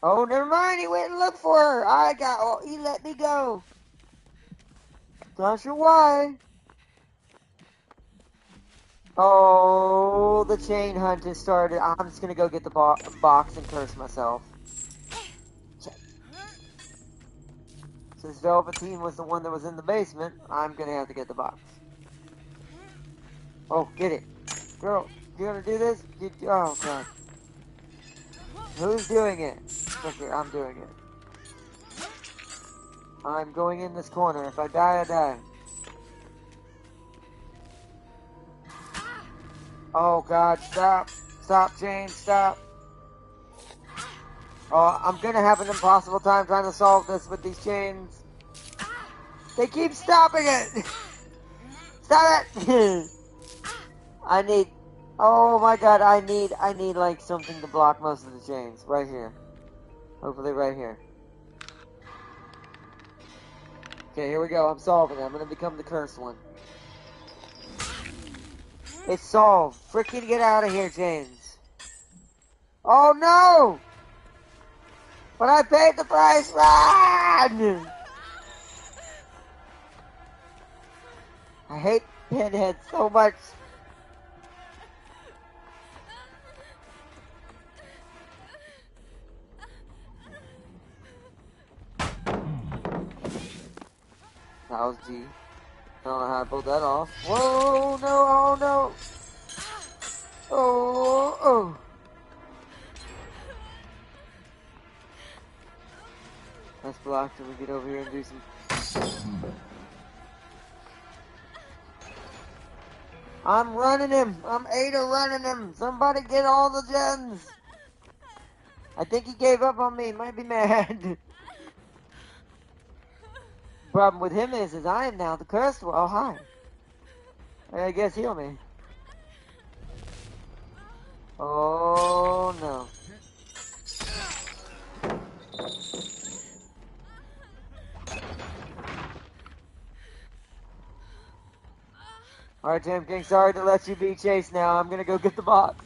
Oh, never mind. He went and looked for her. He let me go. Not sure why. Oh, the chain hunt has started. I'm just going to go get the box and curse myself. Since Velveteen was the one that was in the basement, I'm going to have to get the box. Oh, get it. Girl, you going to do this? Oh, God. Who's doing it? Okay, I'm doing it. I'm going in this corner. If I die, I die. Oh, God, stop. Stop, chain, stop. Oh, I'm going to have an impossible time trying to solve this with these chains. They keep stopping it. Stop it. Oh my god, I need like something to block most of the chains. Right here. Hopefully right here. Okay, here we go. I'm solving it. I'm going to become the cursed one. It's solved. Freaking get out of here, chains. Oh no! But I paid the price. Run! I hate Pinhead so much. That was G. I don't know how I pulled that off. Whoa, no, oh no. Oh. Let's block till we get over here and do some. I'm running him. I'm Ada running him. Somebody get all the gens. I think he gave up on me. Might be mad. Problem with him is I am now the cursed one. Oh, hi. I guess heal me. Oh, no. Alright, Jam King, sorry to let you be chased now. I'm gonna go get the box.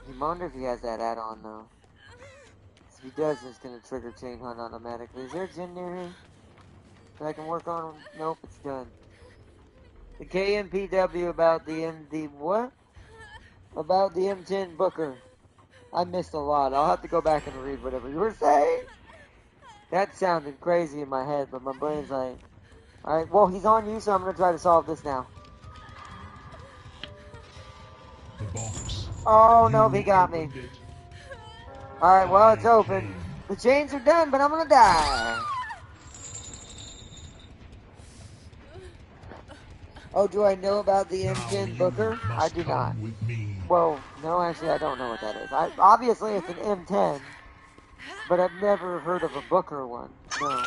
I wonder if he has that add-on, though. If he does, it's gonna trigger Chain Hunt automatically. Is there a gen near here that I can work on? Nope, it's done. The KMPW about the what? About the M10 Booker. I missed a lot. I'll have to go back and read whatever you were saying. That sounded crazy in my head, but my brain's like, alright, well, he's on you, so I'm going to try to solve this now. The box. Oh, no, he got me. Alright, well, it's open. The chains are done, but I'm gonna die. Oh, do I know about the M10 Booker? I do not. With me. Well, no, actually, I don't know what that is. Obviously, it's an M10, but I've never heard of a Booker one. No.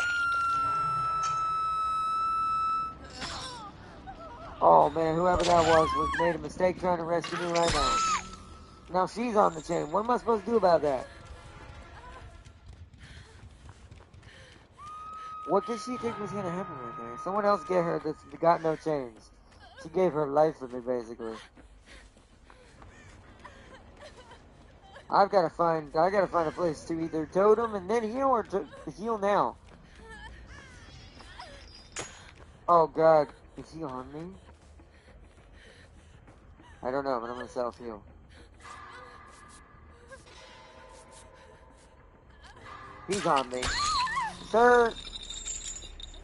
Oh man, whoever that was made a mistake trying to rescue me right now. Now she's on the chain. What am I supposed to do about that? What did she think was gonna happen right there? Someone else get her that's got no chains. She gave her life for me, basically. I gotta find a place to either totem and then heal or to heal now. Oh god, is he on me? I don't know, but I'm gonna self-heal. He's on me. Sir,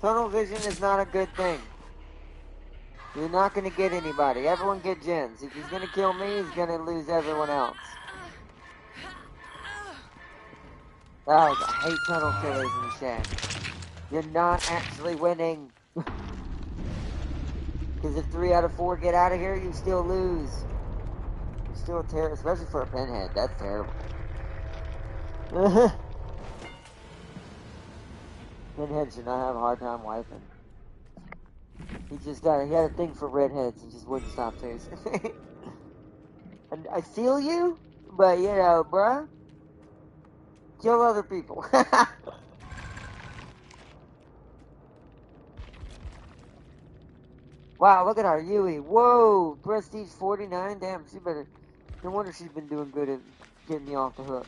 tunnel vision is not a good thing. You're not gonna get anybody. Everyone get gens. If he's gonna kill me, he's gonna lose everyone else. Oh, I hate tunnel killers in the chat. You're not actually winning. Because if 3 out of 4 get out of here, you still lose. You're still terrible, especially for a pinhead. That's terrible. Pinhead should not have a hard time wiping. He had a thing for redheads. He just wouldn't stop chasing. And I feel you, but you know, bruh. Kill other people. Wow, look at our Yui. Whoa, prestige 49. Damn, she better. No wonder she's been doing good at getting me off the hook.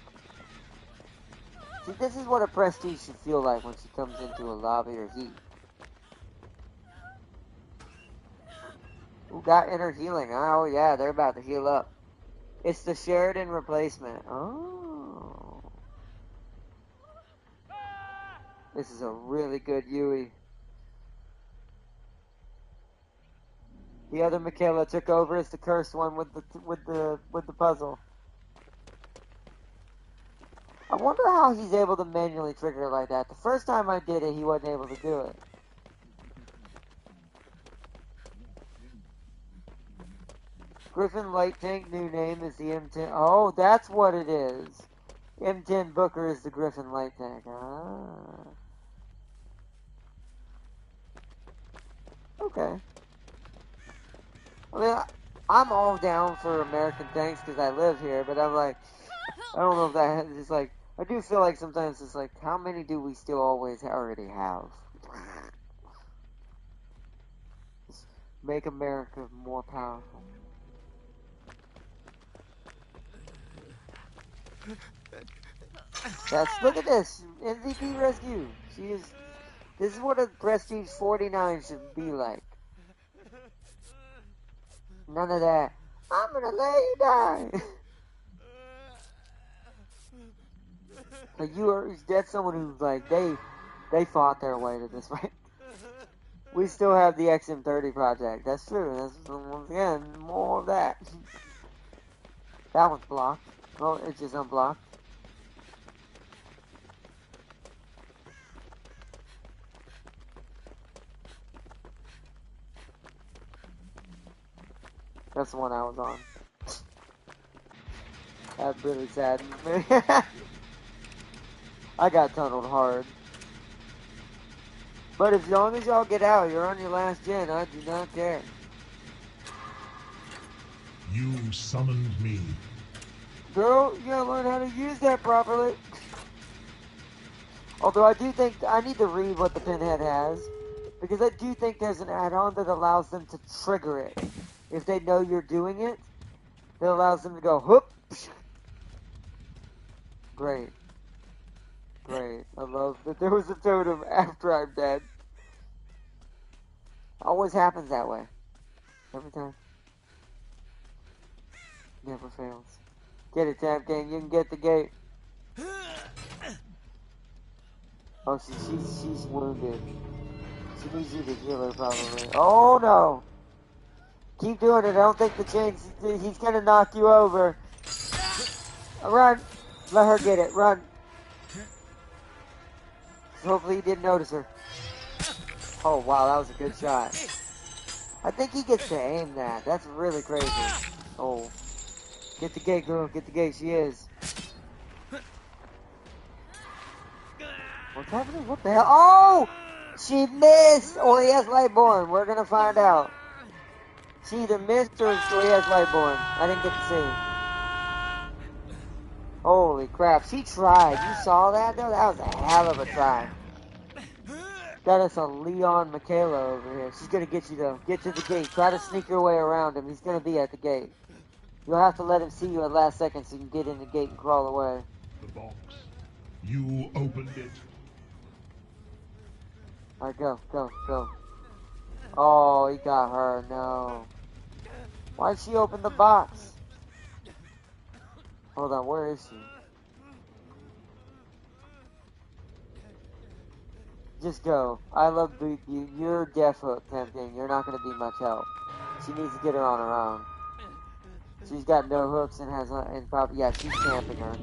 See, this is what a prestige should feel like when she comes into a lobby or heat. Who got inner healing? Oh yeah, they're about to heal up. It's the Sheridan replacement. Oh. This is a really good Yui. The other Michaela took over as the cursed one with the puzzle. I wonder how he's able to manually trigger it like that. The first time I did it, he wasn't able to do it. Griffin Light Tank, new name is the M10. Oh, that's what it is. M10 Booker is the Griffin Light Tank. Ah. Okay. I mean, I'm all down for American tanks because I live here, but I'm like, I don't know if that is like, I do feel like sometimes it's like, how many do we still always already have? Just make America more powerful. Look at this, MVP rescue. This is what a Prestige 49 should be like. None of that. I'm gonna let you die. Like that's someone who's like they fought their way to this, right? We still have the XM30 project. That's true. That's once again more of that. That one's blocked. Well, it's just unblocked. That's the one I was on. That really saddened me. I got tunneled hard. But as long as y'all get out, you're on your last gen. I do not care. You summoned me. Girl, you gotta learn how to use that properly. Although I do think I need to read what the Pinhead has. Because I do think there's an add-on that allows them to trigger it. If they know you're doing it, that allows them to go, whoop. Great. Great. I love that there was a totem after I'm dead. Always happens that way. Every time. Never fails. Get it, Tap Gang. You can get the gate. Oh, she's wounded. She needs you to heal her, probably. Oh, no. Keep doing it. I don't think the chains... He's going to knock you over. Run. Let her get it. Run. Hopefully he didn't notice her. Oh, wow, that was a good shot. I think he gets to aim that. That's really crazy. Oh. Get the gate, girl. Get the gate. She is. What's happening? What the hell? Oh! She missed! Or he has Lightborn. We're gonna find out. She either missed or he has Lightborn. I didn't get to see. Holy crap. She tried. You saw that, though? That was a hell of a try. Got us a Leon Michaela over here. She's gonna get you, though. Get to the gate. Try to sneak your way around him. He's gonna be at the gate. You'll have to let him see you at last second so you can get in the gate and crawl away. The box. You opened it. Alright, go, go, go. Oh, he got her. No. Why'd she open the box? Hold on, where is she? Just go. I love you. You're deaf hook, tempting. You're not going to be much help. She needs to get her on her own. She's got no hooks and has, and probably, yeah, she's camping her.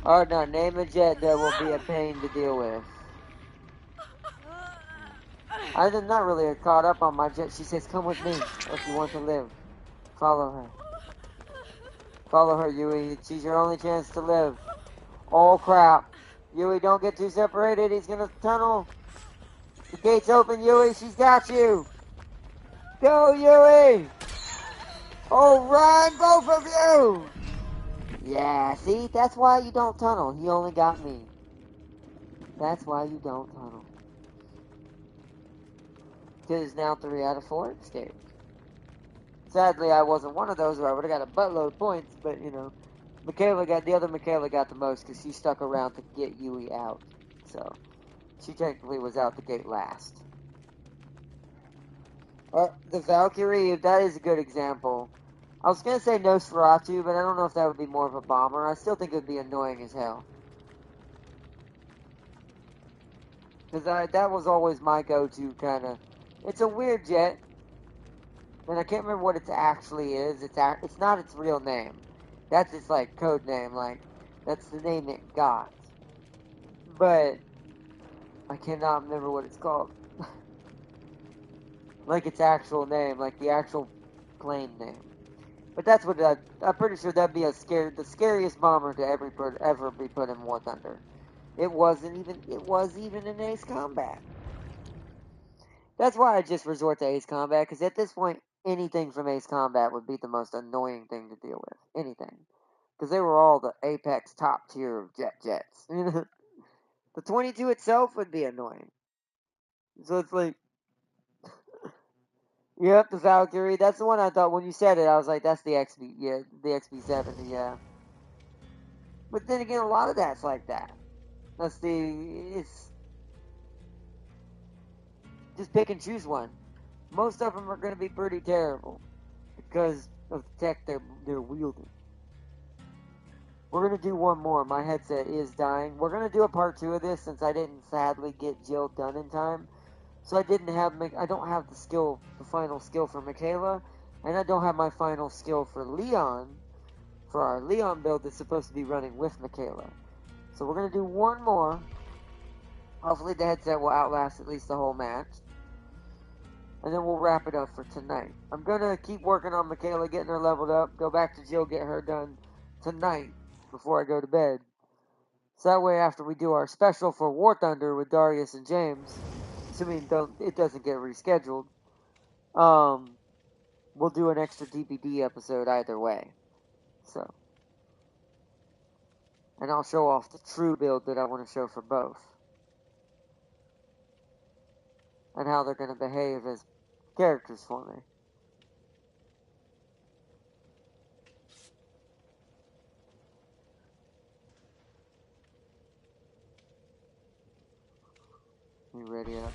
Oh no, name a jet that will be a pain to deal with. I'm not really caught up on my jet. She says, come with me if you want to live. Follow her. Follow her, Yui. She's your only chance to live. Oh crap. Yui, don't get too separated. He's gonna tunnel. The gate's open, Yui. She's got you. Go, Yui. Oh, run, both of you. Yeah, see? That's why you don't tunnel. He only got me. That's why you don't tunnel. Because now 3 out of 4 escaped. Sadly, I wasn't one of those where I would have got a buttload of points, but, you know, the other Michaela got the most because she stuck around to get Yui out. So, she technically was out the gate last. The Valkyrie, that is a good example. I was going to say Nosferatu, but I don't know if that would be more of a bomber. I still think it would be annoying as hell. Because that was always my go-to kind of... It's a weird jet. And I can't remember what it actually is. It's not its real name. That's its, like, code name. Like, that's the name it got. But I cannot remember what it's called. Like its actual name. Like the actual plane name. But that's what I'm pretty sure that'd be the scariest bomber to ever be put in War Thunder. It was even in Ace Combat. That's why I just resort to Ace Combat, because at this point, anything from Ace Combat would be the most annoying thing to deal with. Anything. Because they were all the apex top tier of jets. The 22 itself would be annoying. So it's like, yep, the Valkyrie. That's the one I thought, when you said it, I was like, that's the XB, yeah, the XB70, yeah. But then again, a lot of that's like that. It's just pick and choose one. Most of them are going to be pretty terrible because of the tech they're wielding. We're going to do one more. My headset is dying. We're going to do a part 2 of this since I didn't sadly get Jill done in time. So I don't have the final skill for Michaela, and I don't have my final skill for Leon, for our Leon build that's supposed to be running with Michaela. So we're going to do one more. Hopefully the headset will outlast at least the whole match. And then we'll wrap it up for tonight. I'm going to keep working on Michaela, getting her leveled up, go back to Jill, get her done tonight before I go to bed. So that way after we do our special for War Thunder with Darius and James, assuming it doesn't get rescheduled, we'll do an extra DPD episode either way. So, and I'll show off the true build that I want to show for both. And how they're going to behave as characters for me. You ready up?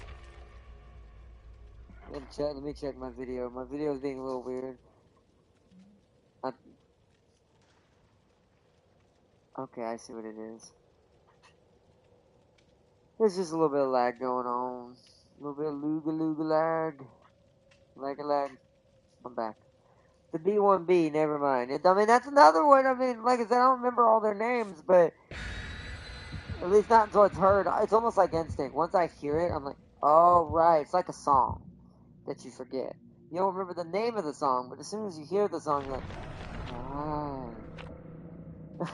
Let me check my video. My video is being a little weird. Okay, I see what it is. There's just a little bit of lag going on. A little bit of looga lag. Lag. I'm back. The B1B, never mind. I mean, that's another one. I mean, like I said, I don't remember all their names, but At least not until it's heard. It's almost like instinct. Once I hear it, I'm like, oh, right. It's like a song that you forget. You don't remember the name of the song, but as soon as you hear the song, you're like, right.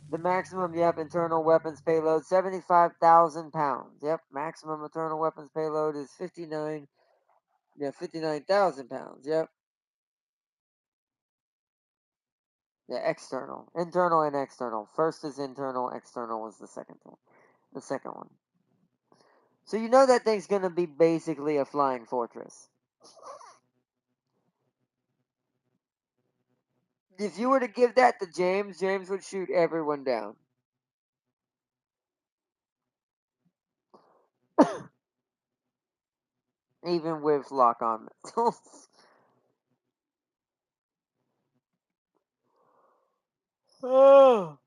The maximum, yep, internal weapons payload, 75,000 pounds. Yep, maximum internal weapons payload is 59,000 pounds. Yep. Yeah, external. Internal and external. First is internal, external was the second one. The second one. So you know that thing's gonna be basically a flying fortress. If you were to give that to James, James would shoot everyone down. Even with lock-on missiles. Oh.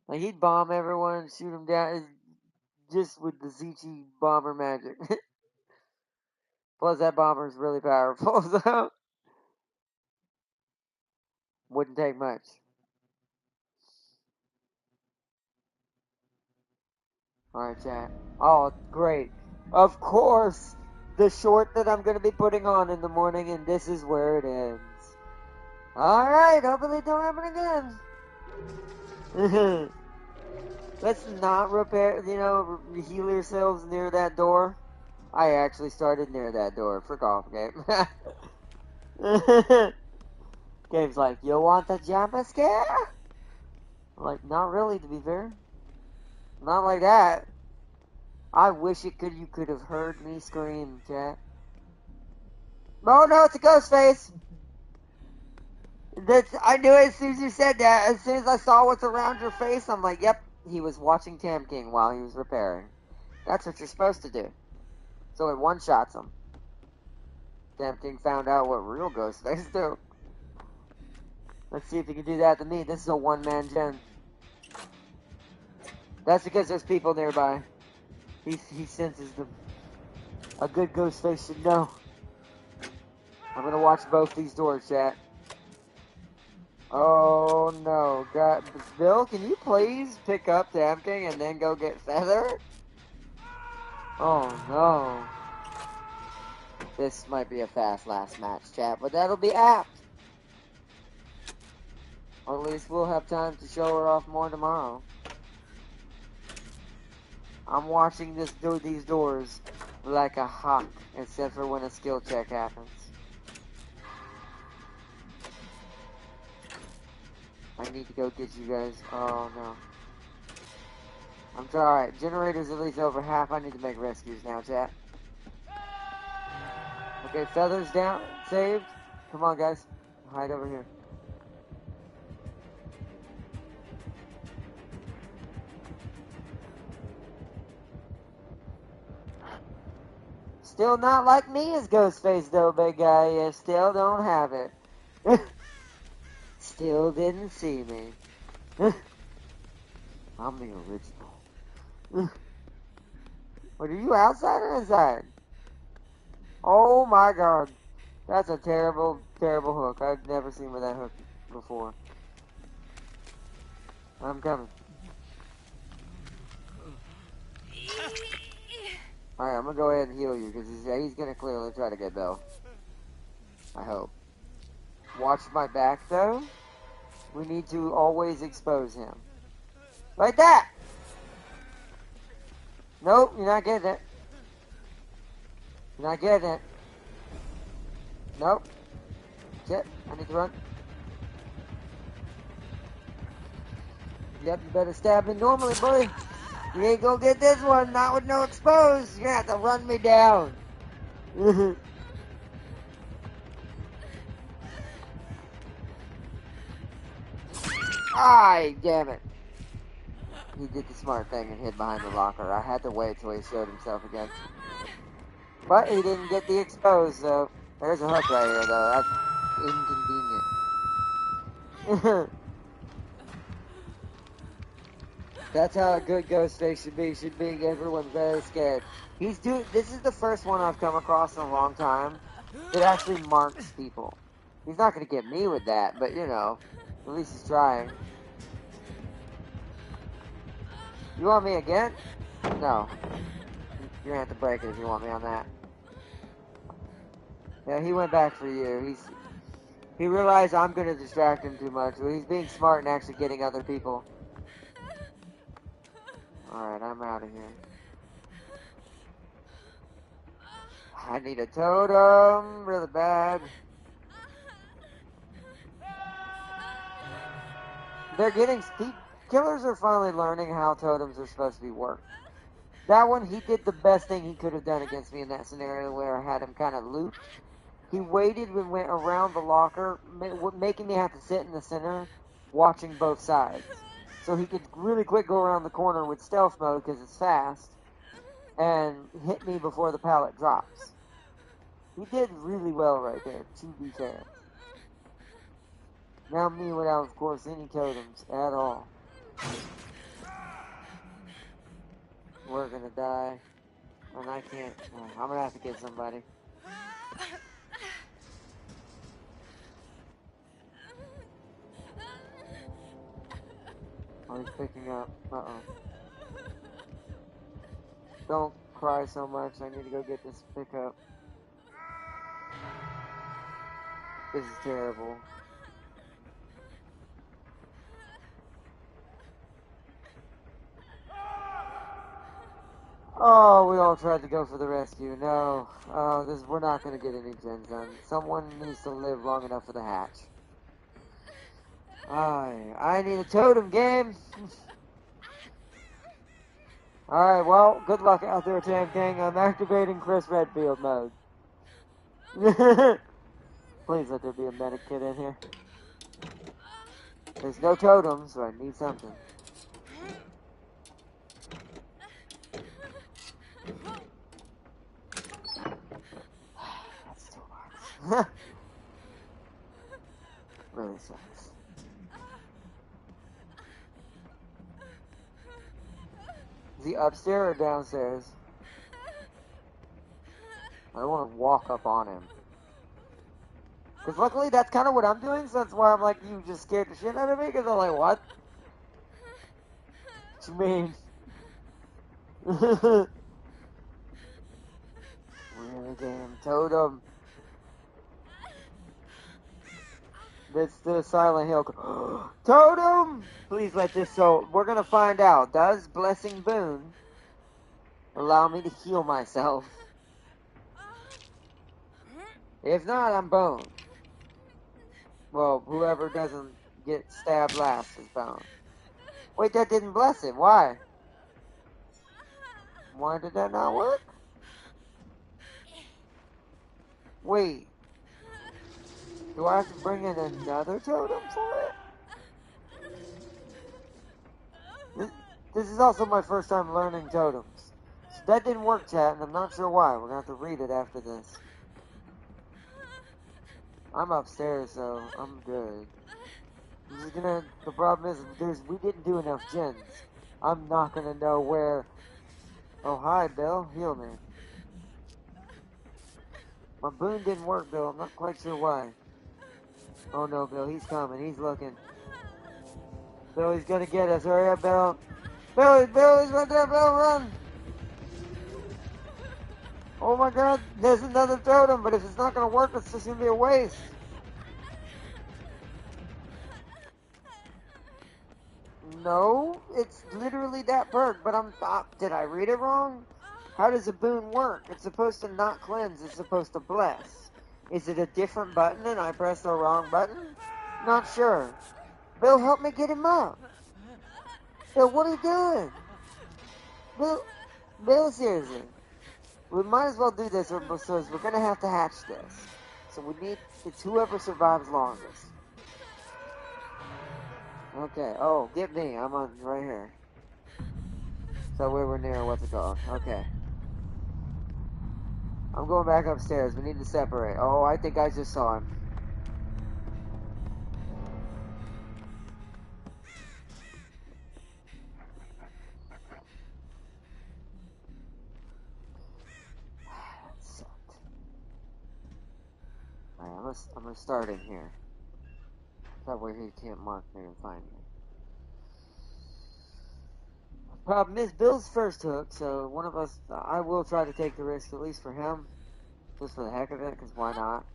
Like he'd bomb everyone, shoot them down, just with the Zichi bomber magic. Plus that bomber's really powerful, so wouldn't take much. Alright, chat. Oh, great. Of course, the short that I'm going to be putting on in the morning, and this is where it ends. Alright, hopefully it don't happen again. Let's not repair, heal yourselves near that door. I actually started near that door. Frick off, game. Game's like, you want the jump scare? I'm like, not really, to be fair. Not like that. I wish you could have heard me scream, chat. Oh no, it's a ghost face! I knew it as soon as you said that. As soon as I saw what's around your face, I'm like, yep, he was watching Tam King while he was repairing. That's what you're supposed to do. So it one-shots him. Tam King found out what real ghost face do. Let's see if he can do that to me. This is a one-man gen. That's because there's people nearby. He senses them. A good ghost face should know. I'm gonna watch both these doors, chat. Oh no, God, Bill, can you please pick up Tam King and then go get Feather? Oh no. This might be a fast last match, chat, but that'll be apt. Or at least we'll have time to show her off more tomorrow. I'm watching these doors like a hawk, except for when a skill check happens. I need to go get you guys. Oh no. I'm sorry. Alright, generator's at least over half. I need to make rescues now, chat. Okay, Feather's down. Saved. Come on, guys. Hide over here. Still not like me as Ghostface, though, big guy. You still don't have it. Still didn't see me. I'm the original. What, are you outside or inside? Oh my god. That's a terrible, terrible hook. I've never seen with that hook before. I'm coming. Alright, I'm gonna go ahead and heal you, because he's gonna clearly try to get Belle. I hope. Watch my back, though. We need to always expose him. Like that! Nope, you're not getting it. You're not getting it. Nope. Shit, I need to run. Yep, you better stab me normally, buddy. You ain't gonna get this one, not with no exposed. You're gonna have to run me down. Ay, damn it. He did the smart thing and hid behind the locker. I had to wait till he showed himself again. But he didn't get the exposed, so there's a hook right here, though. That's inconvenient. That's how a good ghost face should be. Should be everyone's very scared. This is the first one I've come across in a long time that actually marks people. He's not going to get me with that, but you know. At least he's trying. You want me again? No. You're gonna have to break it if you want me on that. Yeah, he went back for you. He realized I'm gonna distract him too much. Well, he's being smart and actually getting other people. Alright, I'm out of here. I need a totem really bad. They're getting... Killers are finally learning how totems are supposed to be worked. That one, he did the best thing he could have done against me in that scenario where I had him kind of looped. He waited and went around the locker, making me have to sit in the center, watching both sides. So he could really quick go around the corner with stealth mode because it's fast, and hit me before the pallet drops. He did really well right there, to be fair. Now me without, of course, any totems at all. We're gonna die. And I can't. I'm gonna have to get somebody. Oh, he's picking up. Uh-oh. Don't cry so much. I need to go get this pickup. This is terrible. Oh, we all tried to go for the rescue. No. Oh, we're not going to get any gens done. Someone needs to live long enough for the hatch. I need a totem game. Alright, well, good luck out there, Tam King. I'm activating Chris Redfield mode. Please let there be a medic kit in here. There's no totem, so I need something. That's too much. Really sucks. Is he upstairs or downstairs? I don't want to walk up on him. Because luckily that's kind of what I'm doing, so that's why I'm like, you just scared the shit out of me, because I'm like, what? What you mean? Really damn totem. That's the Silent Hill. Totem! Please let this so. We're gonna find out. Does Blessing Boon allow me to heal myself? If not, I'm boned. Well, whoever doesn't get stabbed last is boned. Wait, that didn't bless it. Why? Why did that not work? Wait. Do I have to bring in another totem for it? This is also my first time learning totems. So that didn't work, chat, and I'm not sure why. We're going to have to read it after this. I'm upstairs, so I'm good. The problem is, we didn't do enough gens. I'm not gonna know where. Oh, hi, Bill. Heal me. My boon didn't work, Bill. I'm not quite sure why. Oh no, Bill. He's coming. He's looking. Bill, he's gonna get us. Hurry up, Bill. Bill, he's right there. Bill, run. Oh my God. There's another totem, but if it's not gonna work, it's just gonna be a waste. No, it's literally that perk, but did I read it wrong? How does a boon work? It's supposed to not cleanse, it's supposed to bless. Is it a different button and I pressed the wrong button? Not sure. Bill, help me get him up. Bill, what are you doing? Bill, seriously. We might as well do this because we're going to have to hatch this. So it's whoever survives longest. Okay, oh, get me. I'm on right here. So we were near what's it called. Okay. I'm going back upstairs. We need to separate. Oh, I think I just saw him. That sucked. Alright, I'm gonna start in here. That way he can't mark me and find me. Problem is, Bill's first hook, so one of us, I will try to take the risk, at least for him, just for the heck of it, because why not?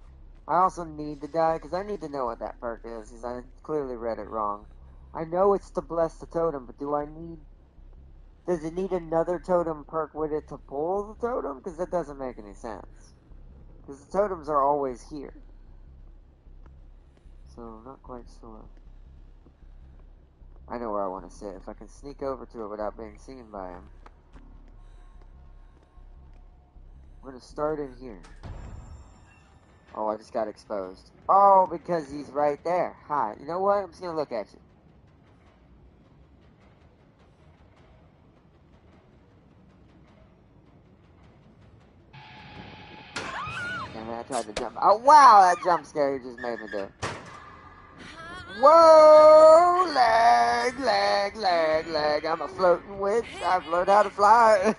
I also need to die, because I need to know what that perk is, because I clearly read it wrong. I know it's to bless the totem, but does it need another totem perk with it to pull the totem? Because that doesn't make any sense. Because the totems are always here. So, not quite sure. I know where I want to sit. If I can sneak over to it without being seen by him. We're going to start in here. Oh, I just got exposed. Oh, because he's right there. Hi. You know what? I'm just going to look at you. And I tried to jump. Oh, wow! That jump scare you just made me do. Whoa! Lag, lag, lag, lag. I'm a floating witch. I've learned how to fly.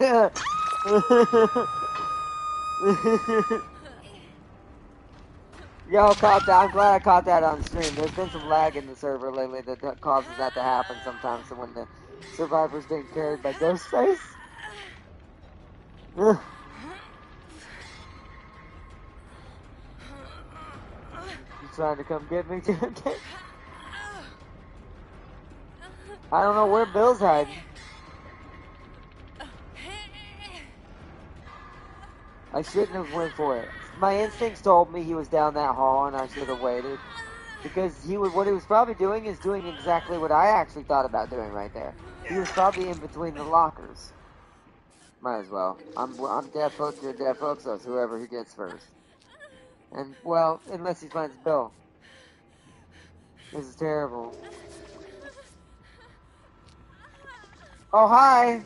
Yo, caught that. I'm glad I caught that on stream. There's been some lag in the server lately that causes that to happen sometimes. So when the survivor's being carried by Ghostface. You trying to come get me, TMK? I don't know where Bill's hiding. I shouldn't have went for it. My instincts told me he was down that hall and I should have waited. Because what he was probably doing is doing exactly what I actually thought about doing right there. He was probably in between the lockers. Might as well. I'm dead folks, you're dead folks, so it's whoever he gets first. And, well, unless he finds Bill. This is terrible. Oh, hi!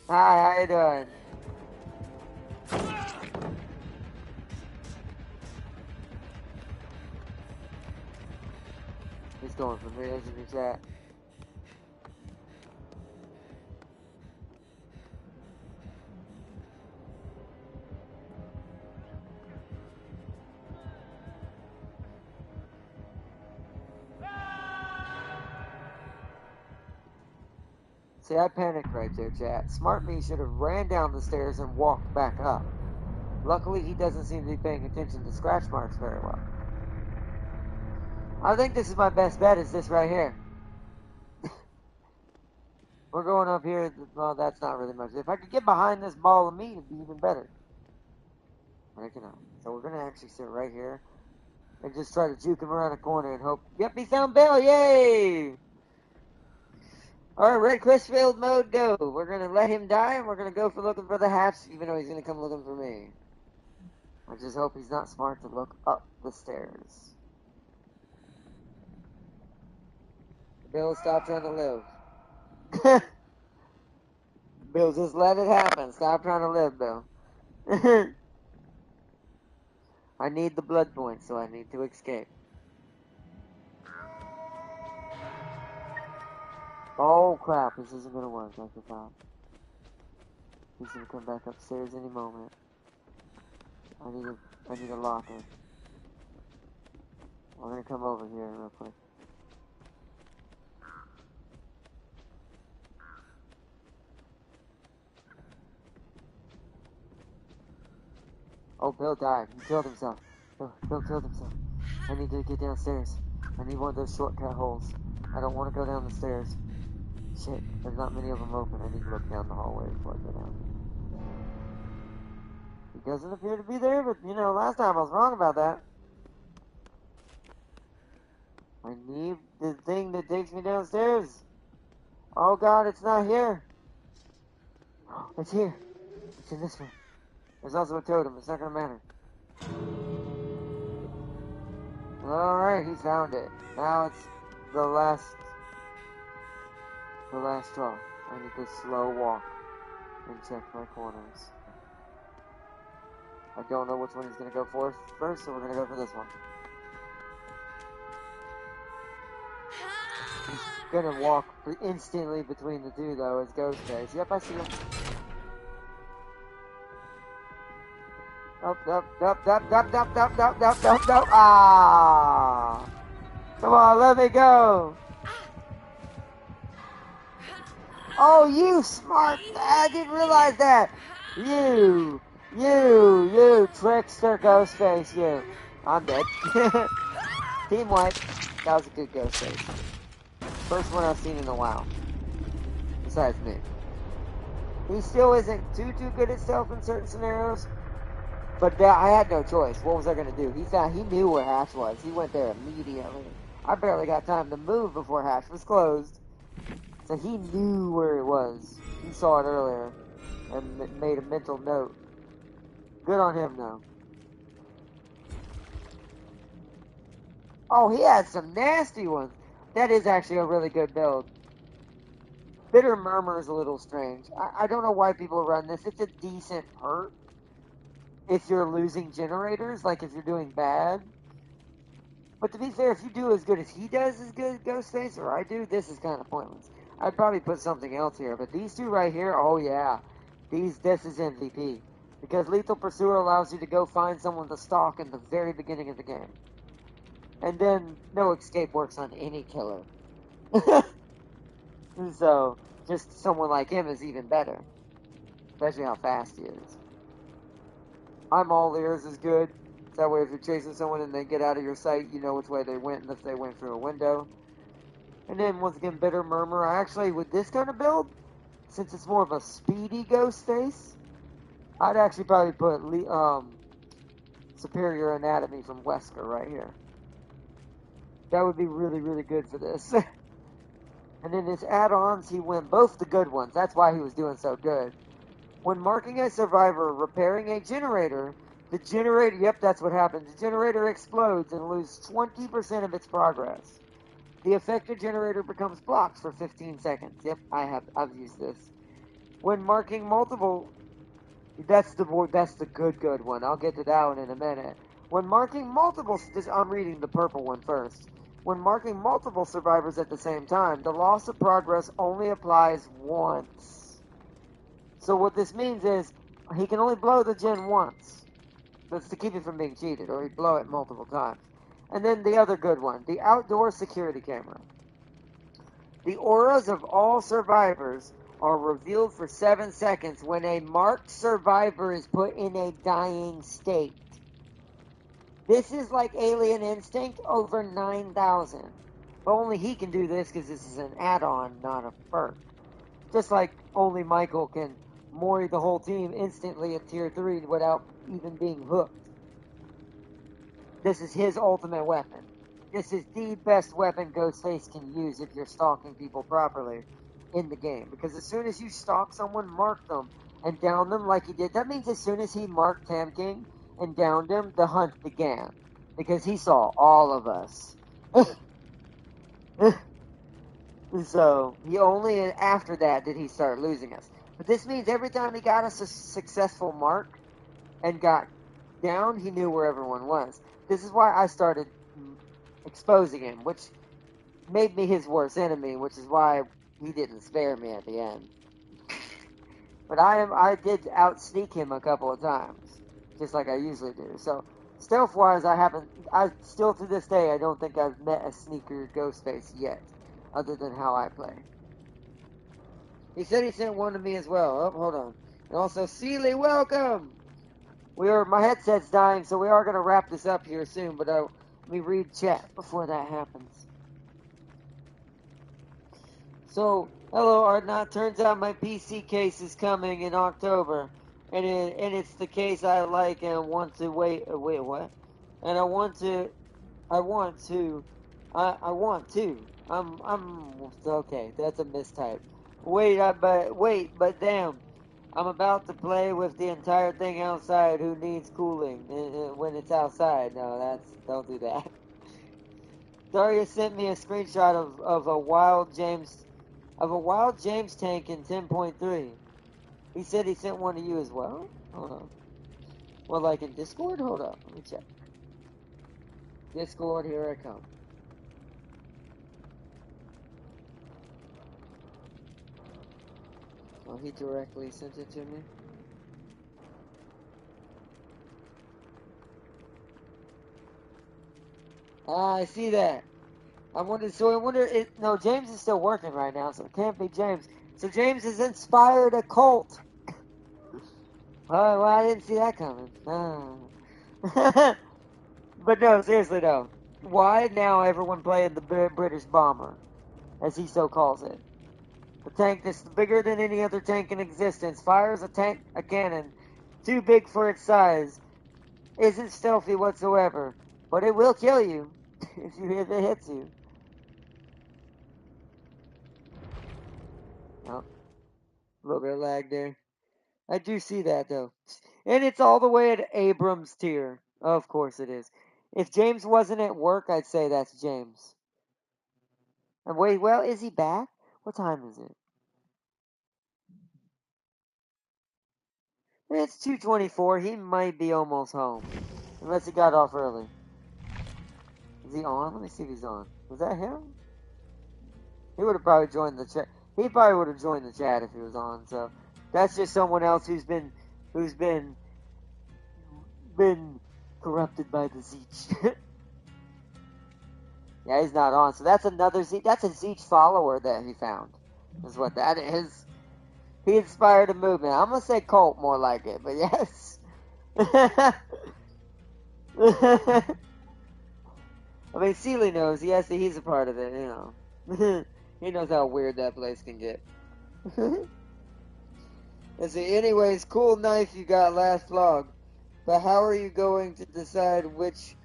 Hi, how you doing? He's going for me, isn't he, chat? See, I panicked right there, chat. Smart me should have ran down the stairs and walked back up. Luckily, he doesn't seem to be paying attention to scratch marks very well. I think this is my best bet, is this right here. We're going up here. Well, that's not really much. If I could get behind this ball of meat, it'd be even better. I cannot. So we're going to actually sit right here and just try to juke him around the corner and hope. Yep, he found Bill. Yay! Alright, Red Crestfield mode, go. We're going to let him die, and we're going to go for looking for the hatch, even though he's going to come looking for me. I just hope he's not smart to look up the stairs. Bill, stop trying to live. Bill, just let it happen. Stop trying to live, Bill. I need the blood points, so I need to escape. Oh crap, this isn't gonna work like I thought. He's gonna come back upstairs any moment. I need a locker. I'm gonna come over here real quick. Oh, Bill died. He killed himself. Bill killed himself. I need to get downstairs. I need one of those shortcut holes. I don't want to go down the stairs. Shit, there's not many of them open. I need to look down the hallway before I go down. He doesn't appear to be there, but, you know, last time I was wrong about that. I need the thing that takes me downstairs. Oh god, it's not here. It's here. It's in this room. There's also a totem. It's not gonna matter. Alright, he found it. Now it's the last straw. I need to slow walk and check my corners. I don't know which one he's gonna go for first, so we're gonna go for this one. He's gonna walk instantly between the two, though, as Ghostface. Yep, I see him. Up. Ah! they go. Oh, you smart. I didn't realize that. You trickster Ghostface, you. I'm dead. Team wipe. That was a good Ghostface. First one I've seen in a while. Besides me. He still isn't too good at stealth in certain scenarios. But I had no choice. What was I going to do? He knew where Hatch was. He went there immediately. I barely got time to move before Hatch was closed. So he knew where it was. He saw it earlier and made a mental note. Good on him, though. Oh, he had some nasty ones. That is actually a really good build. Bitter Murmur is a little strange. I don't know why people run this. It's a decent hurt if you're losing generators, like if you're doing bad. But to be fair, if you do as good as he does as good Ghostface, or I do, this is kind of pointless. I'd probably put something else here. But these two right here, oh yeah. This is MVP. Because Lethal Pursuer allows you to go find someone to stalk in the very beginning of the game. And then no escape works on any killer. So, just someone like him is even better. Especially how fast he is. I'm all ears is good. So that way if you're chasing someone and they get out of your sight, you know which way they went and if they went through a window. And then once again, Bitter Murmur. Actually, with this kind of build, since it's more of a speedy ghost face, I'd actually probably put Superior Anatomy from Wesker right here. That would be really, really good for this. And then his add-ons, he went both the good ones. That's why he was doing so good. When marking a survivor repairing a generator, the generator, yep, that's what happens. The generator explodes and loses 20% of its progress. The affected generator becomes blocked for 15 seconds. Yep, I've used this. When marking multiple, that's the good one. I'll get to that one in a minute. When marking multiple, I'm reading the purple one first. When marking multiple survivors at the same time, the loss of progress only applies once. So what this means is he can only blow the gen once. That's to keep it from being cheated, or he'd blow it multiple times. And then the other good one, the outdoor security camera. The auras of all survivors are revealed for 7 seconds when a marked survivor is put in a dying state. This is like Alien Instinct over 9,000. But only he can do this because this is an add-on, not a perk. Just like only Michael can mori the whole team instantly at tier 3 without even being hooked. This is his ultimate weapon. This is the best weapon Ghostface can use if you're stalking people properly in the game. Because as soon as you stalk someone, mark them, and down them like he did, that means as soon as he marked Tam King and downed him, the hunt began. Because he saw all of us. So, he only after that did he start losing us. But this means every time he got us a successful mark and got down, he knew where everyone was. This is why I started exposing him, which made me his worst enemy, which is why he didn't spare me at the end. But I did out sneak him a couple of times, just like I usually do. So stealth wise, I still to this day I don't think I've met a sneaker Ghostface yet, other than how I play. He said he sent one to me as well. Oh, hold on. And also, Sealy, welcome. My headset's dying, so we are going to wrap this up here soon, but let me read chat before that happens. So, hello, Artnot. Turns out my PC case is coming in October, and it's the case I like and want to wait. Wait, what? And I want to. I'm okay. That's a mistype. But damn. I'm about to play with the entire thing outside. Who needs cooling when it's outside? No, don't do that. Daria sent me a screenshot of a wild James tank in 10.3. He said he sent one to you as well. Hold on. Well, like in Discord. Hold up. Let me check. Discord. Here I come. Oh, he directly sent it to me. Ah, I see that. I wonder if, no, James is still working right now, so it can't be James. So James has inspired a cult. Well, I didn't see that coming. But no, seriously though. Why now everyone playing the British bomber, as he so calls it? The tank that's bigger than any other tank in existence, fires a cannon too big for its size, isn't stealthy whatsoever, but it will kill you if it hits you. Oh, a little bit of lag there. I do see that though. And it's all the way at Abrams tier. Of course it is. If James wasn't at work, I'd say that's James. And wait, well, is he back? What time is it? It's 2:24. He might be almost home. Unless he got off early. Is he on? Let me see if he's on. Was that him? He would have probably joined the chat. He probably would have joined the chat if he was on. So that's just someone else who's been corrupted by the Zeech. Yeah, he's not on. So that's another Zeech. That's a Zeech follower that he found. Is what that is. He inspired a movement. I'm gonna say cult more like it, but yes. I mean, Seeley knows. Yes, he's a part of it. You know, he knows how weird that place can get. Let's see. Anyways, cool knife you got last vlog. But how are you going to decide which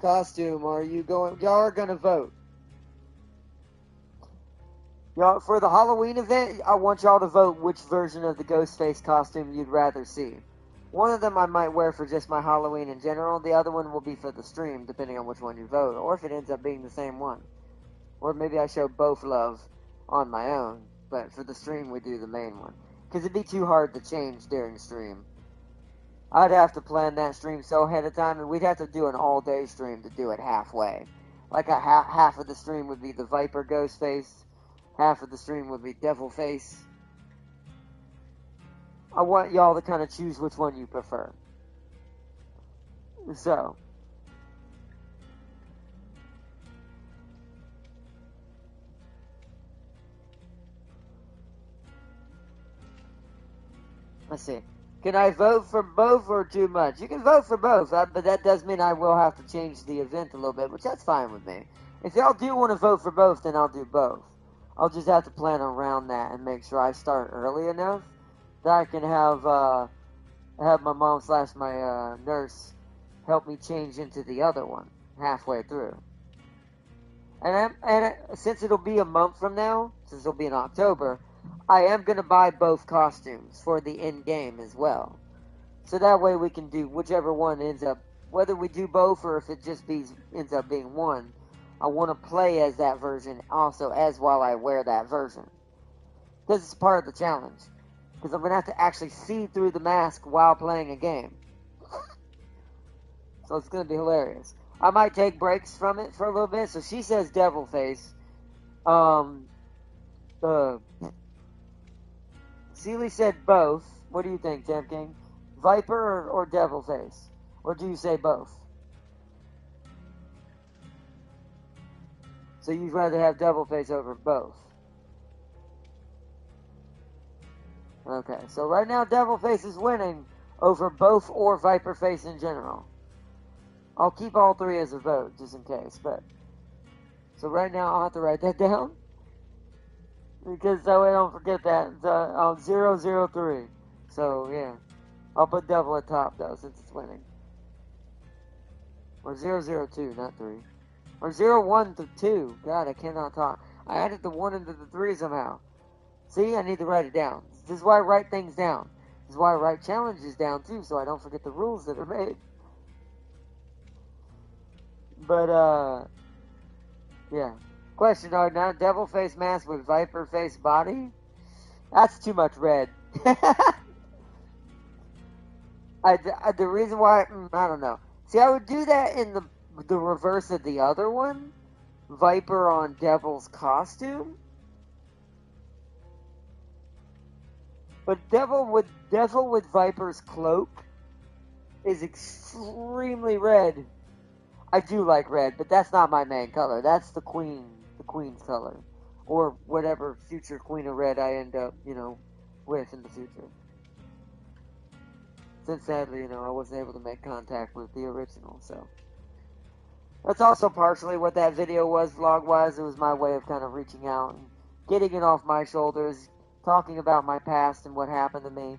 costume are you going? Y'all are gonna vote. Y'all, for the Halloween event, I want y'all to vote which version of the Ghostface costume you'd rather see. One of them I might wear for just my Halloween in general. The other one will be for the stream, depending on which one you vote. Or if it ends up being the same one. Or maybe I show both love on my own. But for the stream, we do the main one. Because it'd be too hard to change during stream. I'd have to plan that stream so ahead of time, and we'd have to do an all-day stream to do it halfway. Like half of the stream would be the Viper Ghostface. Half of the stream would be Devil Face. I want y'all to kind of choose which one you prefer. So. Let's see. Can I vote for both or too much? You can vote for both, but that does mean I will have to change the event a little bit, which that's fine with me. If y'all do want to vote for both, then I'll do both. I'll just have to plan around that and make sure I start early enough that I can have my mom / my nurse help me change into the other one halfway through. And since it'll be a month from now, since it'll be in October, I am going to buy both costumes for the end game as well. So that way we can do whichever one ends up, whether we do both or if it just ends up being one. I want to play as that version also as while I wear that version. Because it's part of the challenge. Because I'm going to have to actually see through the mask while playing a game. So it's going to be hilarious. I might take breaks from it for a little bit. So she says Devil Face. Seeley said both. What do you think, Temp King? Viper or Devil Face? Or do you say both? So you'd rather have Devil Face over both? Okay, so right now Devil Face is winning over both or Viper Face in general. I'll keep all three as a vote, just in case, but... So right now I'll have to write that down. Because that way I don't forget that. It's 003. So, yeah. I'll put Devil at top, though, since it's winning. Or 002, not 3. Or 01 to 2. God, I cannot talk. I added the 1 into the 3 somehow. See, I need to write it down. This is why I write things down. This is why I write challenges down, too, so I don't forget the rules that are made. But, yeah. Question, are not Devil Face mask with Viper Face body? That's too much red. The reason why, I don't know. See, I would do that in the reverse of the other one. Viper on Devil's costume. But Devil with Viper's cloak is extremely red. I do like red, but that's not my main color. That's the queen's color. Or whatever future queen of red I end up, with in the future. Since sadly, I wasn't able to make contact with the original, so. That's also partially what that video was, vlog-wise. It was my way of kind of reaching out and getting it off my shoulders, talking about my past and what happened to me,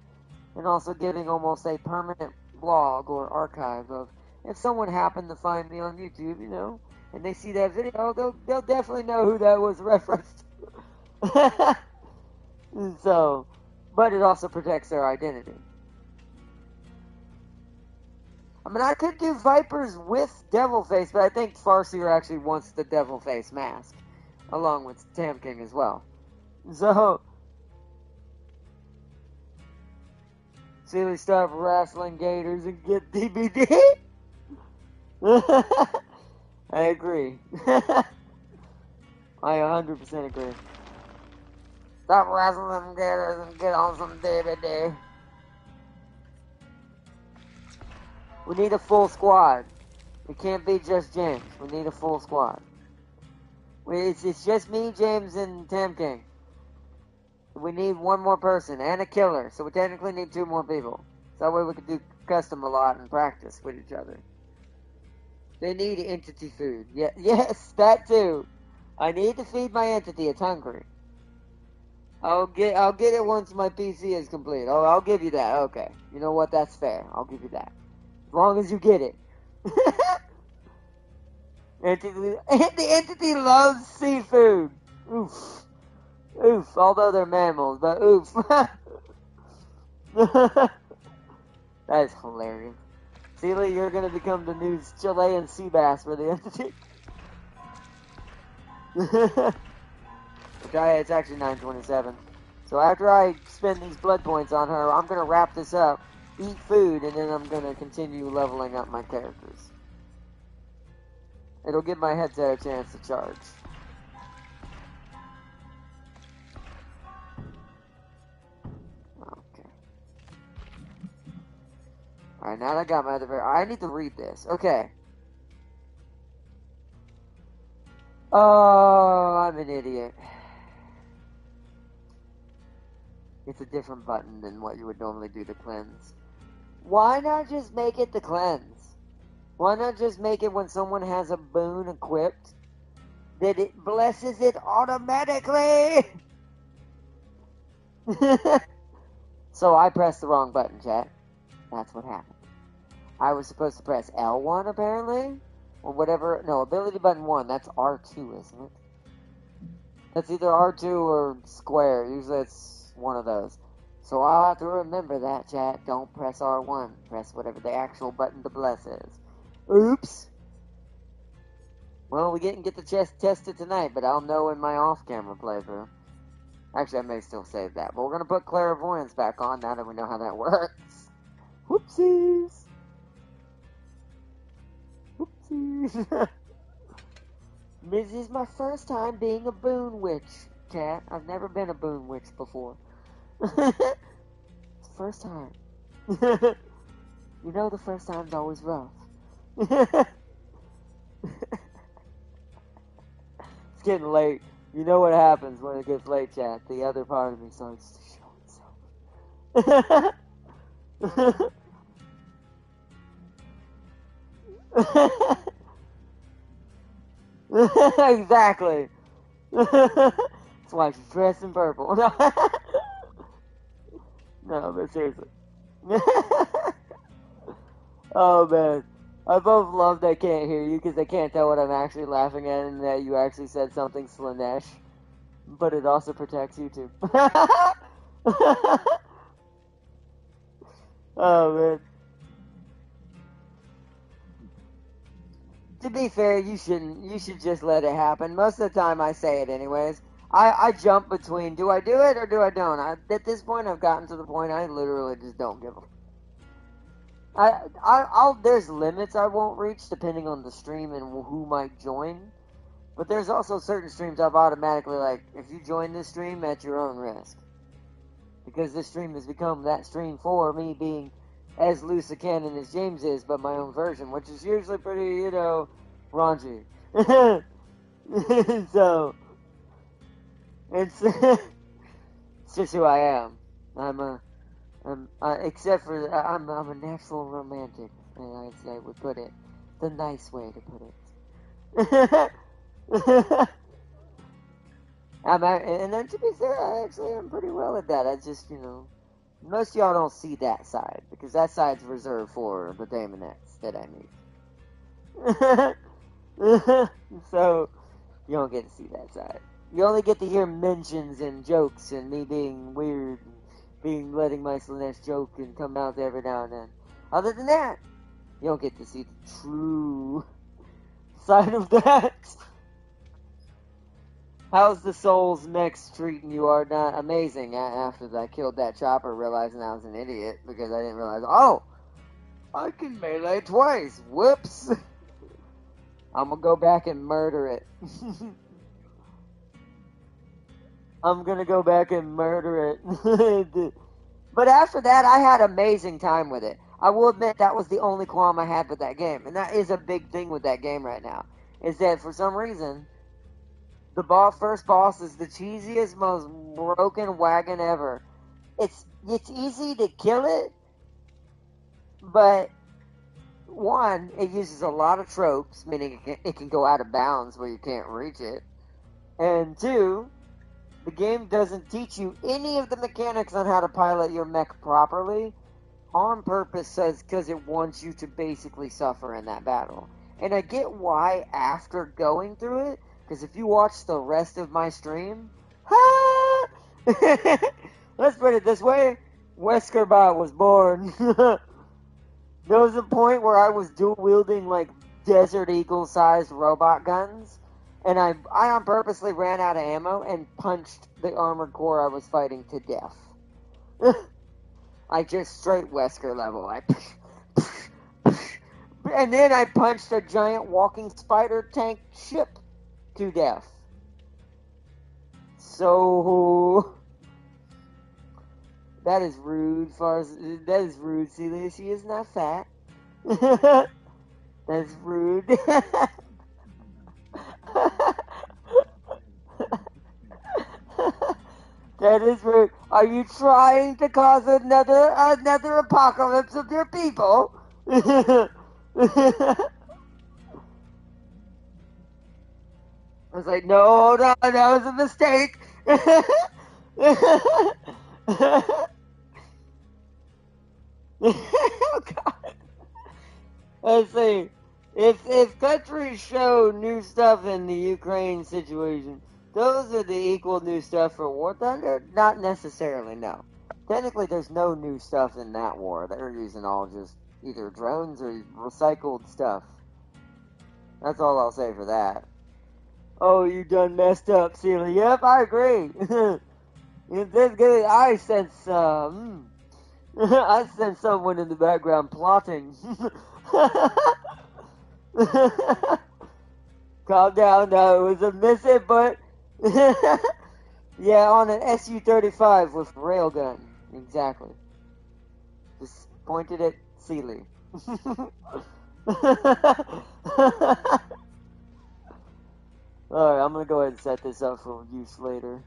and also giving almost a permanent blog or archive of if someone happened to find me on YouTube, and they see that video, they'll definitely know who that was referenced. So, but it also protects their identity. I mean, I could do Vipers with Devil Face, but I think Farseer actually wants the Devil Face mask, along with Tam King as well. So, silly stuff, wrestling gators and get DVD. I agree. I 100% agree. Stop wrestling gators and get on some DVD. We need a full squad. It can't be just James. We need a full squad. It's just me, James, and Tam King. We need one more person and a killer. So we technically need 2 more people. So that way we can do custom a lot and practice with each other. They need entity food. Yeah, yes, that too. I need to feed my entity. It's hungry. I'll get it once my PC is complete. Oh, I'll give you that. Okay. You know what? That's fair. I'll give you that. As long as you get it. The entity loves seafood. Oof. Oof. Although they're mammals, but oof. That is hilarious. Celia, you're going to become the new Chilean sea bass for the entity. Okay, it's actually 9:27. So after I spend these blood points on her, I'm going to wrap this up, eat food, and then I'm going to continue leveling up my characters. It'll give my headset a chance to charge. Okay. Alright, now that I got my other... I need to read this. Okay. Oh, I'm an idiot. It's a different button than what you would normally do to cleanse. Why not just make it the cleanse? Why not just make it when someone has a boon equipped that it blesses it automatically? So I pressed the wrong button, chat. That's what happened. I was supposed to press L1 apparently, or whatever. No, ability button 1. That's R2, isn't it? That's either R2 or square. Usually it's one of those. So I'll have to remember that, chat. Don't press R1. Press whatever the actual button to bless is. Oops. Well, we didn't get the chest tested tonight, but I'll know in my off-camera playthrough. Actually, I may still save that. But we're going to put clairvoyance back on now that we know how that works. Whoopsies. Whoopsies. This is my first time being a boon witch, chat. I've never been a boon witch before. It's the first time. You know the first time's always rough. It's getting late. You know what happens when it gets late, chat. The other part of me starts to show itself. Exactly. That's why she's dressed in purple. No, but seriously. Oh, man. I both love they can't hear you because they can't tell what I'm actually laughing at and that you actually said something Slanesh. But it also protects you too. Oh, man. To be fair, you shouldn't. You should just let it happen. Most of the time I say it anyways. I jump between, do I do it or do I don't? At this point, I've gotten to the point I literally just don't give a... there's limits I won't reach depending on the stream and who might join. But there's also certain streams I've automatically, like, if you join this stream, at your own risk. Because this stream has become that stream for me being as loose a cannon as James is, but my own version, which is usually pretty, raunchy. So, it's, it's just who I am. Except for, I'm a natural romantic, and I would put it the nice way to put it. And then to be fair, I actually am pretty well at that. I just, most of y'all don't see that side, because that side's reserved for the Daemonettes that I meet. So, you don't get to see that side. You only get to hear mentions and jokes and me being weird and letting my Slanesh joke and come out every now and then. Other than that, you don't get to see the true side of that. How's the Souls next treating you? Are not amazing. After I killed that chopper, realizing I was an idiot because I didn't realize, oh, I can melee twice. Whoops. I'm gonna go back and murder it. I'm gonna go back and murder it. But after that, I had amazing time with it. I will admit that was the only qualm I had with that game. And that is a big thing with that game right now. Is that for some reason, the first boss is the cheesiest, most broken wagon ever. It's easy to kill it, but one, it uses a lot of tropes, meaning it can go out of bounds where you can't reach it. And two, the game doesn't teach you any of the mechanics on how to pilot your mech properly on purpose, because it wants you to basically suffer in that battle. And I get why after going through it, because if you watch the rest of my stream, let's put it this way, Weskerbot was born. There was a point where I was dual-wielding, like, Desert Eagle-sized robot guns, and I on purposely ran out of ammo and punched the armored core I was fighting to death. I just straight Wesker level. And then I punched a giant walking spider tank ship to death. So that is rude. That is rude, Celia. She is not fat. That's rude. That is rude. Are you trying to cause another apocalypse of your people? I was like, no, that was a mistake. Oh God. Let's see. If countries show new stuff in the Ukraine situation, those are the equal new stuff for War Thunder? Not necessarily, no. Technically, there's no new stuff in that war. They're using all just either drones or recycled stuff. That's all I'll say for that. Oh, you done messed up, Celia. Yep, I agree. If this good, I sense, I sense someone in the background plotting. Calm down, no, it was a miss but yeah, on an SU-35 with railgun. Exactly. Just pointed at Sealy. Alright, I'm gonna go ahead and set this up for use later.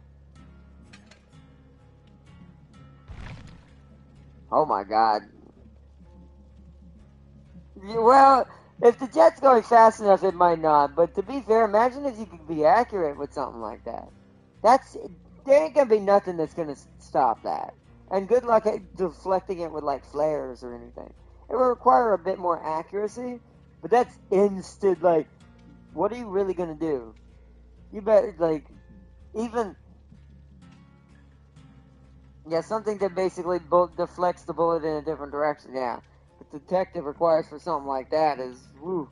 Oh my God. Well, if the jet's going fast enough, it might not. But to be fair, imagine if you could be accurate with something like that. There ain't gonna be nothing that's gonna stop that. And good luck at deflecting it with like flares or anything. It will require a bit more accuracy, but that's instant. Like, what are you really gonna do? You bet, like, even, yeah, something that basically deflects the bullet in a different direction. Yeah, but detective requires for something like that is woo.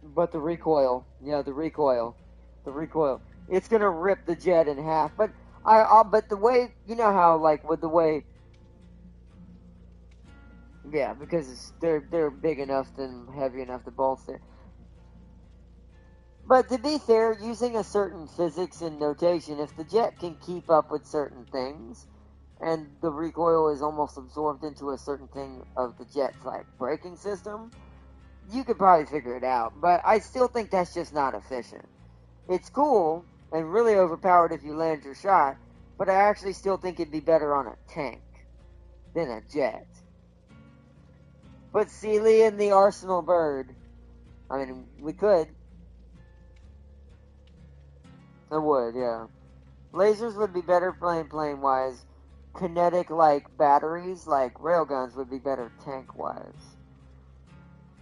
But the recoil, yeah, the recoil, it's gonna rip the jet in half. But but the way, you know how, like, with the way, yeah, because they're big enough and heavy enough to bolster. But to be fair, using a certain physics and notation, if the jet can keep up with certain things, and the recoil is almost absorbed into a certain thing of the jet's like braking system, you could probably figure it out. But I still think that's just not efficient. It's cool and really overpowered if you land your shot, but I actually still think it'd be better on a tank than a jet. But Sealy and the Arsenal Bird, I mean, we could. I would, yeah. Lasers would be better plane-wise. Kinetic, like, batteries, like railguns, would be better tank-wise.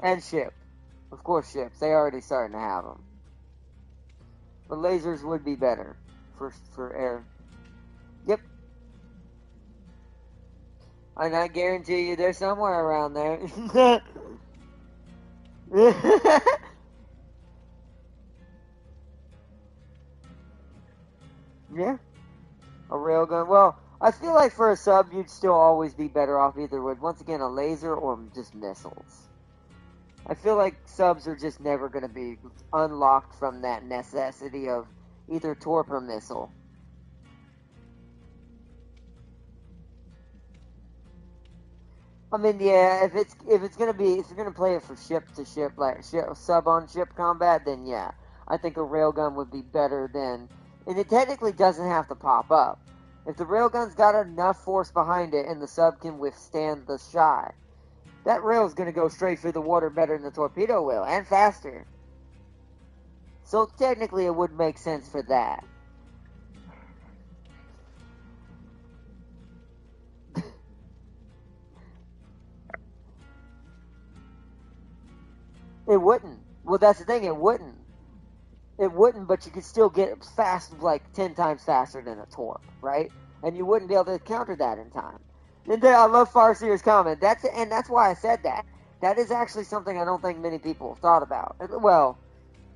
And ship. Of course, ships. They already starting to have them. But lasers would be better for air. Yep. And I guarantee you they're somewhere around there. Yeah. A railgun. Well, I feel like for a sub, you'd still always be better off either with, once again, a laser or just missiles. I feel like subs are just never going to be unlocked from that necessity of either torp or missile. I mean, yeah, if you're gonna play it for ship to ship, like sub on ship combat, then yeah, I think a railgun would be better than, and it technically doesn't have to pop up. If the railgun's got enough force behind it and the sub can withstand the shot, that rail's gonna go straight through the water better than the torpedo will, and faster. So technically it would make sense for that. It wouldn't. Well, that's the thing, it wouldn't. It wouldn't, but you could still get fast, like 10 times faster than a torp, right? And you wouldn't be able to counter that in time. And then, I love Farseer's comment. That's why I said that. That is actually something I don't think many people have thought about. Well,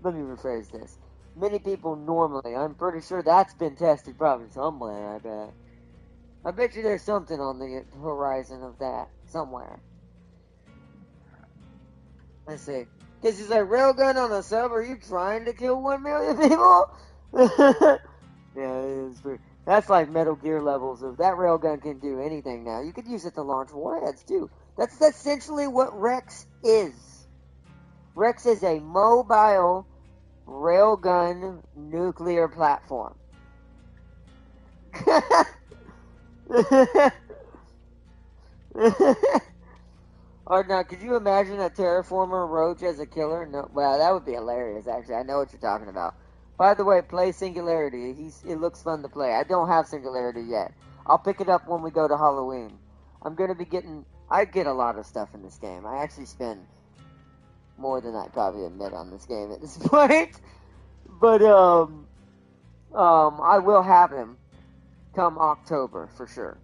let me rephrase this. Many people normally, I'm pretty sure that's been tested probably somewhere, I bet. I bet you there's something on the horizon of that somewhere. Let's see. Because he's like, railgun on a sub, are you trying to kill 1 million people? Yeah, it is true. That's like Metal Gear levels of that railgun can do anything now. You could use it to launch warheads too. That's essentially what Rex is. Rex is a mobile railgun nuclear platform. Or now, could you imagine a terraformer roach as a killer? No, well, that would be hilarious. Actually, I know what you're talking about. By the way, play Singularity. It looks fun to play. I don't have Singularity yet. I'll pick it up when we go to Halloween. I'm gonna be getting. I get a lot of stuff in this game. I actually spend more than I probably admit on this game at this point. But I will have him come October for sure.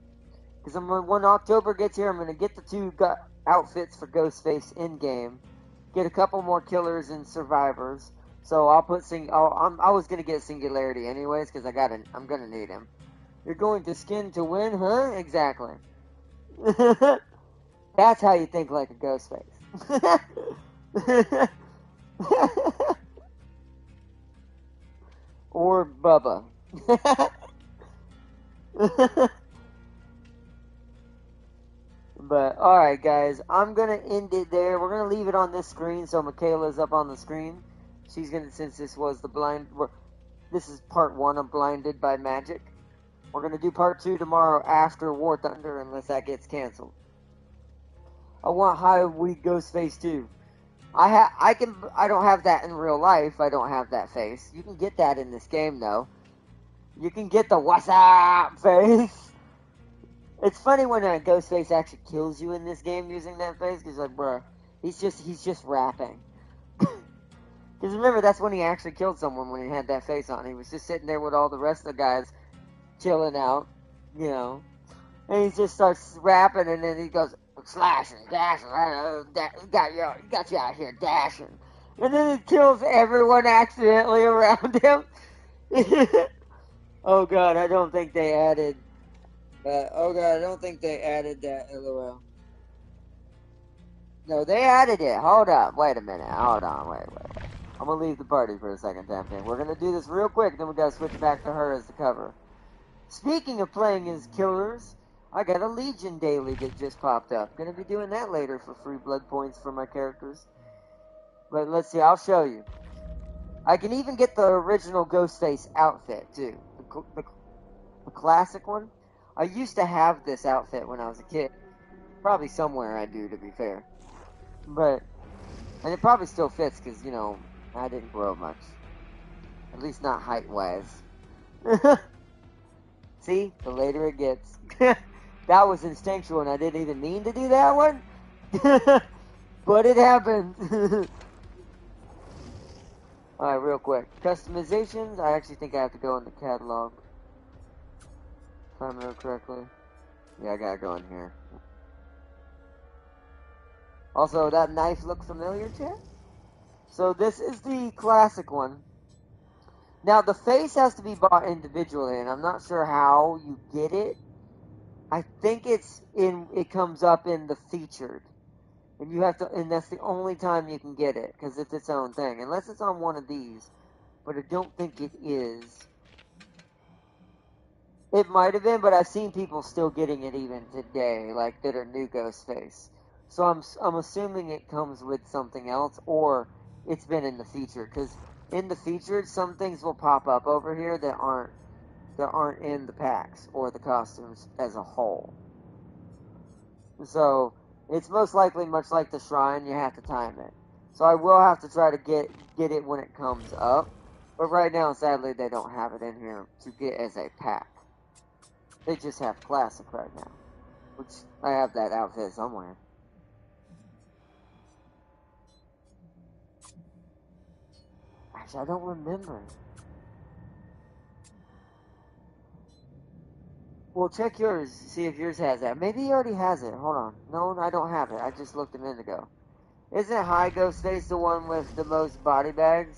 Because when October gets here, I'm gonna get the 2 outfits for Ghostface in game, get a couple more killers and survivors. So I'll put I was gonna get Singularity anyways because I'm gonna need him. You're going to skin to win, huh? Exactly. That's how you think like a Ghostface. Or Bubba. But, alright guys, I'm going to end it there. We're going to leave it on this screen so Michaela's up on the screen. She's going to, since this was this is part 1 of Blinded by Magic. We're going to do part 2 tomorrow after War Thunder unless that gets canceled. I want Highweed Ghostface too. I don't have that in real life. I don't have that face. You can get that in this game though. You can get the what's up face. It's funny when a Ghostface actually kills you in this game using that face, because like, bruh, he's just rapping. Because remember, that's when he actually killed someone, when he had that face on. He was just sitting there with all the rest of the guys chilling out, you know. And he just starts rapping, and then he goes, slashing, dashing, got you out here dashing. And then he kills everyone accidentally around him. Oh god, I don't think they added... I don't think they added that, LOL. No, they added it. Hold up. Wait a minute. Hold on. Wait. I'm gonna leave the party for a second, Tampan. We're gonna do this real quick, then we gotta switch back to her as the cover. Speaking of playing as killers, I got a Legion daily that just popped up. Gonna be doing that later for free blood points for my characters. But let's see, I'll show you. I can even get the original Ghostface outfit too. The classic one. I used to have this outfit when I was a kid. Probably somewhere I do, to be fair. And it probably still fits because, you know, I didn't grow much. At least not height-wise. See? The later it gets. That was instinctual and I didn't even mean to do that one. But it happened. Alright, real quick. Customizations. I actually think I have to go in the catalog. If I remember correctly. Yeah, I gotta go in here. Also, that knife look familiar, chat? So this is the classic one. Now, the face has to be bought individually, and I'm not sure how you get it. I think it comes up in the featured. And you have to, and that's the only time you can get it, because it's its own thing. Unless it's on one of these. But I don't think it is. It might have been, but I've seen people still getting it even today, like that are new Ghostface. So I'm assuming it comes with something else, or it's been in the feature. Because in the featured, some things will pop up over here that aren't in the packs or the costumes as a whole. So it's most likely much like the shrine. You have to time it. So I will have to try to get it when it comes up. But right now, sadly, they don't have it in here to get as a pack. They just have classic right now. Which, I have that outfit somewhere. Actually, I don't remember. Well, check yours, see if yours has that. Maybe he already has it. Hold on. No, I don't have it. I just looked a minute ago. Isn't High Ghostface the one with the most body bags?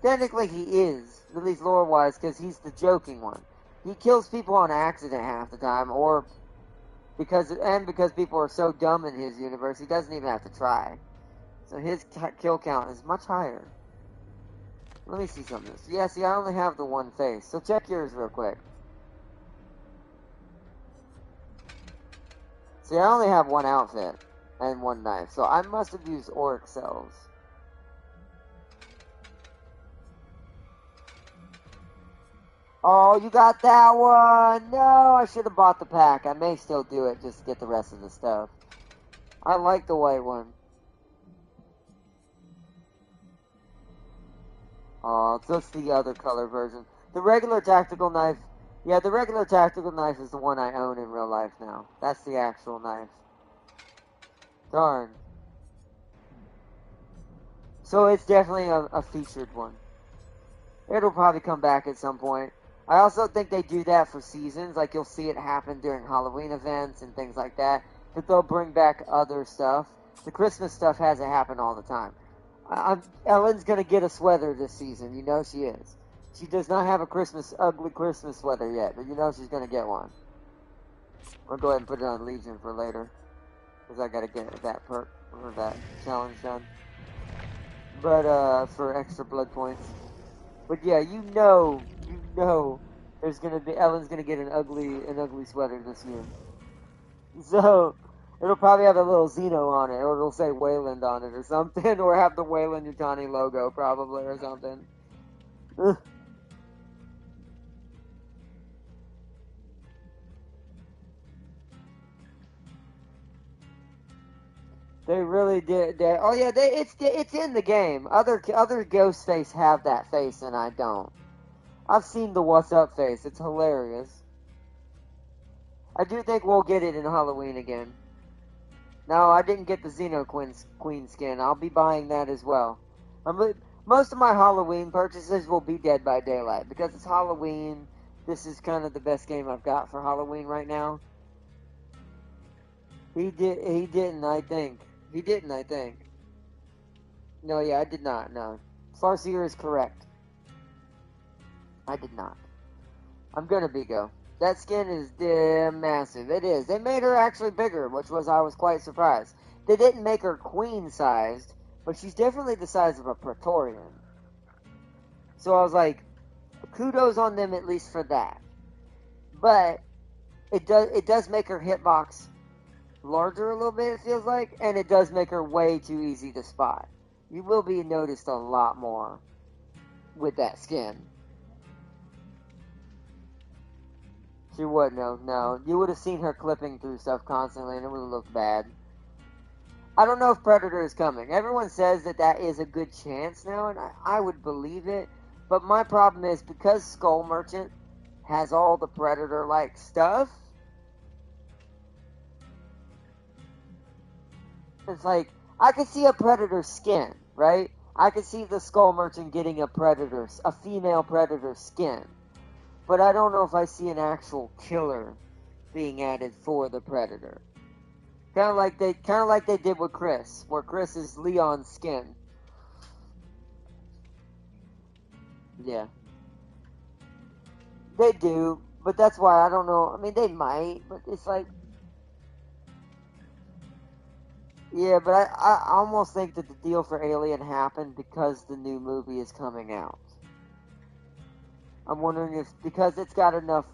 Technically, he is. At least lore-wise, because he's the joking one. He kills people on accident half the time, or because people are so dumb in his universe, he doesn't even have to try. So his kill count is much higher. Let me see something. Yeah, see, I only have the one face. So check yours real quick. See, I only have one outfit and one knife, so I must have used Auric cells. Oh, you got that one! No, I should have bought the pack. I may still do it just to get the rest of the stuff. I like the white one. Oh, so it's the other color version. The regular tactical knife. Yeah, the regular tactical knife is the one I own in real life now. That's the actual knife. Darn. So it's definitely a featured one. It'll probably come back at some point. I also think they do that for seasons. Like, you'll see it happen during Halloween events and things like that. That they'll bring back other stuff. The Christmas stuff hasn't happened all the time. Ellen's gonna get a sweater this season. You know she is. She does not have a ugly Christmas sweater yet, but you know she's gonna get one. I'll go ahead and put it on Legion for later. Because I gotta get that perk, or that challenge done. But, for extra blood points. But yeah, you know, there's gonna be, Ellen's gonna get an ugly sweater this year. So, it'll probably have a little Xeno on it, or it'll say Wayland on it or something, or have the Wayland Yutani logo probably, or something. They really did. Oh yeah, it's in the game. Other Ghostface have that face, and I don't. I've seen the What's Up face. It's hilarious. I do think we'll get it in Halloween again. No, I didn't get the Xeno Queen skin. I'll be buying that as well. Most of my Halloween purchases will be Dead by Daylight because it's Halloween. This is kind of the best game I've got for Halloween right now. He didn't, I think. He didn't, I think. No, yeah, I did not, no. Farseer is correct. I did not. I'm gonna be go. That skin is damn massive. It is. They made her actually bigger, I was quite surprised. They didn't make her queen-sized, but she's definitely the size of a Praetorian. So I was like, kudos on them at least for that. But it does make her hitbox larger a little bit, it feels like, and it does make her way too easy to spot. You will be noticed a lot more with that skin. She wouldn't have, no. You would have seen her clipping through stuff constantly, and it would have looked bad. I don't know if Predator is coming. Everyone says that that is a good chance now, and I would believe it. But my problem is, because Skull Merchant has all the Predator-like stuff, it's like, I could see a Predator skin, right? I could see the Skull Merchant getting a female Predator skin. But I don't know if I see an actual killer being added for the Predator. Kind of like they did with Chris, where Chris is Leon's skin. Yeah. They do, but that's why I don't know. I mean, they might, but it's like, yeah, but I almost think that the deal for Alien happened because the new movie is coming out. I'm wondering if, because it's got enough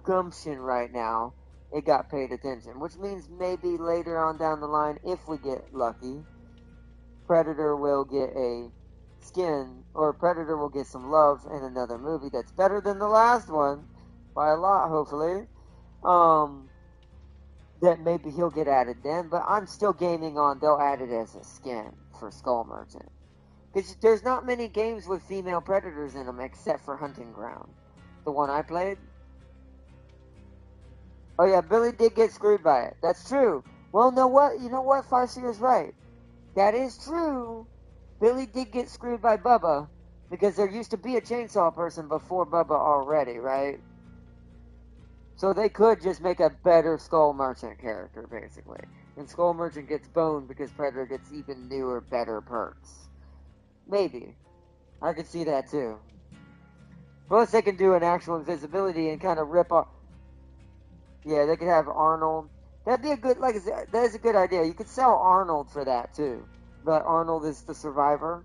gumption right now, it got paid attention. Which means maybe later on down the line, if we get lucky, Predator will get a skin, or Predator will get some love in another movie that's better than the last one, by a lot, hopefully. That maybe he'll get added then, but I'm still gaming on they'll add it as a skin for Skull Merchant. Because there's not many games with female Predators in them except for Hunting Ground. The one I played. Oh yeah, Billy did get screwed by it. That's true. Well, you know what? Farseer is right. That is true. Billy did get screwed by Bubba, because there used to be a chainsaw person before Bubba already, right? So they could just make a better Skull Merchant character, basically. And Skull Merchant gets boned because Predator gets even newer, better perks. Maybe. I could see that too. Plus they can do an actual invisibility and kind of rip off. Yeah, they could have Arnold. That'd be a good, like I said, that is a good idea. You could sell Arnold for that too. But Arnold is the survivor.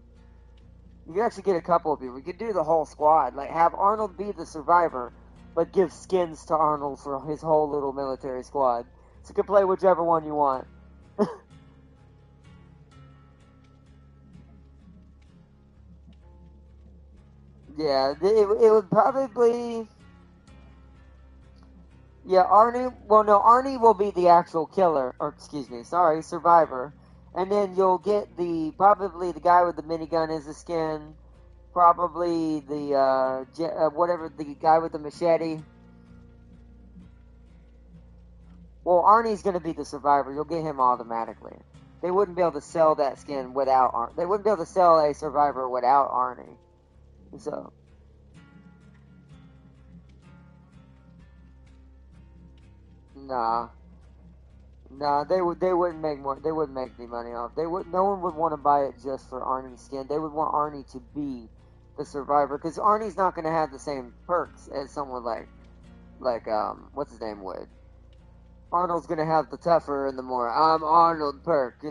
You could actually get a couple of people. You could do the whole squad. Like, have Arnold be the survivor, but give skins to Arnold for his whole little military squad. So you can play whichever one you want. Yeah, it would probably... Yeah, Arnie... Well, no, Arnie will be the actual killer. Or, excuse me, sorry, survivor. And then you'll get probably the guy with the minigun as a skin. Probably the, the guy with the machete. Well, Arnie's going to be the survivor. You'll get him automatically. They wouldn't be able to sell that skin without Arnie. They wouldn't be able to sell a survivor without Arnie. So... Nah. Nah, they wouldn't make more. They wouldn't make any money off. They would. No one would want to buy it just for Arnie's skin. They would want Arnie to be the survivor, because Arnie's not going to have the same perks as someone like what's his name would. Arnold's going to have the tougher and the more I'm Arnold perk,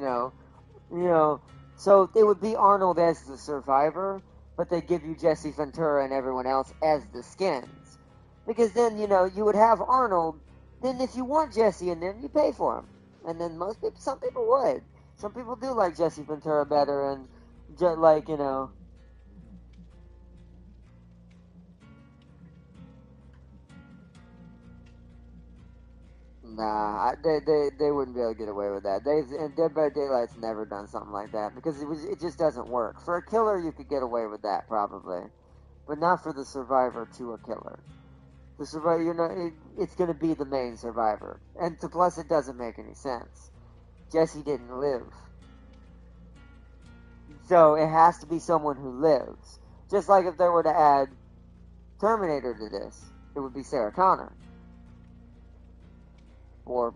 So it would be Arnold as the survivor, but they give you Jesse Ventura and everyone else as the skins, because then you would have Arnold. Then if you want Jesse in them, you pay for him. And then some people would. Some people do like Jesse Ventura better, and Nah, they wouldn't be able to get away with that. And Dead by Daylight's never done something like that, because it just doesn't work. For a killer, you could get away with that probably, but not for the survivor to a killer. The survivor, it's going to be the main survivor. And plus, it doesn't make any sense. Jesse didn't live. So, it has to be someone who lives. Just like if they were to add Terminator to this, it would be Sarah Connor. Or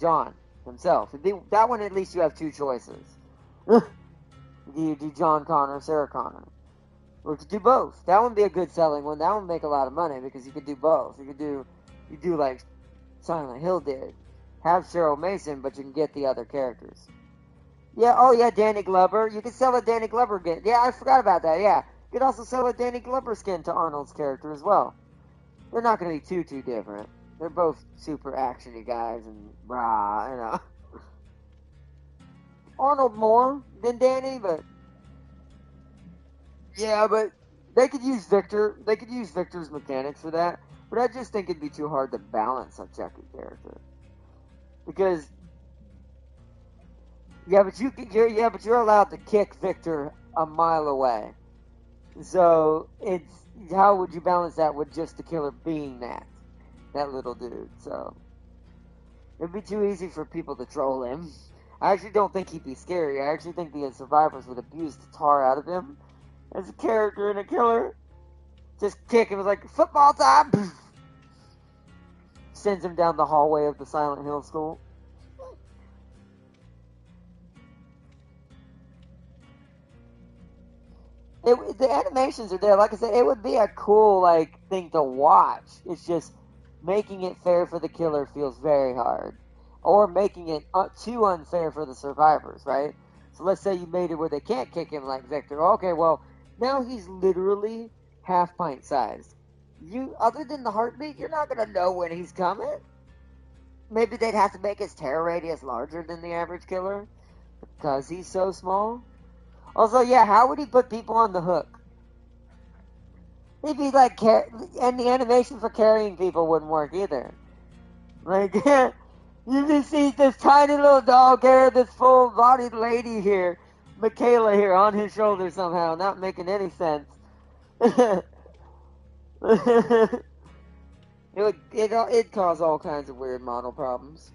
John himself. That one, at least you have two choices. You do John Connor, Sarah Connor. Or you could do both. That would be a good selling one. That would make a lot of money, because you could do both. You do like Silent Hill did. Have Cheryl Mason, but you can get the other characters. Yeah, oh yeah, Danny Glover. You could sell a Danny Glover skin. Yeah, I forgot about that, yeah. You could also sell a Danny Glover skin to Arnold's character as well. They're not going to be too different. They're both super actiony guys and rah, you know. Arnold more than Danny, but yeah, but they could use Victor. They could use Victor's mechanics for that. But I just think it'd be too hard to balance a Chucky character because you're allowed to kick Victor a mile away. So it's how would you balance that with just the killer being that little dude? So it'd be too easy for people to troll him. I actually don't think he'd be scary. I actually think the survivors would abuse the tar out of him as a character and a killer. Just kick him like football time. Sends him down the hallway of the Silent Hill school. The animations are there. Like I said, it would be a cool thing to watch. It's just making it fair for the killer feels very hard, or making it too unfair for the survivors, right? So let's say you made it where they can't kick him like Victor. Okay, well now he's literally half pint sized. You, other than the heartbeat, you're not gonna know when he's coming. Maybe they'd have to make his terror radius larger than the average killer because he's so small. Also, yeah, how would he put people on the hook? He'd be like, and the animation for carrying people wouldn't work either. Like, you just see this tiny little dog carry this full-bodied lady here, Michaela here, on his shoulder somehow, not making any sense. It'd cause all kinds of weird model problems.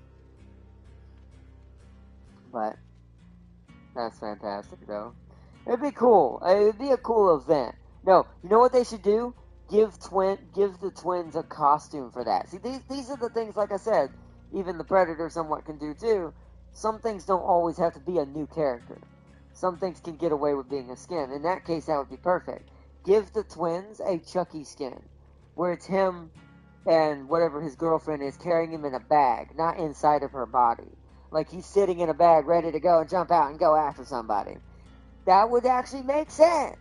But that's fantastic, though. It'd be cool. It'd be a cool event. No, you know what they should do? Give the twins a costume for that. See, these are the things, like I said, even the Predator somewhat can do too. Some things don't always have to be a new character. Some things can get away with being a skin. In that case, that would be perfect. Give the twins a Chucky skin, where it's him and whatever his girlfriend is carrying him in a bag, not inside of her body. Like he's sitting in a bag ready to go and jump out and go after somebody. That would actually make sense.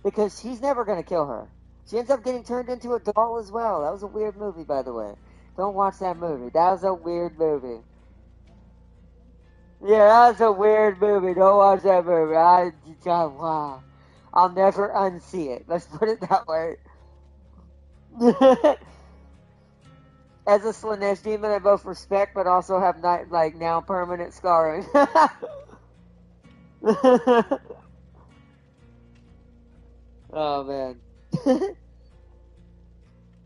Because he's never going to kill her. She ends up getting turned into a doll as well. That was a weird movie, by the way. Don't watch that movie. That was a weird movie. Yeah, that was a weird movie. Don't watch that movie. Wow. I'll never unsee it. Let's put it that way. As a Slanesh demon, I both respect but also have now permanent scarring. Oh man.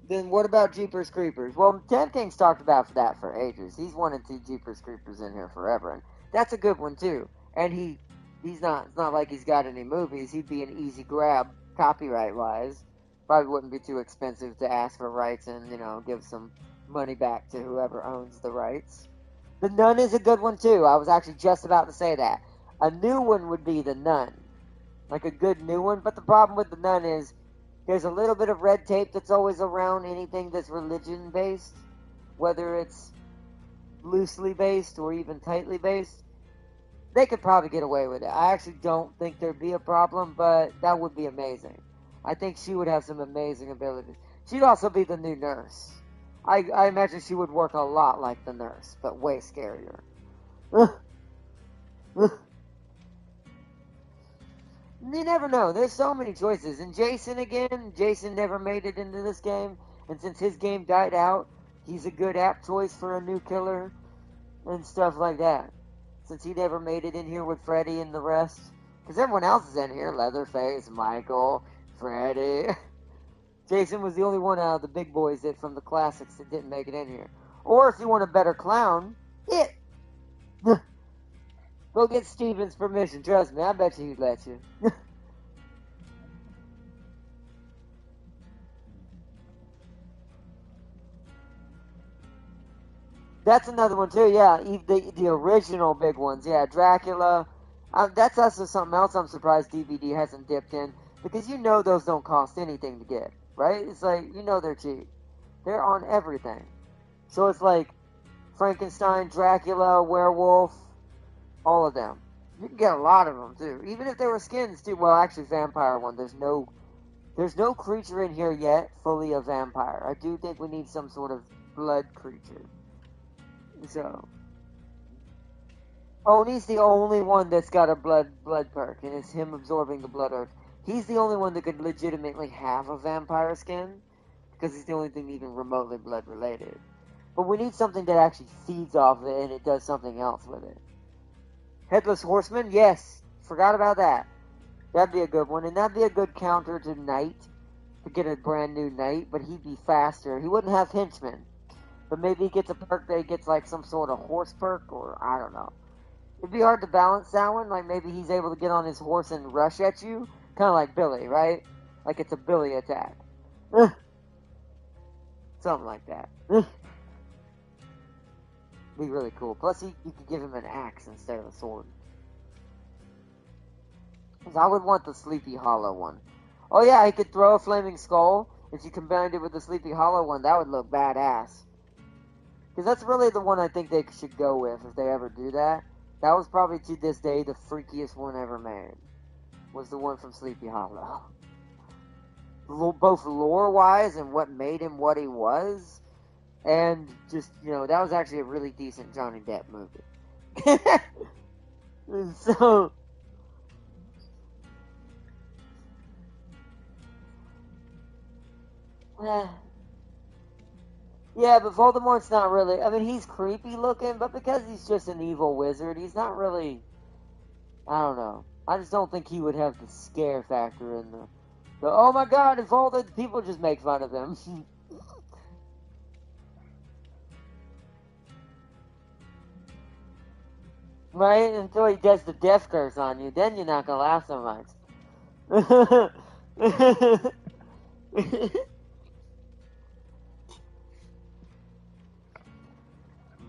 Then what about Jeepers Creepers? Well, Ted King's talked about that for ages. He's wanted to Jeepers Creepers in here forever, and that's a good one too. And it's not like he's got any movies. He'd be an easy grab copyright wise. Probably wouldn't be too expensive to ask for rights and give some money back to whoever owns the rights. The Nun is a good one too. I was actually just about to say that. A new one would be The Nun. Like a good new one, but the problem with The Nun is there's a little bit of red tape that's always around anything that's religion based, whether it's loosely based or even tightly based. They could probably get away with it. I actually don't think there'd be a problem, but that would be amazing. I think she would have some amazing abilities. She'd also be the new nurse. I imagine she would work a lot like the nurse, but way scarier. You never know. There's so many choices. And Jason never made it into this game. And since his game died out, he's a good apt choice for a new killer and stuff like that. Since he never made it in here with Freddy and the rest. Because everyone else is in here. Leatherface, Michael, Freddy. Jason was the only one out of the big boys from the classics that didn't make it in here. Or if you want a better clown, It. Go get Steven's permission. Trust me, I bet you he'd let you. That's another one too, yeah. The original big ones, yeah. Dracula. That's also something else I'm surprised DVD hasn't dipped in. Because those don't cost anything to get, right? It's like, they're cheap. They're on everything. So it's like Frankenstein, Dracula, Werewolf, all of them. You can get a lot of them too, even if they were skins too. Well, actually, vampire one. There's no creature in here yet fully a vampire. I do think we need some sort of blood creature. So, Oni's the only one that's got a blood perk, and it's him absorbing the blood earth. He's the only one that could legitimately have a vampire skin, because he's the only thing even remotely blood related. But we need something that actually feeds off it, and it does something else with it. Headless Horseman, yes, forgot about that. That'd be a good one, and that'd be a good counter to Knight, to get a brand new Knight, but he'd be faster. He wouldn't have henchmen, but maybe he gets a perk that he gets like some sort of horse perk, or I don't know. It'd be hard to balance that one, like maybe he's able to get on his horse and rush at you, kind of like Billy, right? Like it's a Billy attack. Something like that. Be really cool. Plus, you could give him an axe instead of a sword. Because I would want the Sleepy Hollow one. Oh yeah, he could throw a flaming skull. If you combined it with the Sleepy Hollow one, that would look badass. Because that's really the one I think they should go with if they ever do that. That was probably to this day the freakiest one ever made. Was the one from Sleepy Hollow. Both lore-wise and what made him what he was. And just, that was actually a really decent Johnny Depp movie. So... yeah, but Voldemort's not really... I mean, he's creepy looking, but because he's just an evil wizard, he's not really... I don't know. I just don't think he would have the scare factor in the oh my god, if all the people just make fun of him. Right? Until he does the death curse on you, then you're not gonna laugh so much.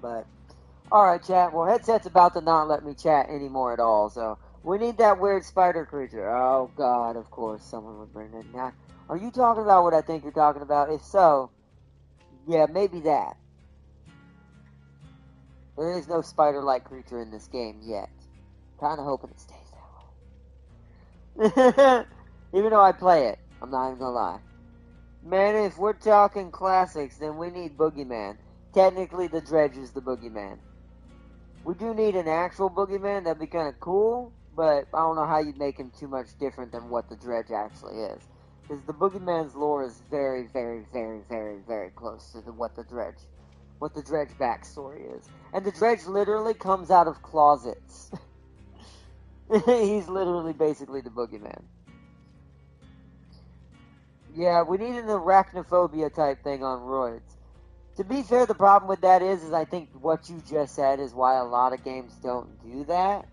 But, alright, chat. Well, headset's about to not let me chat anymore at all, so we need that weird spider creature. Oh, God, of course, someone would bring it. Now, are you talking about what I think you're talking about? If so, yeah, maybe that. There is no spider-like creature in this game yet. Kind of hoping it stays that way. Even though I play it, I'm not even gonna lie. Man, if we're talking classics, then we need Boogeyman. Technically, the Dredge is the Boogeyman. We do need an actual Boogeyman. That'd be kind of cool, but I don't know how you'd make him too much different than what the Dredge actually is. Because the Boogeyman's lore is very, very, very, very, very close to what the Dredge backstory is. And the Dredge literally comes out of closets. He's literally basically the Boogeyman. Yeah, we need an arachnophobia type thing on roids. To be fair, the problem with that is I think what you just said is why a lot of games don't do that.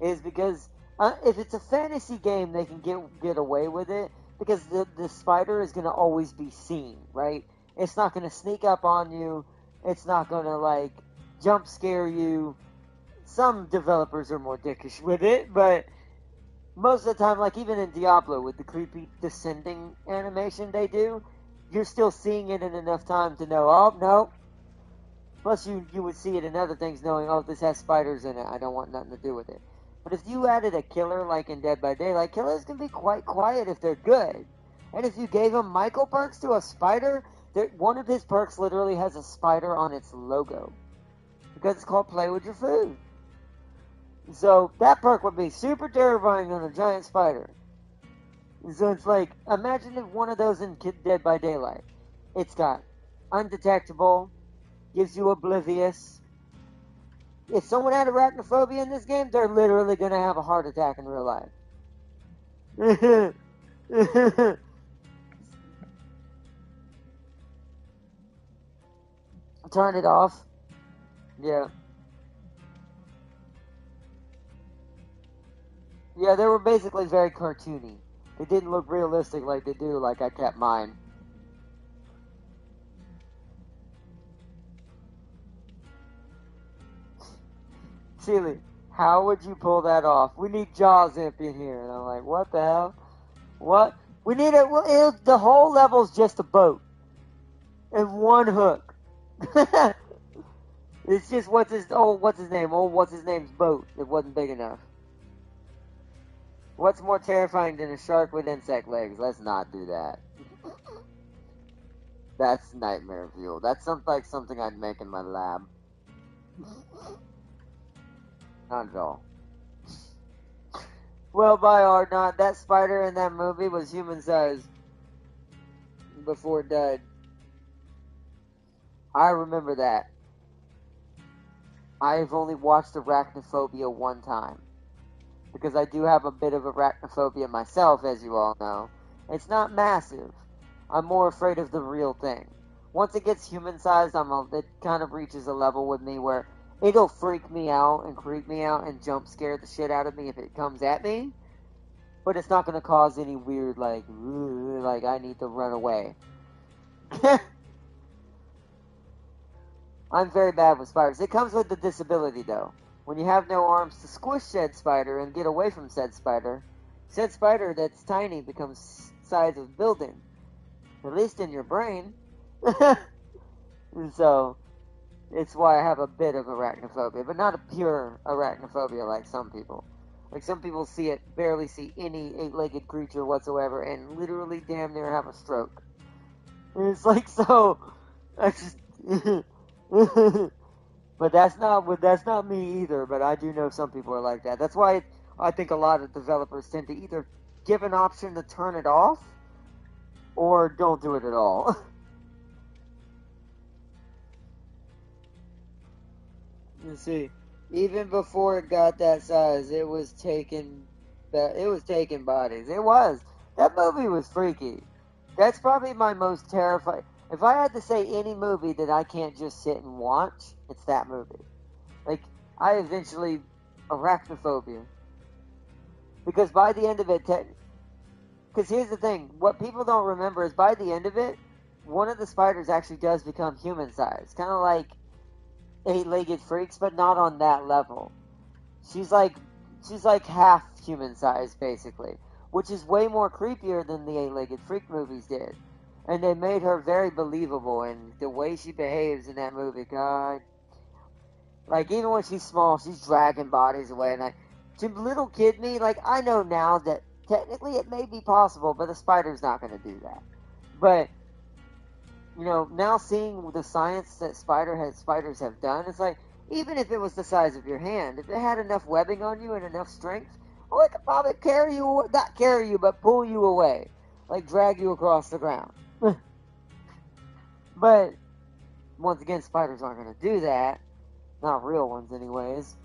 Is because if it's a fantasy game, they can get away with it. Because the spider is going to always be seen, right? It's not going to sneak up on you. It's not going to, jump scare you. Some developers are more dickish with it, but most of the time, even in Diablo, with the creepy descending animation they do, you're still seeing it in enough time to know, oh, no. Plus, you would see it in other things knowing, oh, this has spiders in it. I don't want nothing to do with it. But if you added a killer like in Dead by Daylight, killers can be quite quiet if they're good. And if you gave him Michael perks to a spider, one of his perks literally has a spider on its logo. Because it's called Play With Your Food. So that perk would be super terrifying on a giant spider. So it's imagine if one of those in Dead by Daylight. It's got undetectable, gives you oblivious. If someone had arachnophobia in this game, they're literally going to have a heart attack in real life. Turn it off. Yeah. Yeah, they were basically very cartoony. They didn't look realistic like they do, like I kept mine. Sealy, how would you pull that off? We need Jaws Imp in here. And I'm like, what the hell? What? We need it. Well, the whole level's just a boat. And one hook. It's just what's his name? Oh, what's his name's boat. It wasn't big enough. What's more terrifying than a shark with insect legs? Let's not do that. That's nightmare fuel. That's something I'd make in my lab. Not at all. Well, by or not, that spider in that movie was human sized before it died. I remember that. I've only watched Arachnophobia one time. Because I do have a bit of arachnophobia myself, as you all know. It's not massive. I'm more afraid of the real thing. Once it gets human-sized, it kind of reaches a level with me where it'll freak me out and creep me out and jump scare the shit out of me if it comes at me. But it's not going to cause any weird, like I need to run away. I'm very bad with spiders. It comes with the disability, though. When you have no arms to squish said spider and get away from said spider that's tiny becomes size of building. At least in your brain. And so, it's why I have a bit of arachnophobia, but not a pure arachnophobia like some people. Like some people barely see any 8-legged creature whatsoever, and literally damn near have a stroke. And it's like, so, I just... But that's not me either, but I do know some people are like that. That's why I think a lot of developers tend to either give an option to turn it off, or don't do it at all. You see, even before it got that size, it was taking bodies. It was. That movie was freaky. That's probably my most terrifying. If I had to say any movie that I can't just sit and watch, it's that movie. Like, I eventually arachnophobia. Because by the end of it, because here's the thing, what people don't remember is by the end of it, one of the spiders actually does become human-sized. Kind of like 8-legged freaks, but not on that level. She's like half human-sized, basically. Which is way more creepier than the 8-legged freak movies did. And they made her very believable, and the way she behaves in that movie, God. Like, even when she's small, she's dragging bodies away, and to little kid me, like, I know now that technically it may be possible, but a spider's not going to do that. But, you know, now seeing the science that spiders have done, it's like, even if it was the size of your hand, if it had enough webbing on you and enough strength, well, it could probably not carry you, but pull you away. Like, drag you across the ground. But, once again, spiders aren't going to do that. Not real ones, anyways.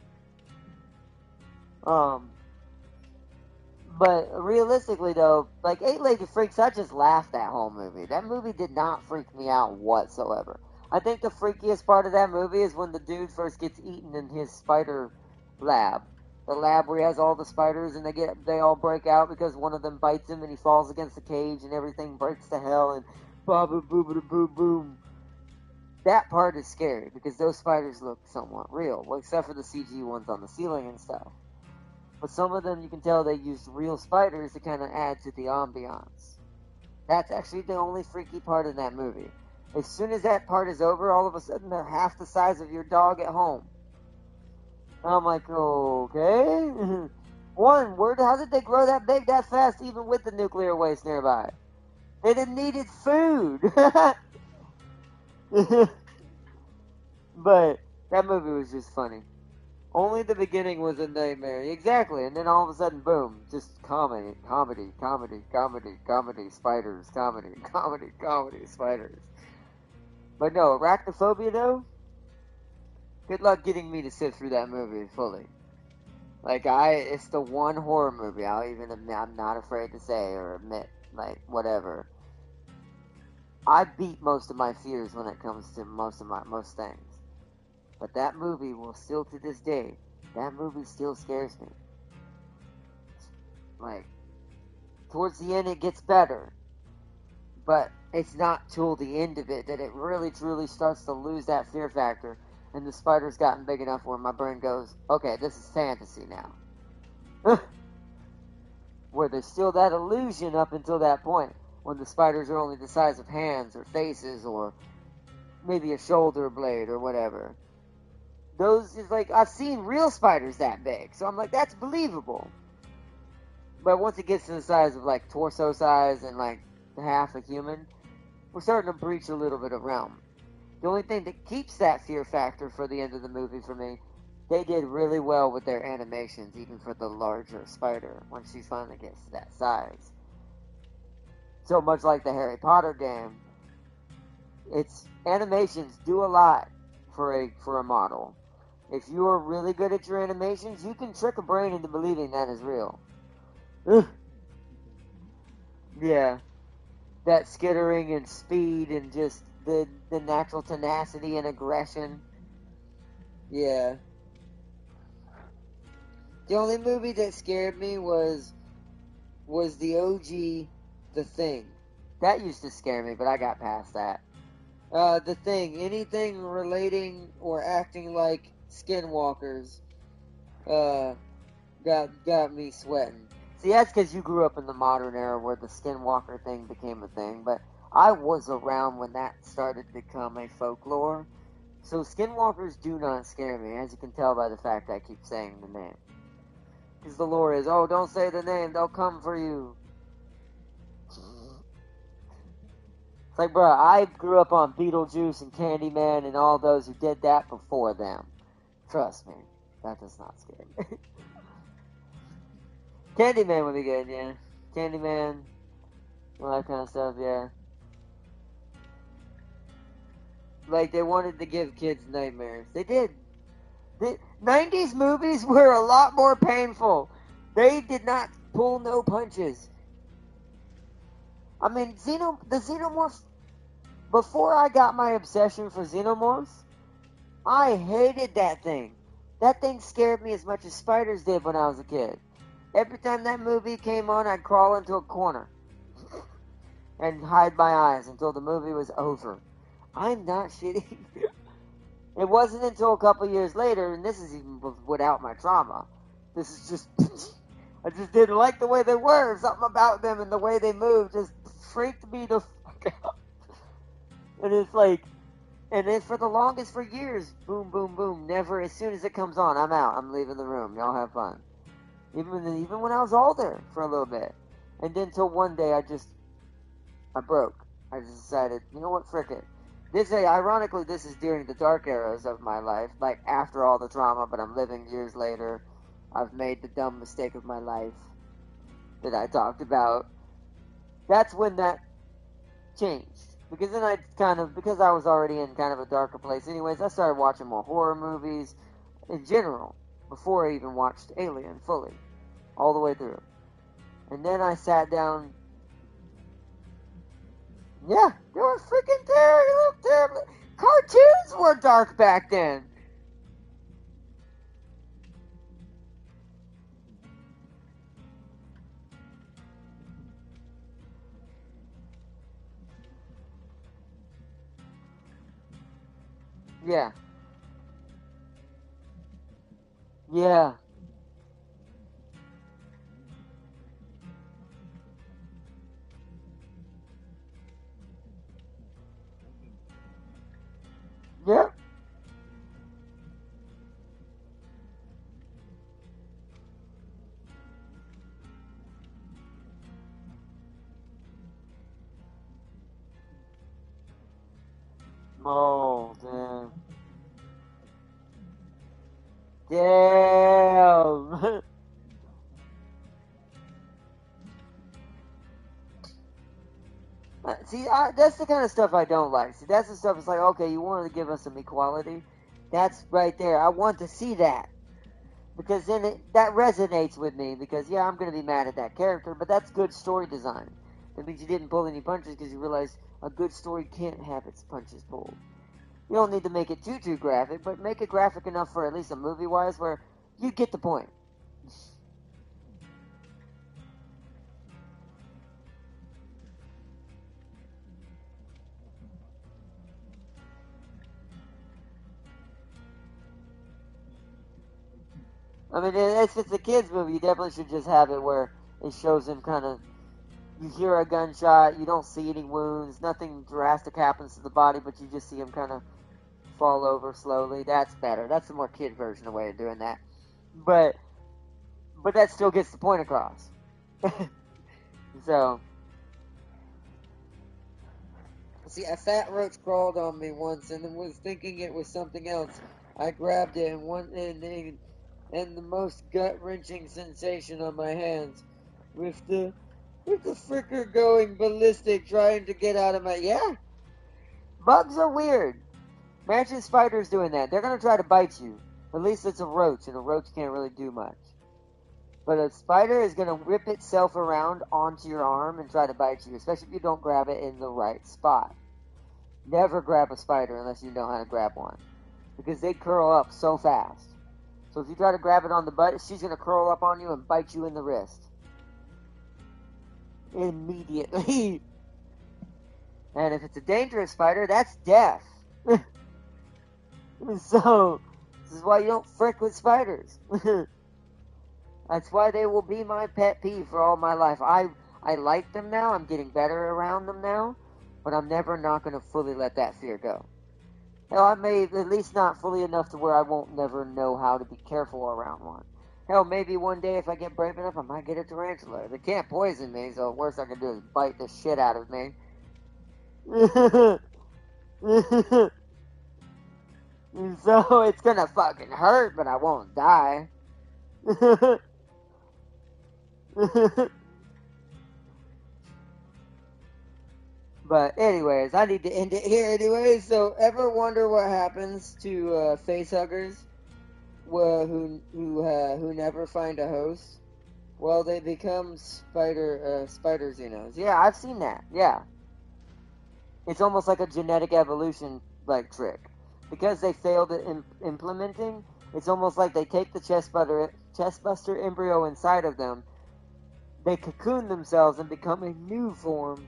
But realistically, though, like 8-Legged Freaks, I just laughed that whole movie. That movie did not freak me out whatsoever. I think the freakiest part of that movie is when the dude first gets eaten in his spider lab. The lab where he has all the spiders and they all break out because one of them bites him and he falls against the cage and everything breaks to hell and boom. That part is scary because those spiders look somewhat real, well, except for the CG ones on the ceiling and stuff. But some of them, you can tell they used real spiders to kind of add to the ambiance. That's actually the only freaky part in that movie. As soon as that part is over, all of a sudden they're half the size of your dog at home. And I'm like, okay. How did they grow that big that fast even with the nuclear waste nearby? They didn't needed food. But that movie was just funny. Only the beginning was a nightmare. Exactly. And then all of a sudden, boom. Just comedy, spiders, comedy, spiders. But no, arachnophobia though? Good luck getting me to sit through that movie fully. Like, it's the one horror movie I'm not afraid to say or admit, like, whatever. I beat most of my fears when it comes to most things. But that movie will still, to this day, that movie still scares me. Like, towards the end it gets better. But it's not till the end of it that it really truly starts to lose that fear factor. And the spider's gotten big enough where my brain goes, okay, this is fantasy now. Where there's still that illusion up until that point. When the spiders are only the size of hands or faces or maybe a shoulder blade or whatever. Those is like, I've seen real spiders that big, so I'm like, that's believable. But once it gets to the size of like torso size and like half a human, we're starting to breach a little bit of realm. The only thing that keeps that fear factor for the end of the movie for me, they did really well with their animations, even for the larger spider, when she finally gets to that size. So much like the Harry Potter game, its animations do a lot for a model. If you are really good at your animations, you can trick a brain into believing that is real. Ugh. Yeah, that skittering and speed and just the natural tenacity and aggression. Yeah. The only movie that scared me was the OG The Thing. That used to scare me, but I got past that. The Thing, anything relating or acting like skinwalkers, got me sweating. See, that's because you grew up in the modern era where the skinwalker thing became a thing, but I was around when that started to become a folklore. So skinwalkers do not scare me, as you can tell by the fact I keep saying the name. Because the lore is, oh, don't say the name, they'll come for you. It's like, bro, I grew up on Beetlejuice and Candyman and all those who did that before them. Trust me, that does not scare me. Candyman would be good, yeah. Candyman, all that kind of stuff, yeah. Like, they wanted to give kids nightmares. They did. The 90s movies were a lot more painful. They did not pull no punches. I mean, the Xenomorphs, before I got my obsession for Xenomorphs, I hated that thing. That thing scared me as much as spiders did when I was a kid. Every time that movie came on, I'd crawl into a corner and hide my eyes until the movie was over. I'm not shitting. It wasn't until a couple years later, and this is even without my trauma. This is just, I just didn't like the way they were. Something about them and the way they moved just freaked me the fuck out. And it's like, and then for the longest, for years, boom, boom, boom, never, as soon as it comes on, I'm out. I'm leaving the room. Y'all have fun. Even when I was older for a little bit. And then till one day I broke. I just decided, you know what, frick it. Ironically, this is during the dark eras of my life, like after all the trauma, but I'm living years later. I've made the dumb mistake of my life that I talked about. That's when that changed. Because then because I was already in kind of a darker place anyways, I started watching more horror movies in general, before I even watched Alien fully, all the way through. And then I sat down. Yeah, they were freaking terrible. Cartoons were dark back then. Yeah. Yeah. Yep. Oh, damn. Damn. See, that's the kind of stuff I don't like. See, that's the stuff it's like, okay, you wanted to give us some equality. That's right there. I want to see that. Because then that resonates with me. Because, yeah, I'm going to be mad at that character, but that's good story design. That means you didn't pull any punches because you realize a good story can't have its punches pulled. You don't need to make it too graphic, but make it graphic enough for at least a movie-wise where you get the point. I mean, if it's a kid's movie, you definitely should just have it where it shows him kind of, you hear a gunshot, you don't see any wounds, nothing drastic happens to the body, but you just see him kind of fall over slowly. That's better. That's the more kid version of way of doing that. But that still gets the point across. So, See, a fat roach crawled on me once, and was thinking it was something else. I grabbed it, and the most gut-wrenching sensation on my hands, with the fricker going ballistic, trying to get out of my. Yeah, bugs are weird. Imagine spiders doing that. They're gonna try to bite you. At least it's a roach, and a roach can't really do much. But a spider is gonna whip itself around onto your arm and try to bite you, especially if you don't grab it in the right spot. Never grab a spider unless you know how to grab one, because they curl up so fast. So if you try to grab it on the butt, she's gonna curl up on you and bite you in the wrist. Immediately. And if it's a dangerous spider, that's death. So, this is why you don't frick with spiders. That's why they will be my pet peeve for all my life. I like them now. I'm getting better around them now. But I'm never not going to fully let that fear go. Hell, I may at least not fully enough to where I won't never know how to be careful around one. Hell, maybe one day if I get brave enough, I might get a tarantula. They can't poison me, so the worst I can do is bite the shit out of me. So it's gonna fucking hurt, but I won't die. But anyways, I need to end it here anyways. So ever wonder what happens to face huggers who never find a host? Well, they become spider xenos. Yeah, I've seen that. Yeah, it's almost like a genetic evolution like trick because they failed at implementing. It's almost like they take the chestbuster embryo inside of them. They cocoon themselves and become a new form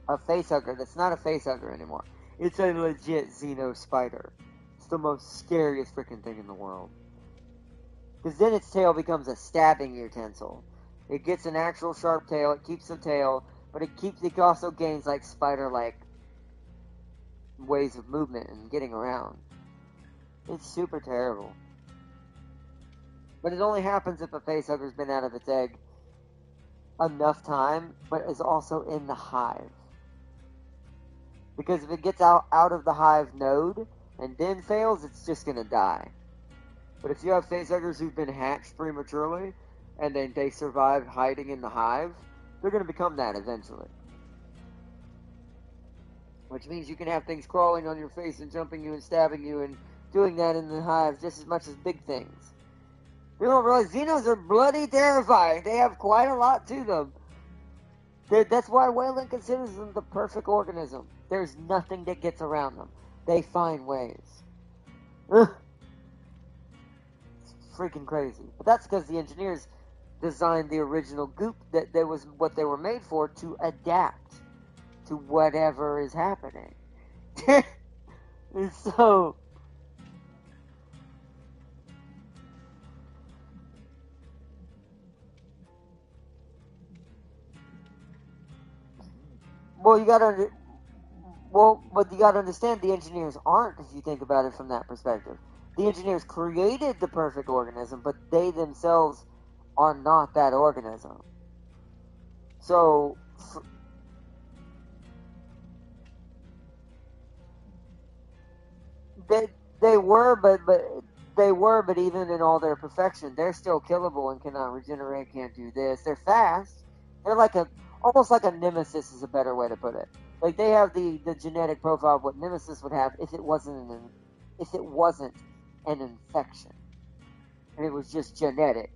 of facehugger that's not a facehugger anymore. It's a legit xeno spider. It's the most scariest freaking thing in the world. Because then its tail becomes a stabbing utensil. It gets an actual sharp tail, it keeps the tail, but it also gains like spider-like ways of movement and getting around. It's super terrible. But it only happens if a facehugger's been out of its egg enough time, but is also in the hive. Because if it gets out of the hive node and then fails, it's just going to die. But if you have facehuggers who've been hatched prematurely and then they survive hiding in the hive, they're going to become that eventually. Which means you can have things crawling on your face and jumping you and stabbing you and doing that in the hive just as much as big things. You don't realize Xenos are bloody terrifying. They have quite a lot to them. That's why Wayland considers them the perfect organism. There's nothing that gets around them. They find ways. It's freaking crazy. But that's because the engineers designed the original goop that was what they were made for, to adapt to whatever is happening. And so well, but you gotta understand the engineers aren't, if you think about it from that perspective. The engineers created the perfect organism, but they themselves are not that organism. So they were, but even in all their perfection, they're still killable and cannot regenerate, can't do this. They're fast. They're like almost like a nemesis is a better way to put it. Like they have the genetic profile of what nemesis would have if it wasn't an infection, and it was just genetic.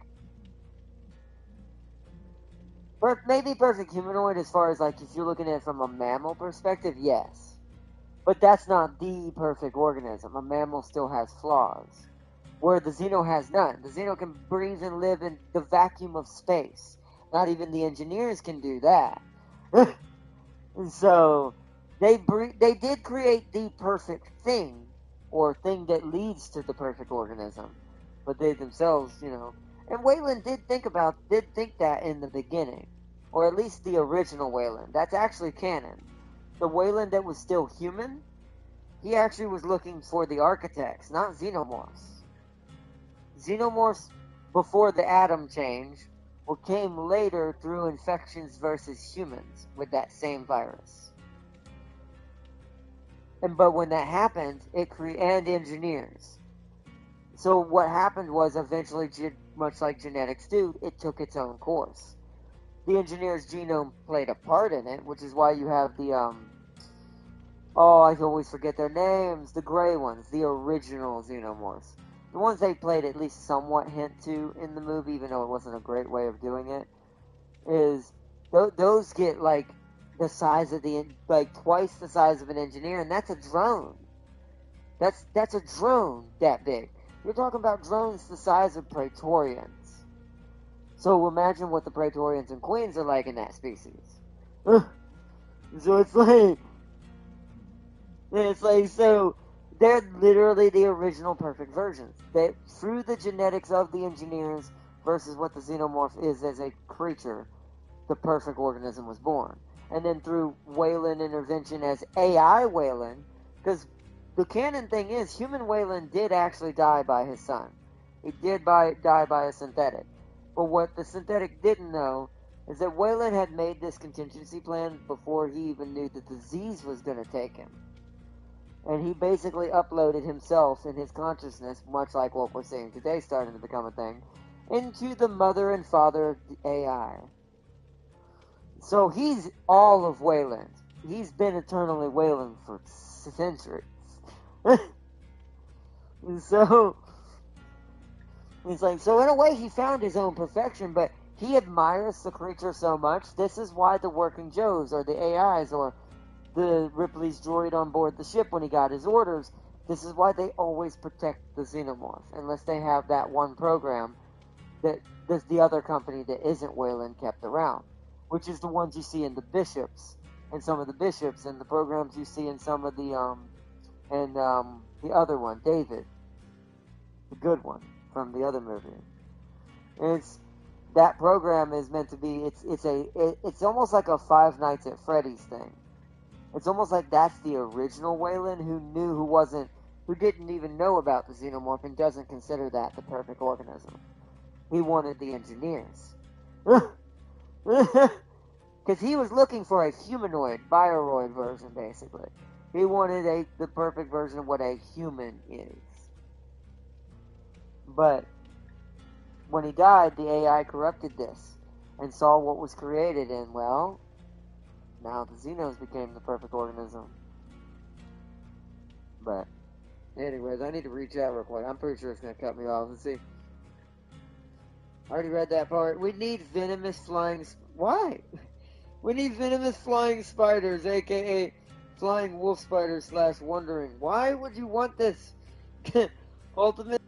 Maybe perfect humanoid as far as like if you're looking at it from a mammal perspective, yes. But that's not the perfect organism. A mammal still has flaws, where the Xeno has none. The Xeno can breathe and live in the vacuum of space. Not even the engineers can do that. And so they did create the perfect thing, or thing that leads to the perfect organism. But they themselves, and Wayland did think that in the beginning, or at least the original Wayland. That's actually canon. The Wayland that was still human, he actually was looking for the architects, not xenomorphs. Xenomorphs before the atom change came later through infections versus humans with that same virus. But when that happens, and engineers. So what happened was eventually, much like genetics do, it took its own course. The engineer's genome played a part in it, which is why you have the oh, I always forget their names, the gray ones, the original xenomorphs. The ones they played at least somewhat hint to in the movie, even though it wasn't a great way of doing it, is those get like the size of like twice the size of an engineer, and that's a drone. That's a drone that big. You're talking about drones the size of Praetorians. So imagine what the Praetorians and Queens are like in that species. So so they're literally the original perfect versions. They, through the genetics of the engineers versus what the xenomorph is as a creature, the perfect organism was born. And then through Weyland intervention as AI Weyland, because the canon thing is, human Weyland did actually die by his son. He did die by a synthetic. But what the synthetic didn't know is that Weyland had made this contingency plan before he even knew the disease was going to take him. And he basically uploaded himself and his consciousness, much like what we're seeing today starting to become a thing, into the mother and father of the AI. So he's all of Weyland. He's been eternally Weyland for centuries. So it's like, so in a way he found his own perfection, but he admires the creature so much. This is why the Working Joes, or the AIs, or the Ripley's droid on board the ship when he got his orders, this is why they always protect the xenomorph, unless they have that one program that the other company that isn't Weyland kept around, which is the ones you see in the bishops, and some of the bishops, and the programs you see in some of the the other one, David, the good one from the other movie. That program is meant to be, it's almost like a Five Nights at Freddy's thing. It's almost like that's the original Weyland who didn't even know about the xenomorph and doesn't consider that the perfect organism. He wanted the engineers. Because he was looking for a humanoid, bioroid version, basically. He wanted the perfect version of what a human is. But when he died, the AI corrupted this and saw what was created, and well, now the Xenos became the perfect organism. But anyways, I need to reach out real quick. I'm pretty sure it's going to cut me off. Let's see. I already read that part. We need venomous flying... Why? We need venomous flying spiders, a.k.a. flying wolf spiders / wandering. Why would you want this? Ultimate